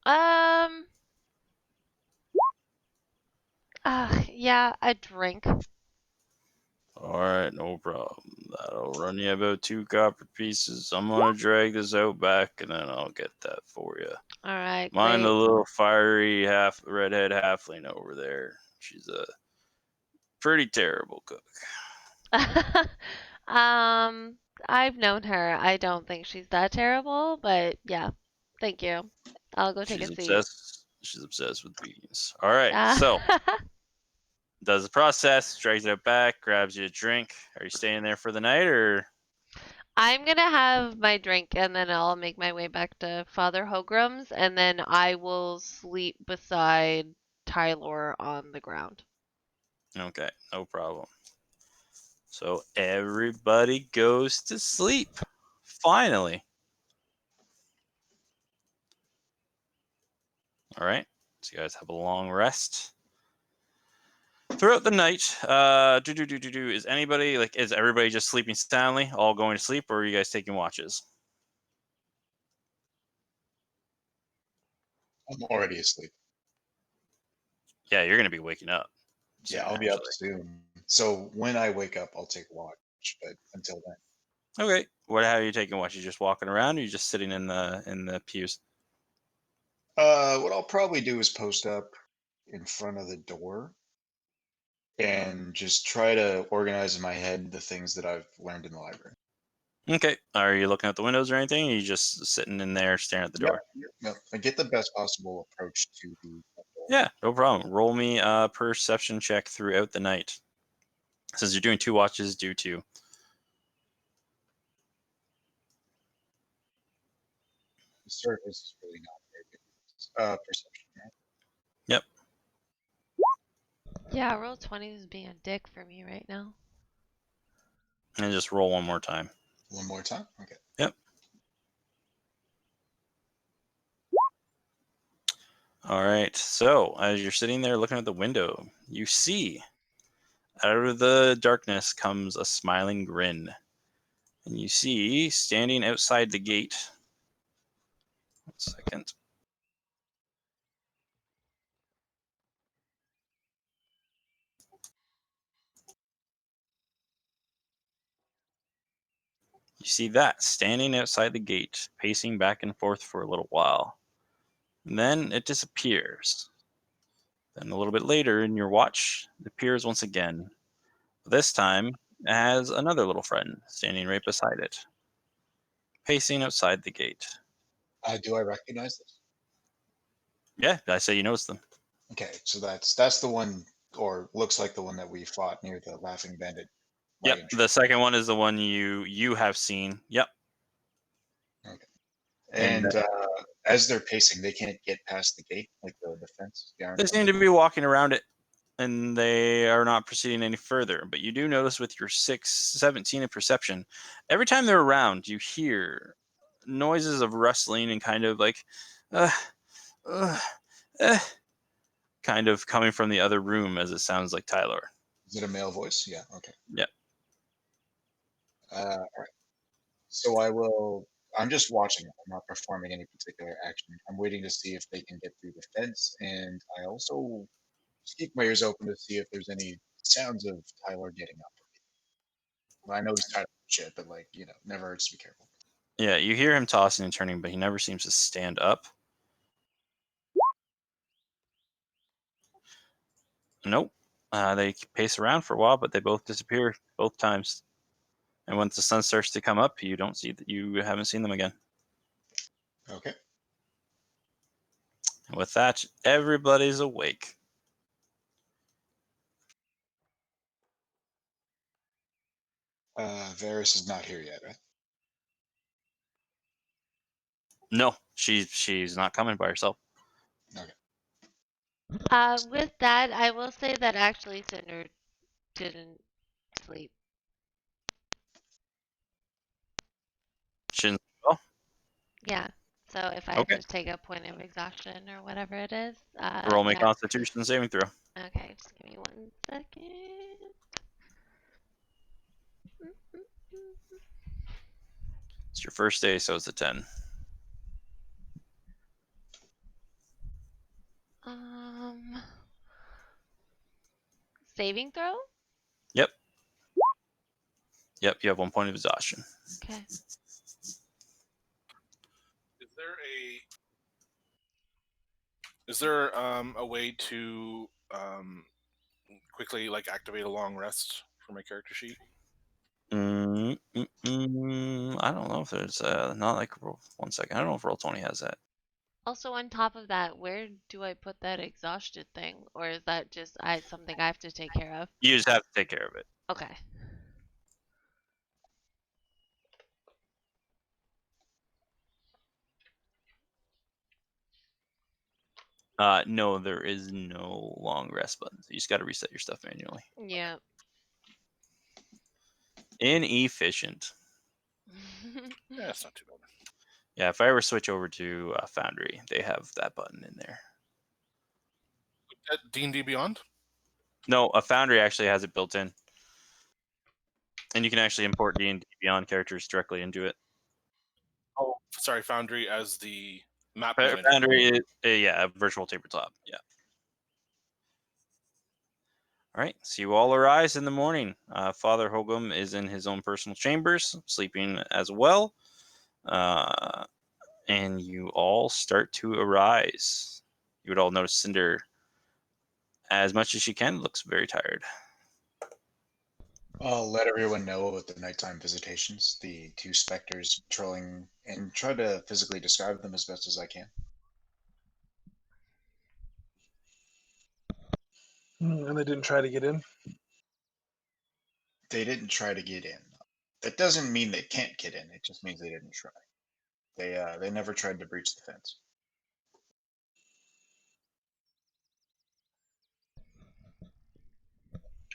Um, yeah, a drink. All right, no problem. That'll run you about 2 copper pieces. I'm gonna drag this out back, and then I'll get that for you. All right, Mind the great. little fiery redhead halfling over there. She's a pretty terrible cook. Um, I've known her. I don't think she's that terrible, but yeah, thank you. I'll go take a She's seat. obsessed. She's obsessed with beans. All right, Uh, so does the process, drags it out back, grabs you a drink. Are you staying there for the night, or I'm gonna have my drink and then I'll make my way back to Father Hogram's and then I will sleep beside Tylor on the ground. okay, no problem. So everybody goes to sleep. Finally. All right. So you guys have a long rest. Throughout the night, is anybody is everybody just sleeping soundly, all going to sleep, or are you guys taking watches? I'm already asleep. Yeah, you're gonna be waking up Yeah, soon, I'll be up actually. soon. So when I wake up, I'll take watch. But until then, Okay. How are you taking watch? You just walking around, or you just sitting in the pews? what I'll probably do is post up in front of the door and just try to organize in my head the things that I've learned in the library. Okay. Are you looking out the windows or anything? Or are you just sitting in there staring at the Yep. door? Yep. I get the best possible approach to the door. Yeah, no problem. Roll me a perception check throughout the night. Since you're doing 2 watches, do 2. The surface is really not very good. Perception, right? Yep. Yeah, roll 20 is being a dick for me right now. And just roll one more time. One more time. Okay. Yep. All right. So as you're sitting there looking at the window, you see out of the darkness comes a smiling grin. And you see standing outside the gate. 1 second. You see that standing outside the gate, pacing back and forth for a little while. And then it disappears. Then a little bit later in your watch, it appears once again. This time, it has another little friend standing right beside it, pacing outside the gate. Do I recognize this? Yeah, I say you notice them. Okay, so that's the one, or looks like the one that we fought near the Laughing Bandit Yep, wagon the train. second one is the one you have seen. Yep. Okay. And And as they're pacing, they can't get past the gate, like the fence. The iron they fence. seem to be walking around it, and they are not proceeding any further. But you do notice with your 17 of perception, every time they're around, you hear noises of rustling and kind of like, uh, uh, uh, kind of coming from the other room as it sounds like Tylor. Is it a male voice? Yeah. Okay. Yep. All right. So I will. I'm just watching. I'm not performing any particular action. I'm waiting to see if they can get through the fence, and I also just keep my ears open to see if there's any sounds of Tyler getting up. I know he's tired of shit, but never hurts to be careful. Yeah, you hear him tossing and turning, but he never seems to stand up. Nope. They pace around for a while, but they both disappear both times. And once the sun starts to come up, you don't see that you haven't seen them again. Okay. And with that, everybody's awake. Varys is not here yet, right? No, she's not coming by herself. With that, I will say that actually Cinder didn't sleep. Shouldn't well. Yeah. So if I have Okay. to take a point of exhaustion or whatever it is, Roll my yeah. Constitution saving throw. Okay, just give me 1 second. It's your first day, so it's a 10. Saving throw? Yep. Yep, you have 1 point of exhaustion. Okay. Is there a way to quickly like activate a long rest for my character sheet? I don't know if there's not like 1 second. I don't know if Roll20 has that. Also, on top of that, where do I put that exhausted thing, or is that just something I have to take care of? You just have to take care of it. Okay. No, there is no long rest button. You just got to reset your stuff manually. Yeah. Inefficient. Yeah, it's not too bad. Yeah, if I ever switch over to Foundry, they have that button in there. At D&D Beyond? No, a Foundry actually has it built in, and you can actually import D&D Beyond characters directly into it. Oh, sorry, Foundry as the map manager. Foundry, yeah, a virtual tabletop. Yeah. All right, so you all arise in the morning. Father Hogum is in his own personal chambers, sleeping as well. And you all start to arise. You would all notice Cinder, as much as she can, looks very tired. I'll let everyone know about the nighttime visitations, the two specters patrolling, and try to physically describe them as best as I can. And they didn't try to get in? They didn't try to get in. That doesn't mean they can't get in. It just means they didn't try. They never tried to breach the fence.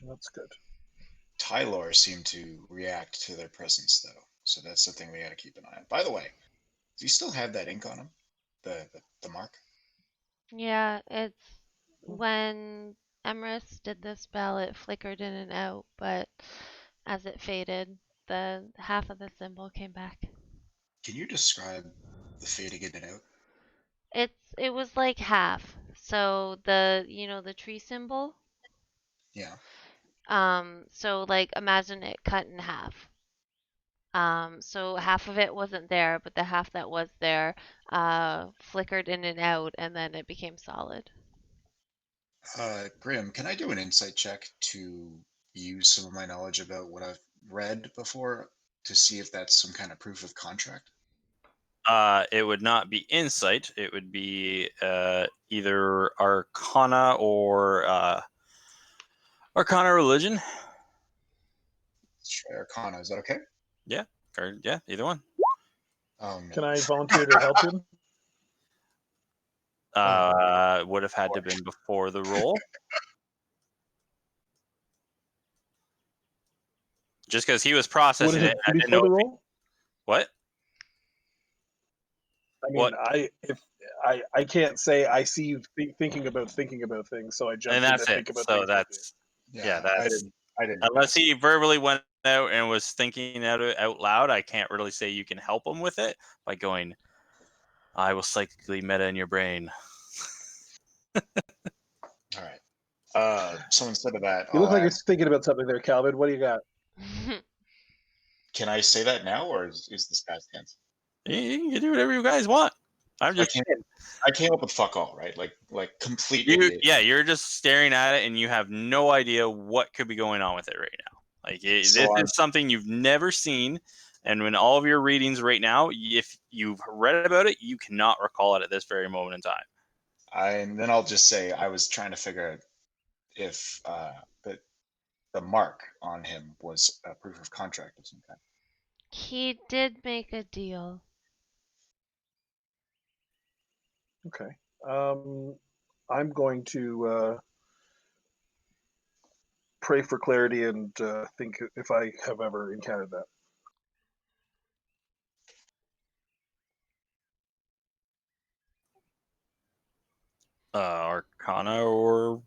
That's good. Tylor seemed to react to their presence, though, so that's the thing we got to keep an eye on. By the way, do you still have that ink on him? The mark? Yeah, it's when Emrys did the spell, it flickered in and out, but as it faded, the half of the symbol came back. Can you describe the fading in and out? It was like half. So the tree symbol. Yeah. So like imagine it cut in half. So half of it wasn't there, but the half that was there, flickered in and out, and then it became solid. Grim, can I do an insight check to use some of my knowledge about what I've read before to see if that's some kind of proof of contract? It would not be insight. It would be either Arcana or Arcana religion. Let's try Arcana. Is that okay? Yeah, or yeah, either one. Oh no. Can I volunteer to help him? Would have had to been before the roll. Just because he was Would processing it it, have I been didn't before know the if he, roll? what. I mean, What? I can't say I see you thinking about things, so I And jumped in to that's it. think about So things with you. that's Yeah, I that's didn't. I didn't. unless he verbally went out and was thinking out loud. I can't really say you can help him with it by going, I will psychically meta in your brain. All right. So instead of that, You I'll look like you're ask. thinking about something there, Calvin. What do you got? Can I say that now, or is this past tense? You can do whatever you guys want. I'm I just came. I came up with fuck all, right? Like complete you. idiot. Yeah, you're just staring at it and you have no idea what could be going on with it right now. Like this So is something you've never seen, and when all of your readings right now, if you've read about it, you cannot recall it at this very moment in time. and then I'll just say I was trying to figure out if the mark on him was a proof of contract of some kind. He did make a deal. Okay. I'm going to pray for clarity and think if I have ever encountered that. Arcana or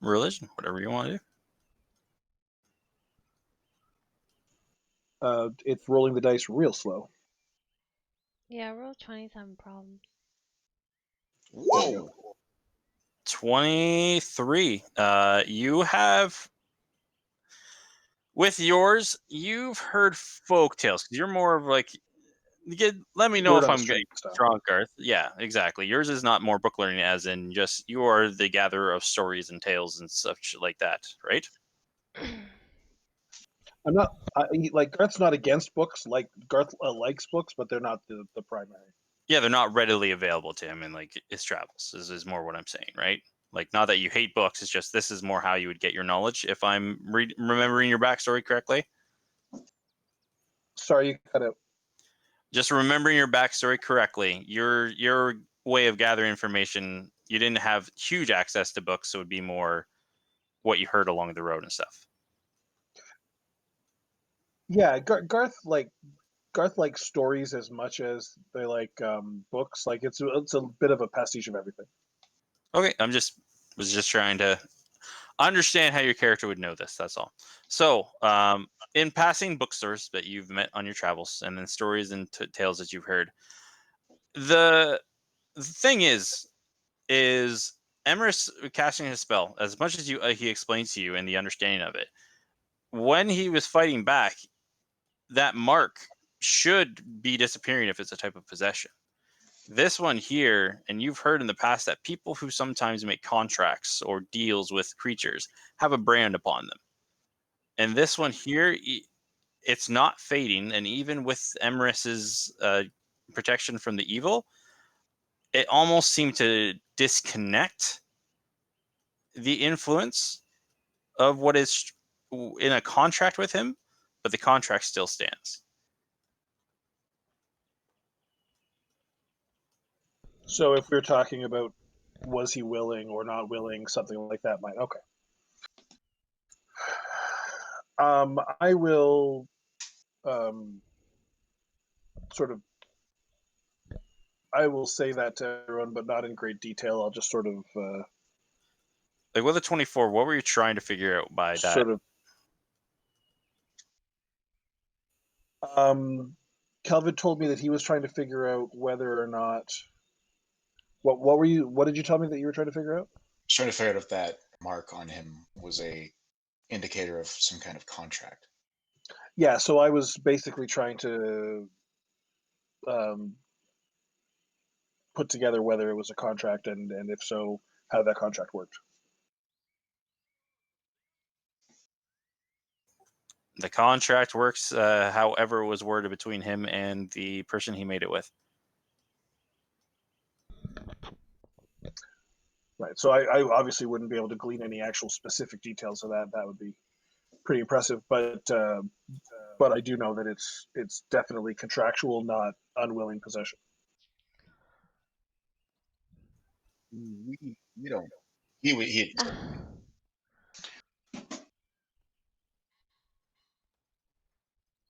religion, whatever you want to do. It's rolling the dice real slow. Yeah, roll 27 problems. There you go. Whoa! 23. You have with yours, you've heard folk tales because you're more of like let me know Word if on the I'm street getting stuff. drunk, Garth. Yeah, exactly. Yours is not more book learning, as in just you are the gatherer of stories and tales and such like that, right? I'm not like Garth's not against books. Like Garth likes books, but they're not the primary. Yeah, they're not readily available to him in like his travels. Is more what I'm saying, right? Like, not that you hate books. It's just this is more how you would get your knowledge. If I'm remembering your backstory correctly. Sorry, you cut out. Just remembering your backstory correctly, your way of gathering information, you didn't have huge access to books, so it would be more what you heard along the road and stuff. Yeah, Garth likes stories as much as they like books. Like it's a bit of a pastiche of everything. Okay, was just trying to understand how your character would know this. That's all. So, in passing bookstores that you've met on your travels, and then stories and tales that you've heard, the thing is Emerus casting his spell. As much as he explains to you and the understanding of it, when he was fighting back, that mark should be disappearing if it's a type of possession. This one here, and you've heard in the past that people who sometimes make contracts or deals with creatures have a brand upon them. And this one here, it's not fading, and even with Emerus's protection from the evil, it almost seemed to disconnect the influence of what is in a contract with him, but the contract still stands. So if we're talking about was he willing or not willing, something like that might okay. I will sort of I will say that to everyone, but not in great detail. I'll just sort of Like with a 24, what were you trying to figure out by that? Kelvin told me that he was trying to figure out whether or not what did you tell me that you were trying to figure out? Just trying to figure out if that mark on him was a indicator of some kind of contract. Yeah, so I was basically trying to put together whether it was a contract and if so, how that contract worked. The contract works however it was worded between him and the person he made it with. Right. So I obviously wouldn't be able to glean any actual specific details of that. That would be pretty impressive. But I do know that it's definitely contractual, not unwilling possession. We don't. He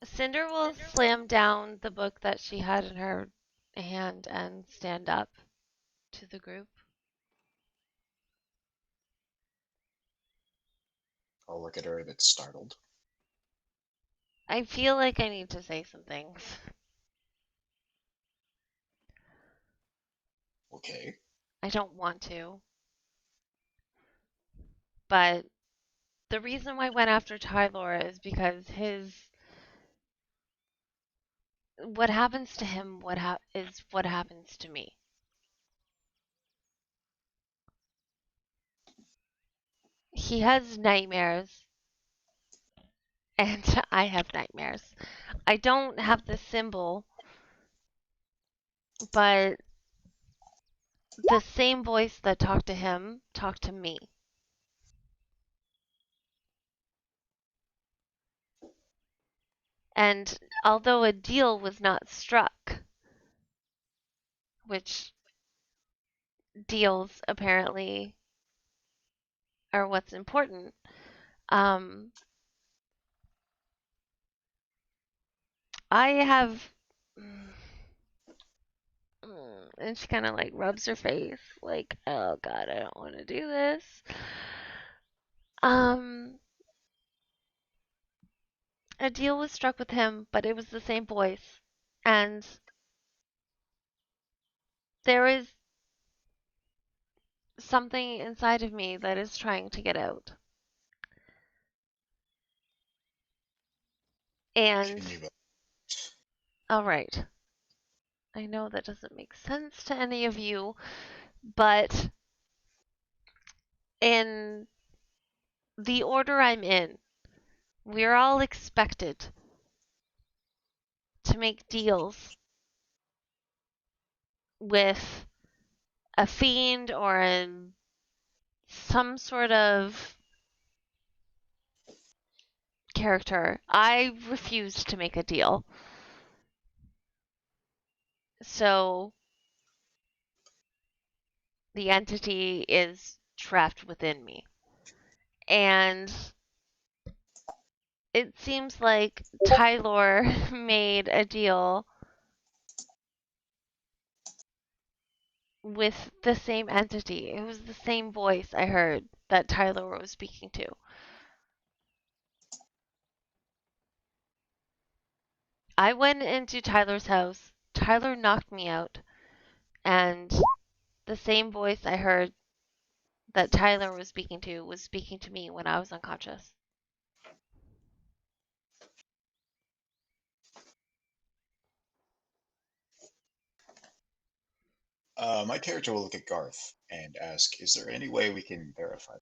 Cinder will slam down the book that she had in her hand and stand up to the group. I'll look at her a bit startled. I feel like I need to say some things. Okay. I don't want to. But the reason why I went after Tylor is because what happens to him is what happens to me. He has nightmares and I have nightmares. I don't have the symbol, but the same voice that talked to him talked to me. And although a deal was not struck, which deals apparently are what's important. Um, I have. And she kind of like rubs her face, like, oh god, I don't want to do this. Um, a deal was struck with him, but it was the same voice. And there is something inside of me that is trying to get out. And, Can you? alright, I know that doesn't make sense to any of you, but in the order I'm in, we're all expected to make deals with a fiend or some sort of character. I refused to make a deal. So the entity is trapped within me. And it seems like Tylor made a deal with the same entity. It was the same voice I heard that Tylor was speaking to. I went into Tyler's house. Tyler knocked me out. And the same voice I heard that Tyler was speaking to me when I was unconscious. My character will look at Garth and ask, "Is there any way we can verify?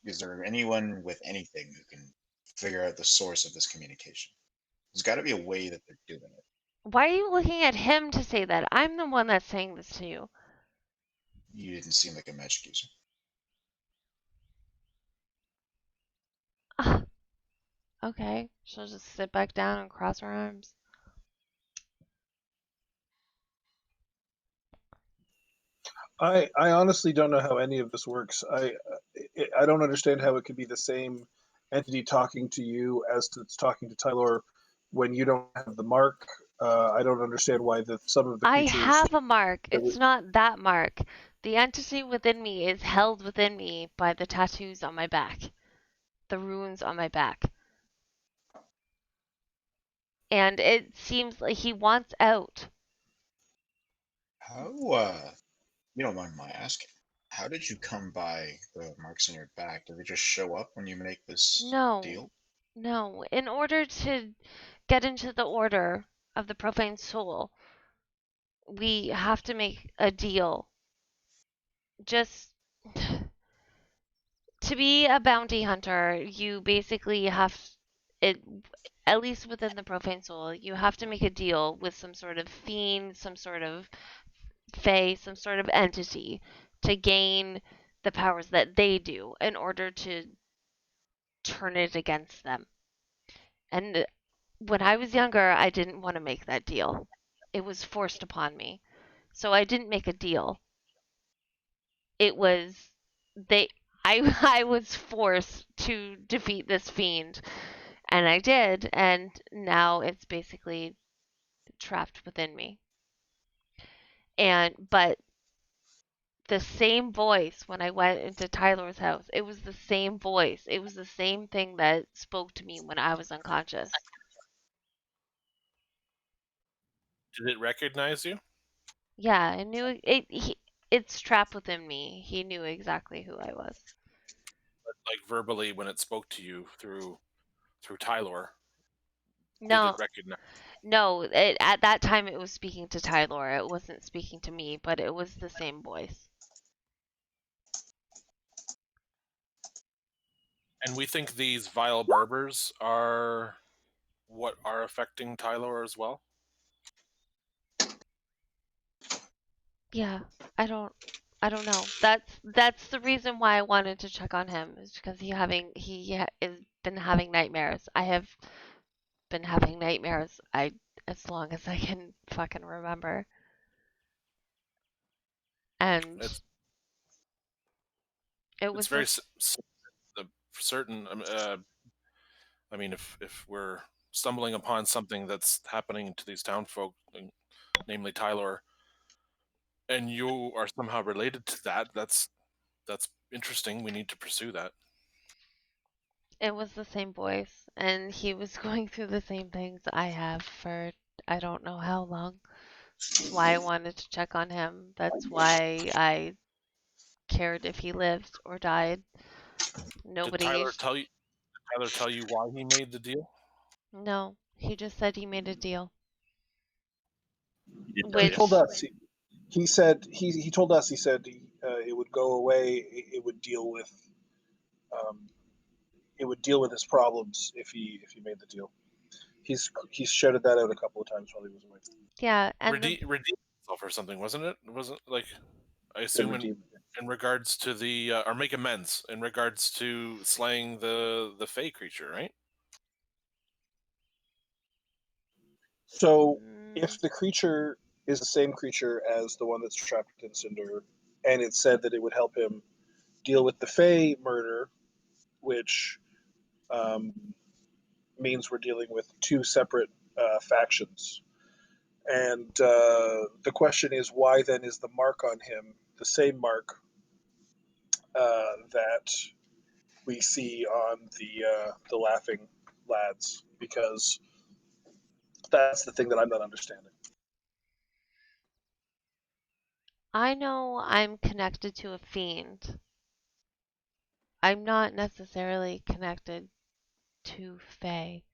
Is there anyone with anything who can figure out the source of this communication? There's got to be a way that they're doing it." Why are you looking at him to say that? I'm the one that's saying this to you. You didn't seem like a magic user. Ah, okay, she'll just sit back down and cross her arms. I honestly don't know how any of this works. I don't understand how it could be the same entity talking to you as it's talking to Tylor when you don't have the mark. I don't understand why some of the I creatures have a mark. that It's not that mark. The entity within me is held within me by the tattoos on my back, the runes on my back. And it seems like he wants out. How, you don't mind my asking, how did you come by the marks on your back? Did they just show up when you make this No, deal? no. In order to get into the order of the profane soul, we have to make a deal. Just to be a bounty hunter, you basically have it, at least within the profane soul, you have to make a deal with some sort of fiend, some sort of fae, some sort of entity to gain the powers that they do in order to turn it against them. And when I was younger, I didn't want to make that deal. It was forced upon me. So I didn't make a deal. It was they I was forced to defeat this fiend, and I did, and now it's basically trapped within me. But the same voice when I went into Tyler's house, it was the same voice. It was the same thing that spoke to me when I was unconscious. Did it recognize you? Yeah, I knew it's trapped within me. He knew exactly who I was. Like verbally, when it spoke to you through Tylor, did it No, recognize? no, at that time it was speaking to Tylor. It wasn't speaking to me, but it was the same voice. And we think these vile Berbers are what are affecting Tylor as well. Yeah, I don't know. That's the reason why I wanted to check on him is because is been having nightmares. I have been having nightmares. I as long as I can fucking remember. And It's it it's was very this. certain. I mean, if we're stumbling upon something that's happening to these townfolk, namely Tylor, and you are somehow related to that, that's interesting. We need to pursue that. It was the same voice, and he was going through the same things I have for I don't know how long. That's why I wanted to check on him. That's why I cared if he lived or died. Did Nobody. Tyler tell you? Tyler tell you why he made the deal? No, he just said he made a deal. He did tell He you. told Which us. He said he told us. He said it would go away. It would deal with. Um, it would deal with his problems if he made the deal. He's shouted that out a couple of times while he was away. yeah, and Redeem himself or something, wasn't it? Wasn't like I Been assume redeemed. in regards to the or make amends in regards to slaying the Fey creature, right? So mm, if the creature is the same creature as the one that's trapped in Cinder, and it said that it would help him deal with the Fey murder, which um, means we're dealing with two separate factions. And the question is, why then is the mark on him the same mark that we see on the laughing lads? Because that's the thing that I'm not understanding. I know I'm connected to a fiend. I'm not necessarily connected to Faye.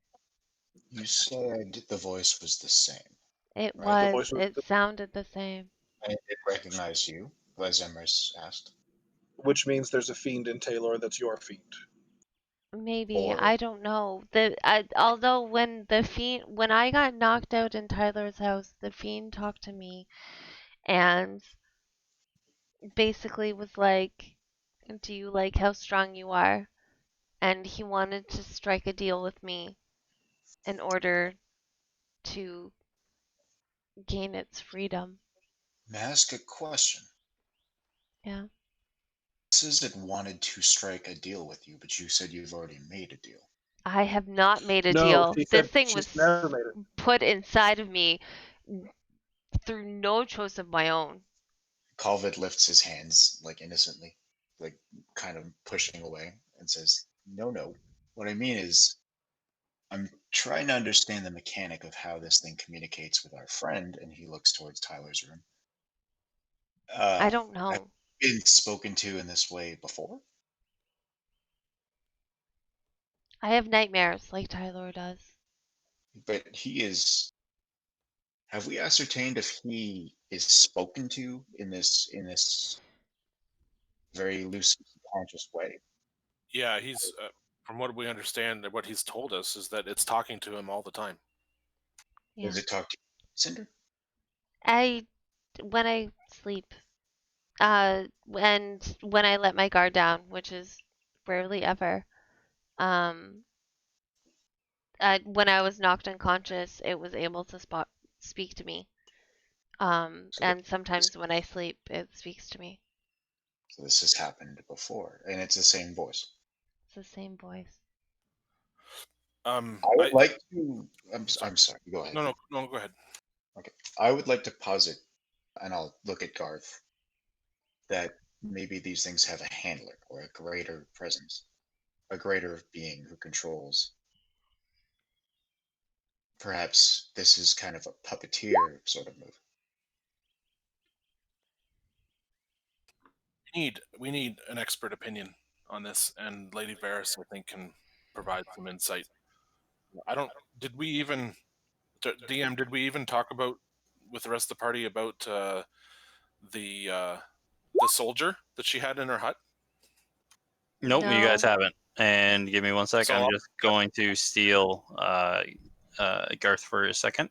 You said the voice was the same, It right? The was. voice was, It sounded the same. And it recognized you, as Emrys asked. which means there's a fiend in Taylor that's your fiend. Maybe, Or I don't know. Although when I got knocked out in Tyler's house, the fiend talked to me and basically was like, "Do you like how strong you are?" And he wanted to strike a deal with me in order to gain its freedom. may I ask a question? Yeah. Says it wanted to strike a deal with you, but you said you've already made a deal. I have not made a No, deal. she This said thing she's was never made it. put inside of me through no choice of my own. Calvid lifts his hands, like innocently, like kind of pushing away, and says, "No, no. What I mean is, I'm trying to understand the mechanic of how this thing communicates with our friend." And he looks towards Tyler's room. I Uh, don't I've know. been spoken to in this way before, I have nightmares like Tyler does. but he is. Have we ascertained if he is spoken to in this very loose, conscious way? Yeah, he's from what we understand, what he's told us is that it's talking to him all the time. Yeah. Does it talk to you, Cinder? I when I sleep, and when I let my guard down, which is rarely ever, um, when I was knocked unconscious, it was able to speak to me. So And this, sometimes when I sleep, it speaks to me. so this has happened before, and it's the same voice. It's the same voice. I would I like to. sorry. I'm sorry. Go ahead. No, go ahead. Okay. I would like to posit, and I'll look at Garth, that maybe these things have a handler or a greater presence, a greater being who controls. Perhaps this is kind of a puppeteer sort of move. We need an expert opinion on this, and Lady Varys, I think, can provide some insight. I don't. Did we even DM? Did we even talk about with the rest of the party about the uh, the soldier that she had in her hut? Nope, you guys No, haven't. And give me one sec. So I'm I'll, just going to steal Garth for a second.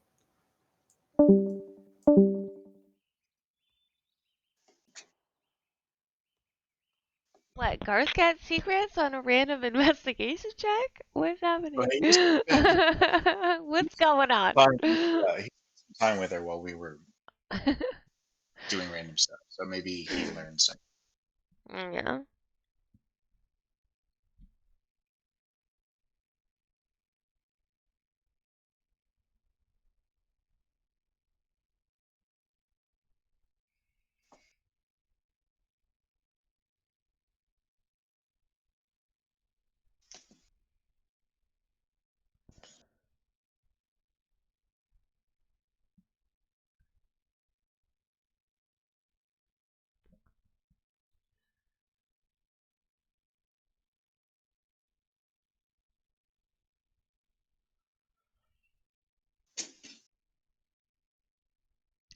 what? Garth got secrets on a random investigation check? What's But happening? he spent What's going on? time, he spent some time with her while we were. doing random stuff. So maybe he learned something. Yeah.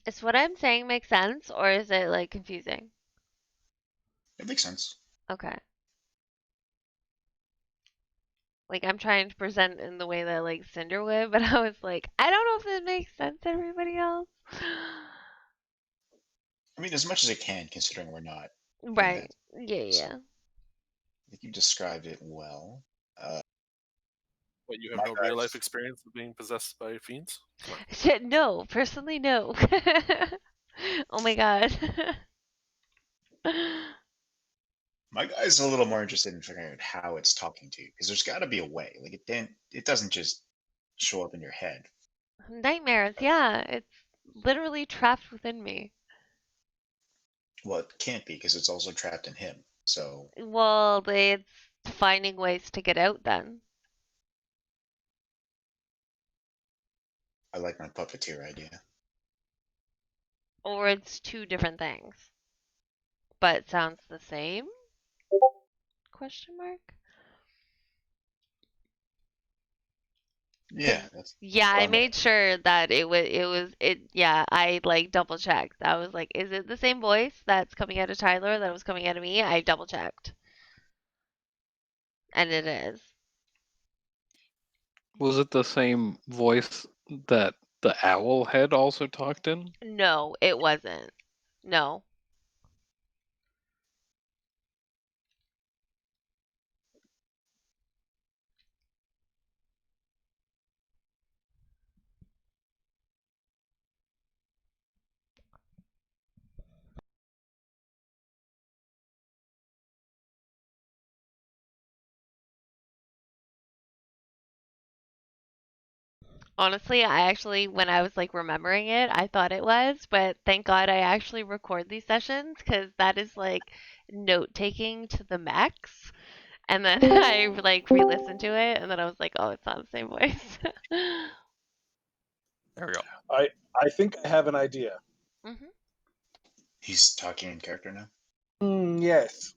Is what I'm saying make sense, or is it like confusing? It makes sense. Okay. Like I'm trying to present in the way that like Cinder would, but I was like, I don't know if it makes sense to everybody else. I mean, as much as it can, considering we're not in Right. that. Yeah, So yeah. I think you described it well. What, you have My no real life guys, experience of being possessed by fiends? Come on. Shit, no. Personally, no. Oh my god. my guy's a little more interested in figuring out how it's talking to you, because there's got to be a way. Like it doesn't just show up in your head. Nightmares, yeah. It's literally trapped within me. Well, it can't be because it's also trapped in him. So Well, it's finding ways to get out then. I like my puppeteer idea. Or it's two different things. But sounds the same? Question mark? Yeah, 'Cause that's yeah, what I I'm going. made sure that yeah, I like double checked. I was like, is it the same voice that's coming out of Tyler that was coming out of me? I double checked. And it is. Was it the same voice that the owl had also talked in? No, it wasn't. No. Honestly, I actually, when I was like remembering it, I thought it was, but thank God I actually record these sessions because that is like note taking to the max. And then I like re-listened to it, and then I was like, oh, it's not the same voice. There we go. I think I have an idea. Hmm. He's talking in character now. Yes.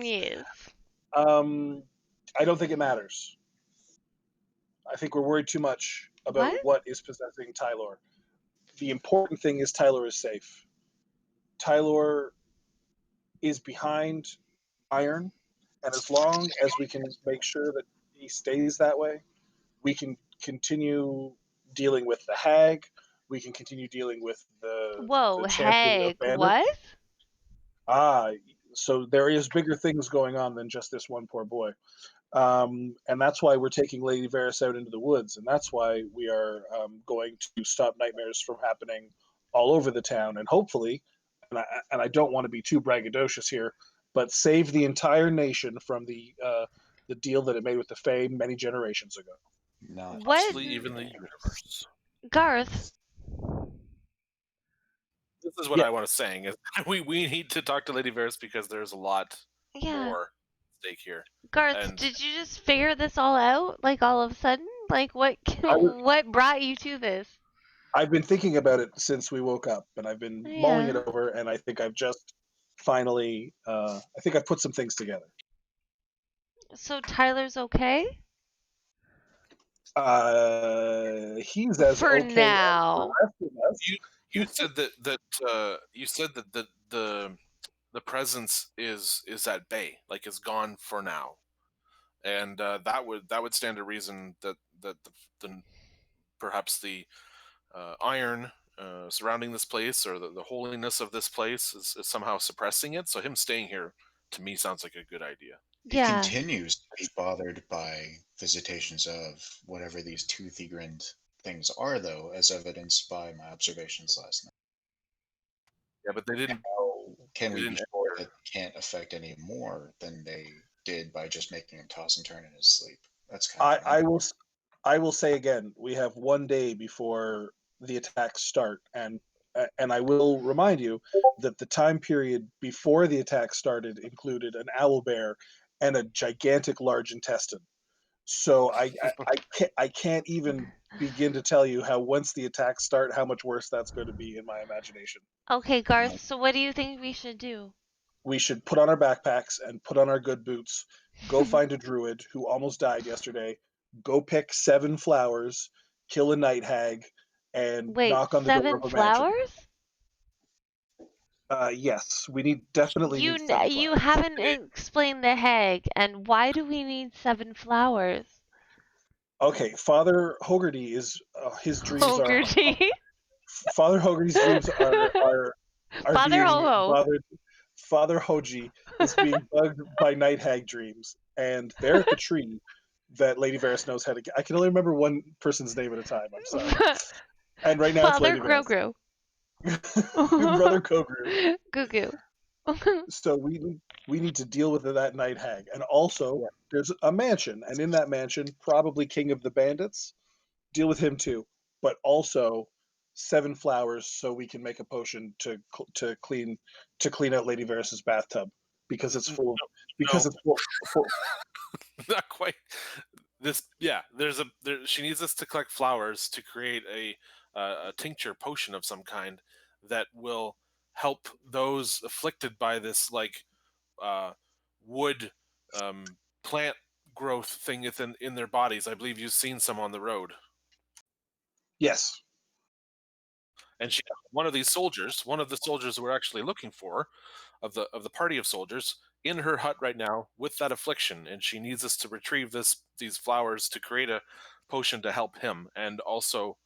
Yes. Um, I don't think it matters. I think we're worried too much What? about what is possessing Tylor. The important thing is Tylor is safe. Tylor is behind Iron, and as long as we can make sure that he stays that way, we can continue dealing with the hag. We can continue dealing with Whoa, the champion of heck, bandits. what? Ah, so there is bigger things going on than just this one poor boy. And that's why we're taking Lady Varys out into the woods, and that's why we are going to stop nightmares from happening all over the town, and hopefully, and I don't want to be too braggadocious here, but save the entire nation from the deal that it made with the Fae many generations ago. Not What? Possibly too even the bad. universe. Garth. This is what Yeah, I want to saying is we need to talk to Lady Varys because there's a lot Yeah. more at stake here. Garth, And did you just figure this all out? Like all of a sudden? Like what I was, what brought you to this? I've been thinking about it since we woke up, and I've been mulling it Yeah. over, and I think I've just finally, I think I've put some things together. So Tyler's okay? He's as For okay as the now. rest of us. you said you said that the presence is at bay, like is gone for now, and that would stand to reason that the perhaps the iron surrounding this place or the holiness of this place is somehow suppressing it. So him staying here to me sounds like a good idea. He Yeah. continues to be bothered by visitations of whatever these toothy grinned things are, though, as evidenced by my observations last night. Yeah, but they didn't. How can we They be didn't sure enter. that they can't affect any more than they did by just making him toss and turn in his sleep? That's kind of I will say again, we have 1 day before the attacks start, and I will remind you that the time period before the attack started included an owlbear and a gigantic large intestine. So I can't even begin to tell you how once the attacks start, how much worse that's going to be in my imagination. Okay, Garth, so what do you think we should do? We should put on our backpacks and put on our good boots, go find a druid who almost died yesterday, go pick 7 flowers, kill a night hag, and Wait, knock on the door 7 of a mansion. flowers? Yes, we definitely need 7 You flowers. haven't explained the hag, and why do we need 7 flowers? Okay, Father Hogarty is his dreams are Hogarty. Father Hogarty's dreams are Father being Ho-Ho. bothered. Father Hoji is being bugged by night hag dreams, and they're at the tree that Lady Varys knows how to get. I can only remember one person's name at a time. I'm sorry. And right now it's Father Lady Varys. Grogru. Brother Kogru. Goo goo. So we need to deal with that night hag, and also there's a mansion, and in that mansion, probably King of the Bandits. Deal with him too, but also 7 flowers so we can make a potion to clean out Lady Varys's bathtub because it's full of No. it's full. Not quite. She needs us to collect flowers to create a tincture potion of some kind that will help those afflicted by this wood plant growth thing in their bodies. I believe you've seen some on the road. Yes. And one of the soldiers we're actually looking for, of the party of soldiers, in her hut right now with that affliction, and she needs us to retrieve these flowers to create a potion to help him, and also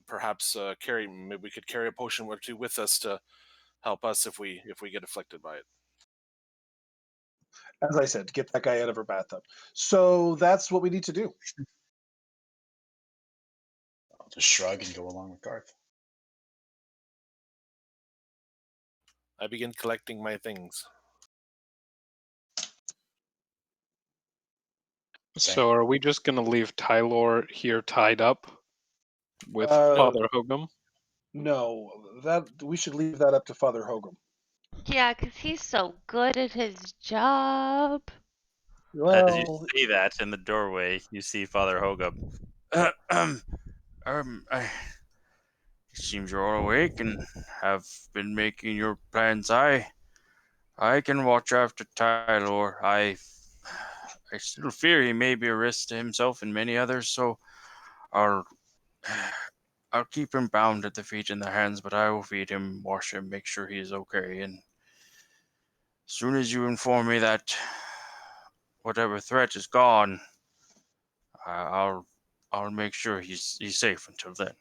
perhaps maybe we could carry a potion or two with us to help us if we get afflicted by it. As I said, get that guy out of her bathtub. So that's what we need to do. I'll just shrug and go along with Garth. I begin collecting my things. Same. So are we just going to leave Tylor here tied up with No. Father Hogum? No, that we should leave that up to Father Hogum. Yeah, 'cause he's so good at his job. As you Well, say that in the doorway, you see Father Hogum. It seems you're all awake and have been making your plans. I can watch after Tylor. I still fear he may be a risk to himself and many others, so I'll keep him bound at the feet and the hands, but I will feed him, wash him, make sure he is okay. And as soon as you inform me that whatever threat is gone, I'll make sure he's safe until then.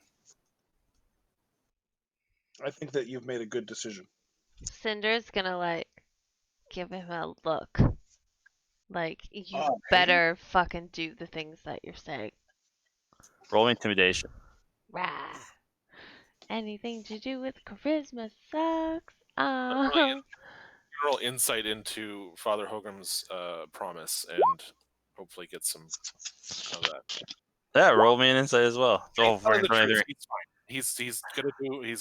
I think that you've made a good decision. Cinder's gonna give him a look. Like, you Alrighty. better fucking do the things that you're saying. Roll intimidation. Rah. Anything to do with charisma sucks. Roll insight into Father Hogum's promise and hopefully get some of that. Yeah, roll me an insight as well. Telling Roll the truth, 23. he's fine. He's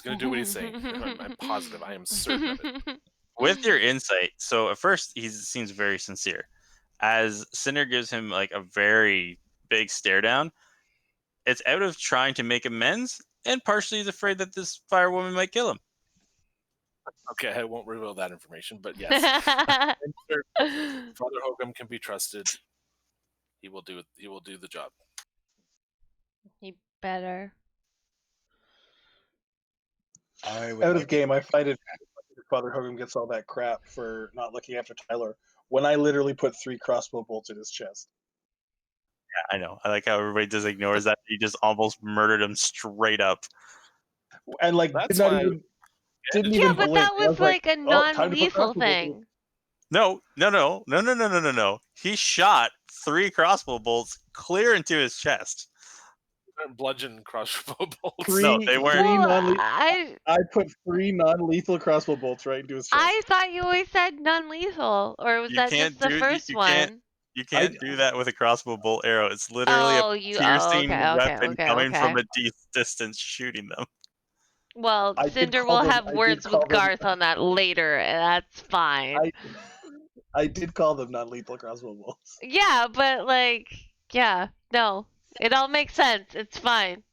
gonna do what he's saying. I'm positive. I am certain of it. With your insight, so at first he seems very sincere. As Cinder gives him like a very big stare down, it's out of trying to make amends, and partially he's afraid that this firewoman might kill him. Okay, I won't reveal that information, but yes, Father Hogum can be trusted. He will do it. He will do the job. He better. I would Out like of game, I find it Father Hogum gets all that crap for not looking after Tylor when I literally put 3 crossbow bolts in his chest. Yeah, I know. I like how everybody just ignores that. He just almost murdered him straight up. And like That's didn't why even Yeah, but blink. that I was like, a oh, time to put non-lethal crossbow bolts in. thing. No. He shot 3 crossbow bolts clear into his chest. bludgeon crossbow bolts. No, they weren't. Well, I put 3 non-lethal crossbow bolts right into his chest. I thought you always said non-lethal, or was You that can't just the do first you one? can't you can't do that with a crossbow bolt arrow. It's literally a Oh, piercing okay, weapon coming from okay. a distance shooting them. Well, I did Cinder call will them. have I did words call with them. Garth on that later, and that's fine. I did call them non-lethal crossbow bolts. Yeah, but yeah, no, it all makes sense. It's fine.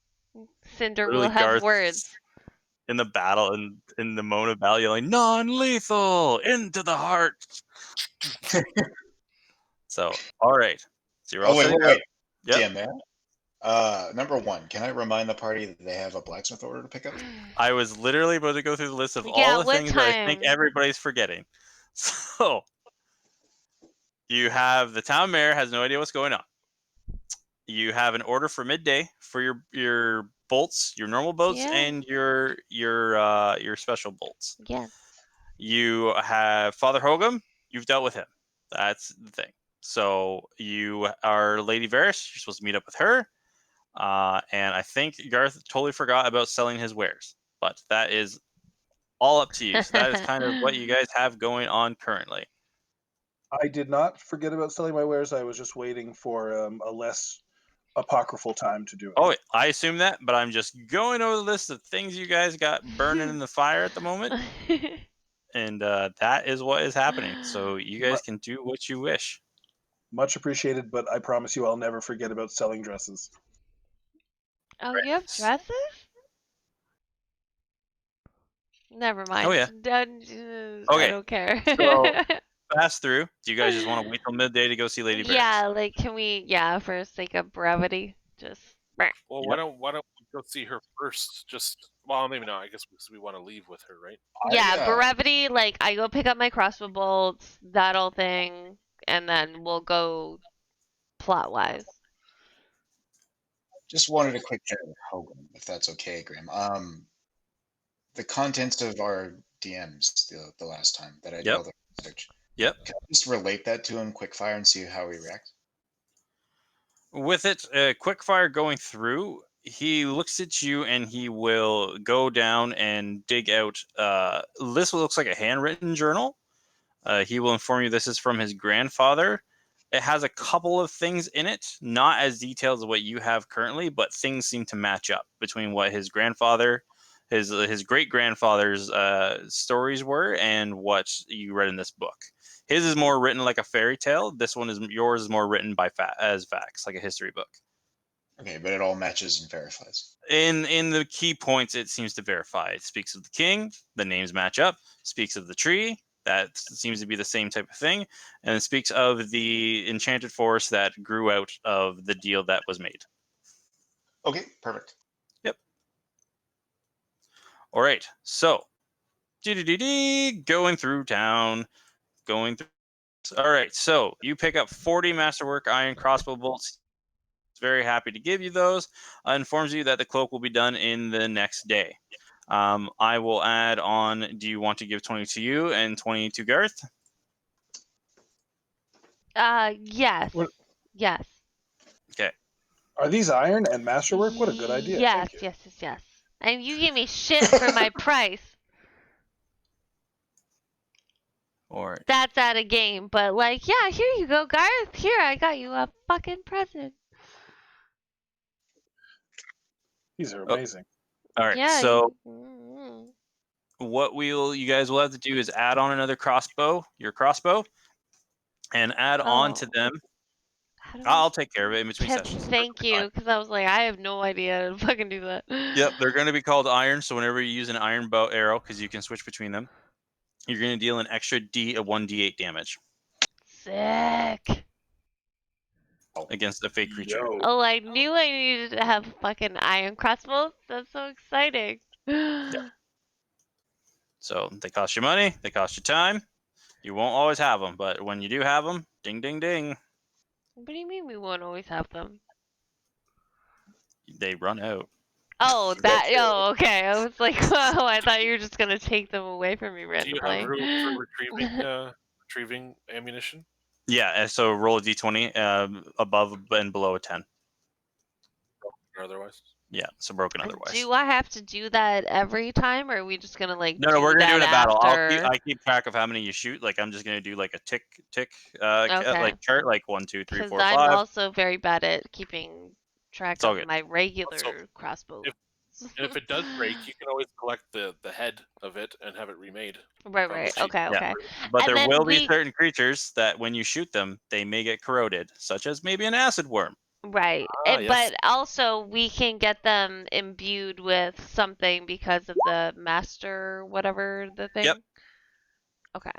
Cinder will Literally, have Garth words. in the battle and in the moment of battle yelling non-lethal into the heart. So, all right. So you're all Oh, wait, set. wait, wait. Yep. DM, man. Number 1, can I remind the party that they have a blacksmith order to pick up? I was literally about to go through the list of Yeah, all the what things that I think time? everybody's forgetting. So you have the town mayor has no idea what's going on. You have an order for midday for your bolts, your normal bolts, Yeah. and your special bolts. Yes. You have Father Hogum. You've dealt with him. That's the thing. So you are Lady Varys. You're supposed to meet up with her. And I think Garth totally forgot about selling his wares, but that is all up to you. So that is kind of what you guys have going on currently. I did not forget about selling my wares. I was just waiting for a less apocryphal time to do it. Oh, I assume that, but I'm just going over the list of things you guys got burning in the fire at the moment, and that is what is happening. So you guys can do what you wish. Much appreciated, but I promise you I'll never forget about selling dresses. Oh, you have dresses? Never mind. Oh, yeah. I Okay, don't care. so pass through. Do you guys just want to wait till midday to go see Lady Varys? Yeah, can we? Yeah, for sake of brevity, just. Well, Yep. why don't we go see her first? Just maybe not. I guess we want to leave with her, right? Yeah, brevity. I go pick up my crossbow bolts, that whole thing, and then we'll go plot wise. Just wanted a quick chat with Hogan, if that's okay, Grim. The contents of our DMs the last time that I did all the research. Yep. Can I just relate that to him quickfire and see how he reacts? With it, quickfire going through, he looks at you and he will go down and dig out. This looks like a handwritten journal. He will inform you this is from his grandfather. It has a couple of things in it, not as detailed as what you have currently, but things seem to match up between what his grandfather, his great grandfather's stories were, and what you read in this book. His is more written like a fairy tale. Yours is more written as facts, like a history book. Okay, but it all matches and verifies. In the key points, it seems to verify. It speaks of the king, the names match up. Speaks of the tree, that seems to be the same type of thing, and it speaks of the enchanted forest that grew out of the deal that was made. Okay, perfect. Yep. All right, so going through town, going through. All right, so you pick up 40 masterwork iron crossbow bolts. Very happy to give you those. Informs you that the cloak will be done in the next day. I will add on. Do you want to give 20 to you and 20 to Garth? Yes. What? Yes. Okay. Are these iron and masterwork? What a good idea. Yes, Thank you. yes. And you gave me shit for my price. All right. That's out of game, but yeah, here you go, Garth. Here, I got you a fucking present. These are amazing. All right. Yeah. So Mm-hmm. what you guys will have to do is add on another your crossbow, and add on to them. I'll take care of it in between sessions. Thank you, because I was like, I have no idea how to fucking do that. Yep, they're going to be called iron. So whenever you use an iron bow arrow, because you can switch between them, you're going to deal an extra 1d8 damage. Sick. Against a fake creature. Oh, I knew I needed to have fucking iron crossbows. That's so exciting. Yep. So they cost you money, they cost you time. You won't always have them, but when you do have them, ding, ding, ding. What do you mean we won't always have them? They run out. Oh, okay. I was like, oh, I thought you were just gonna take them away from me randomly. Do you have room for retrieving ammunition? Yeah, so roll a d20 above and below a 10. otherwise. Yeah, so broken otherwise. Do I have to do that every time, or are we just gonna like No, do we're gonna do it that in a battle. after? I keep track of how many you shoot. Like I'm just gonna do like a tick, Okay. like chart, like 1, 2, 3, Because 4, I'm 5. also very bad at keeping track It's all of good. my So regular crossbow. if it does break, you can always collect the head of it and have it remade. Right, Probably right. cheap. Okay, Yeah. okay. But And there then will be we certain creatures that when you shoot them, they may get corroded, such as maybe an acid worm. right. Ah, yes. But also we can get them imbued with something because of the master whatever the thing. Yep. Okay.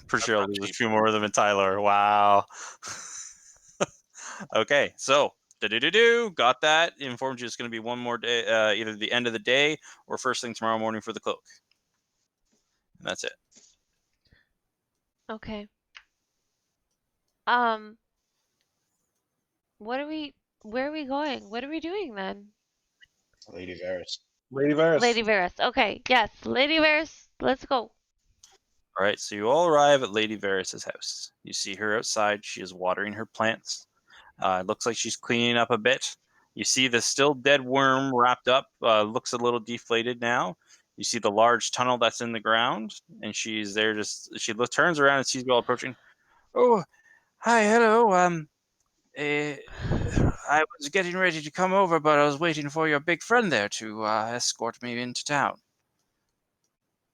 For That's sure, not there's a cheap. few more of them in Tylor. Wow. Okay, so got that. Informed you it's going to be one more day, either the end of the day or first thing tomorrow morning for the cloak. And that's it. Okay. Where are we going? What are we doing then? Lady Varys. Lady Varys. Lady Varys. Okay, yes, Lady Varys, let's go. All right, so you all arrive at Lady Varys' house. You see her outside. She is watering her plants. It looks like she's cleaning up a bit. You see the still dead worm wrapped up. Looks a little deflated now. You see the large tunnel that's in the ground, and she's there. Turns around and sees you all approaching. Oh, hi, hello. I was getting ready to come over, but I was waiting for your big friend there to escort me into town.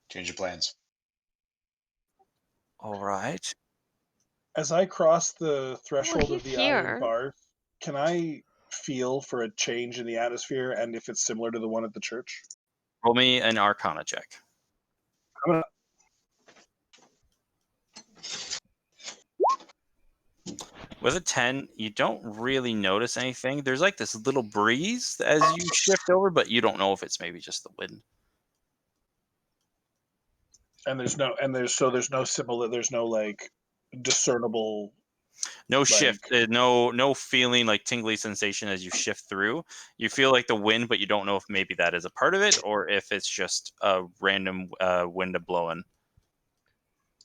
Change your plans. All right. As I cross the Well, threshold he's of the iron here. bars, can I feel for a change in the atmosphere and if it's similar to the one at the church? Roll me an Arcana check. I'm gonna- With a 10, you don't really notice anything. There's like this little breeze as you shift over, but you don't know if it's maybe just the wind. And there's no symbol, there's no like discernible. No shift, no feeling like tingly sensation as you shift through. You feel like the wind, but you don't know if maybe that is a part of it or if it's just a random wind blowing.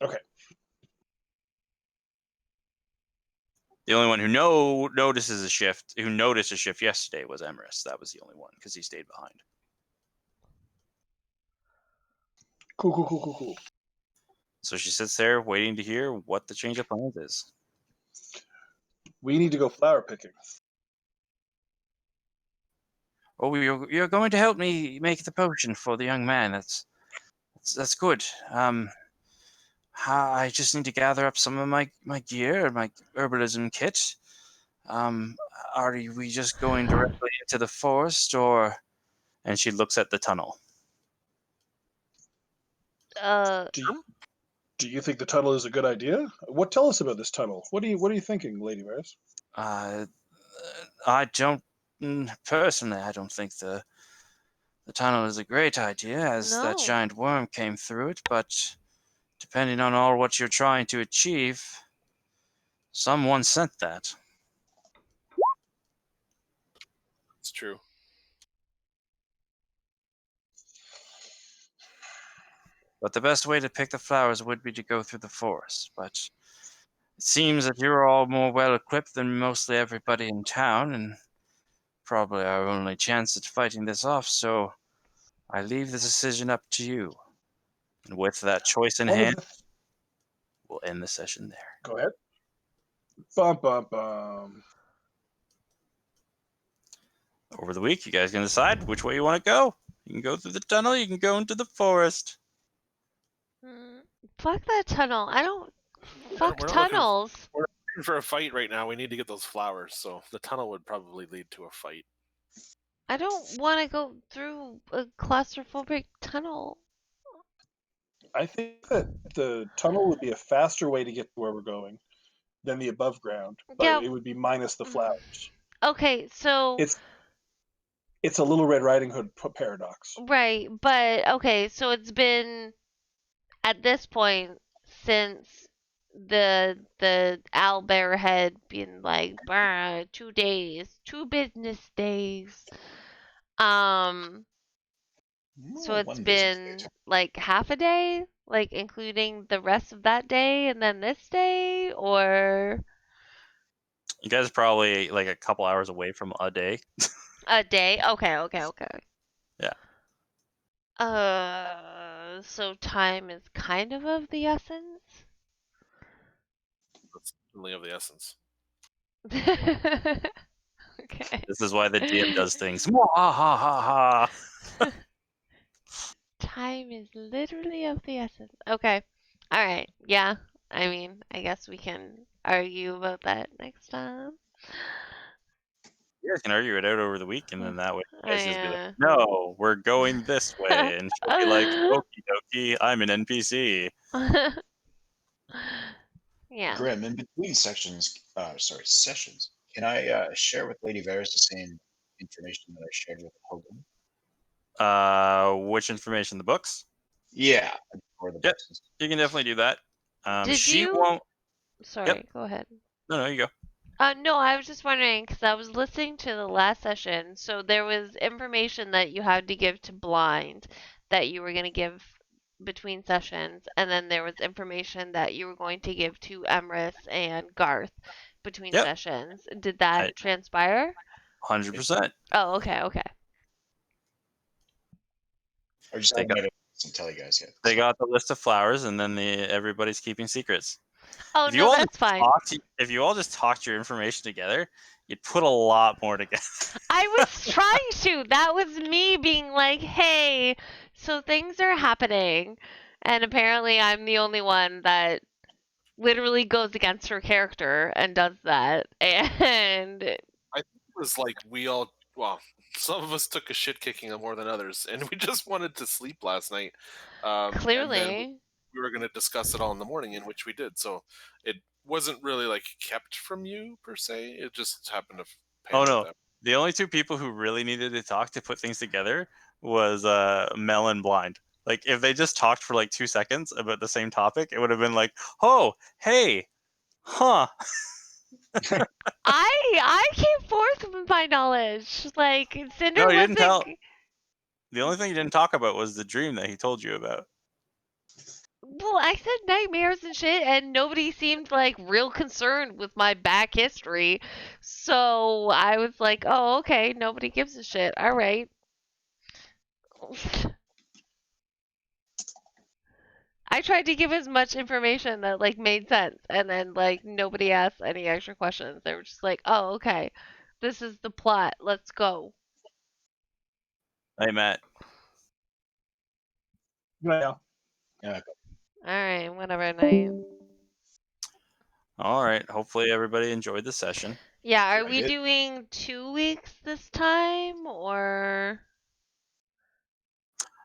Okay. The only one who noticed a shift yesterday was Emrys. That was the only one because he stayed behind. Cool. So she sits there waiting to hear what the change of plans is. We need to go flower picking. Oh, you're going to help me make the potion for the young man. That's good. I just need to gather up some of my gear, my herbalism kit. Are we just going directly into the forest, or? And she looks at the tunnel. Do you think the tunnel is a good idea? Tell us about this tunnel? What are you thinking, Lady Varys? I don't personally. I don't think the tunnel is a great idea, as that No. giant worm came through it. But depending on all what you're trying to achieve, someone sent that. It's true. But the best way to pick the flowers would be to go through the forest. But it seems that you're all more well equipped than mostly everybody in town, and probably our only chance at fighting this off. So I leave the decision up to you. And with that choice in One of hand, the we'll end the session there. Go ahead. Bum bum bum. Over the week, you guys can decide which way you want to go. You can go through the tunnel, you can go into the forest. Fuck that tunnel. I don't fuck We're not tunnels. looking for a fight right now. We need to get those flowers, so the tunnel would probably lead to a fight. I don't want to go through a claustrophobic tunnel. I think that the tunnel would be a faster way to get to where we're going than the above ground, but Yeah. it would be minus the flowers. Okay, so It's a Little Red Riding Hood paradox. right, but okay, so it's been at this point since the owlbear had been like 2 days, 2 business days. So it's One business day. been like half a day, like including the rest of that day and then this day, or You guys are probably like a couple hours away from a day. A day? Okay. Yeah. So time is kind of the essence? That's really of the essence. Okay. This is why the DM does things. Ha. Time is literally of the essence. Okay. Alright. Yeah. I mean, I guess we can argue about that next time. You guys can argue it out over the week, and then that way you guys just be like, Yeah. no, we're going this way. And she'll be like, okie dokie, I'm an NPC. Yeah. Grim, in between sessions, can I share with Lady Varys the same information that I shared with Hogan? Which information? The books? Yeah, or the Yep. books. You can definitely do that. Did She you? won't. Sorry, Yep. go ahead. No, you go. No, I was just wondering because I was listening to the last session. So there was information that you had to give to Blind that you were going to give between sessions, and then there was information that you were going to give to Emrys and Garth between Yep. sessions. Did that transpire? 100%. Oh, okay. I just haven't had a chance to tell you guys yet. They got the list of flowers, and then everybody's keeping secrets. Oh, If you no, all that's fine. if you all just talked your information together, you'd put a lot more together. I was trying to. That was me being like, hey, so things are happening. And apparently I'm the only one that literally goes against her character and does that. And I think it was like some of us took a shit kicking more than others, and we just wanted to sleep last night. And then clearly, we were going to discuss it all in the morning, in which we did. So it wasn't really like kept from you per se. It just happened to pan out no. that way. The only two people who really needed to talk to put things together was Mel and Blind. Like, if they just talked for like 2 seconds about the same topic, it would have been like, oh, hey, huh. I came forth with my knowledge. Like Cinder No, you wasn't. didn't tell. The only thing you didn't talk about was the dream that he told you about. Well, I said nightmares and shit, and nobody seemed like real concerned with my back history. So I was like, oh, okay, nobody gives a shit. All right. I tried to give as much information that like made sense, and then like nobody asked any extra questions. They were just like, oh, okay, this is the plot. Let's go. Hey, Matt. Yeah. Yeah, All right, whatever night. All right. Hopefully everybody enjoyed the session. Yeah, are I we did. doing 2 weeks this time or?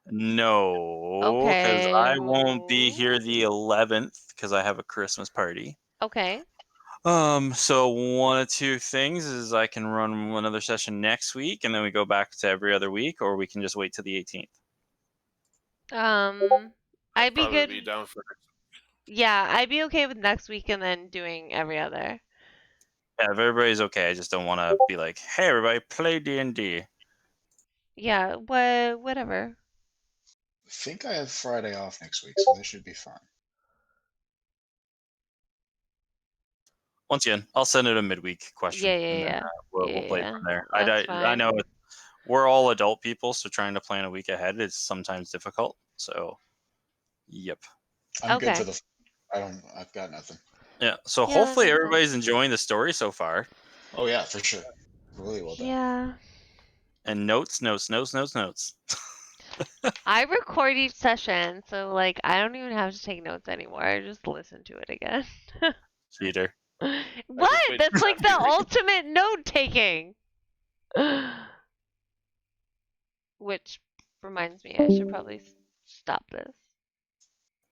No, because Okay. I won't be here the 11th because I have a Christmas party. Okay. So one of two things is I can run another session next week, and then we go back to every other week, or we can just wait till the 18th. I'd be Probably good. be down for Yeah, I'd be okay with next week and then doing every other. Yeah, if everybody's okay, I just don't want to be like, hey, everybody, play D&D. Yeah, whatever. I think I have Friday off next week, so this should be fine. Once again, I'll send it a midweek question, Yeah, and then yeah. we'll play Yeah, from there. that's I know fine. we're all adult people, so trying to plan a week ahead is sometimes difficult. So, yep. I'm good Okay. for I've got nothing. Yeah. So Yeah, hopefully that's fine. everybody's enjoying the story so far. Oh yeah, for sure. Really well done. Yeah. And notes. I record each session, so like I don't even have to take notes anymore. I just listen to it again. Cheater. What? wait That's for like that the meeting. ultimate note taking. Which reminds me, I should probably stop this.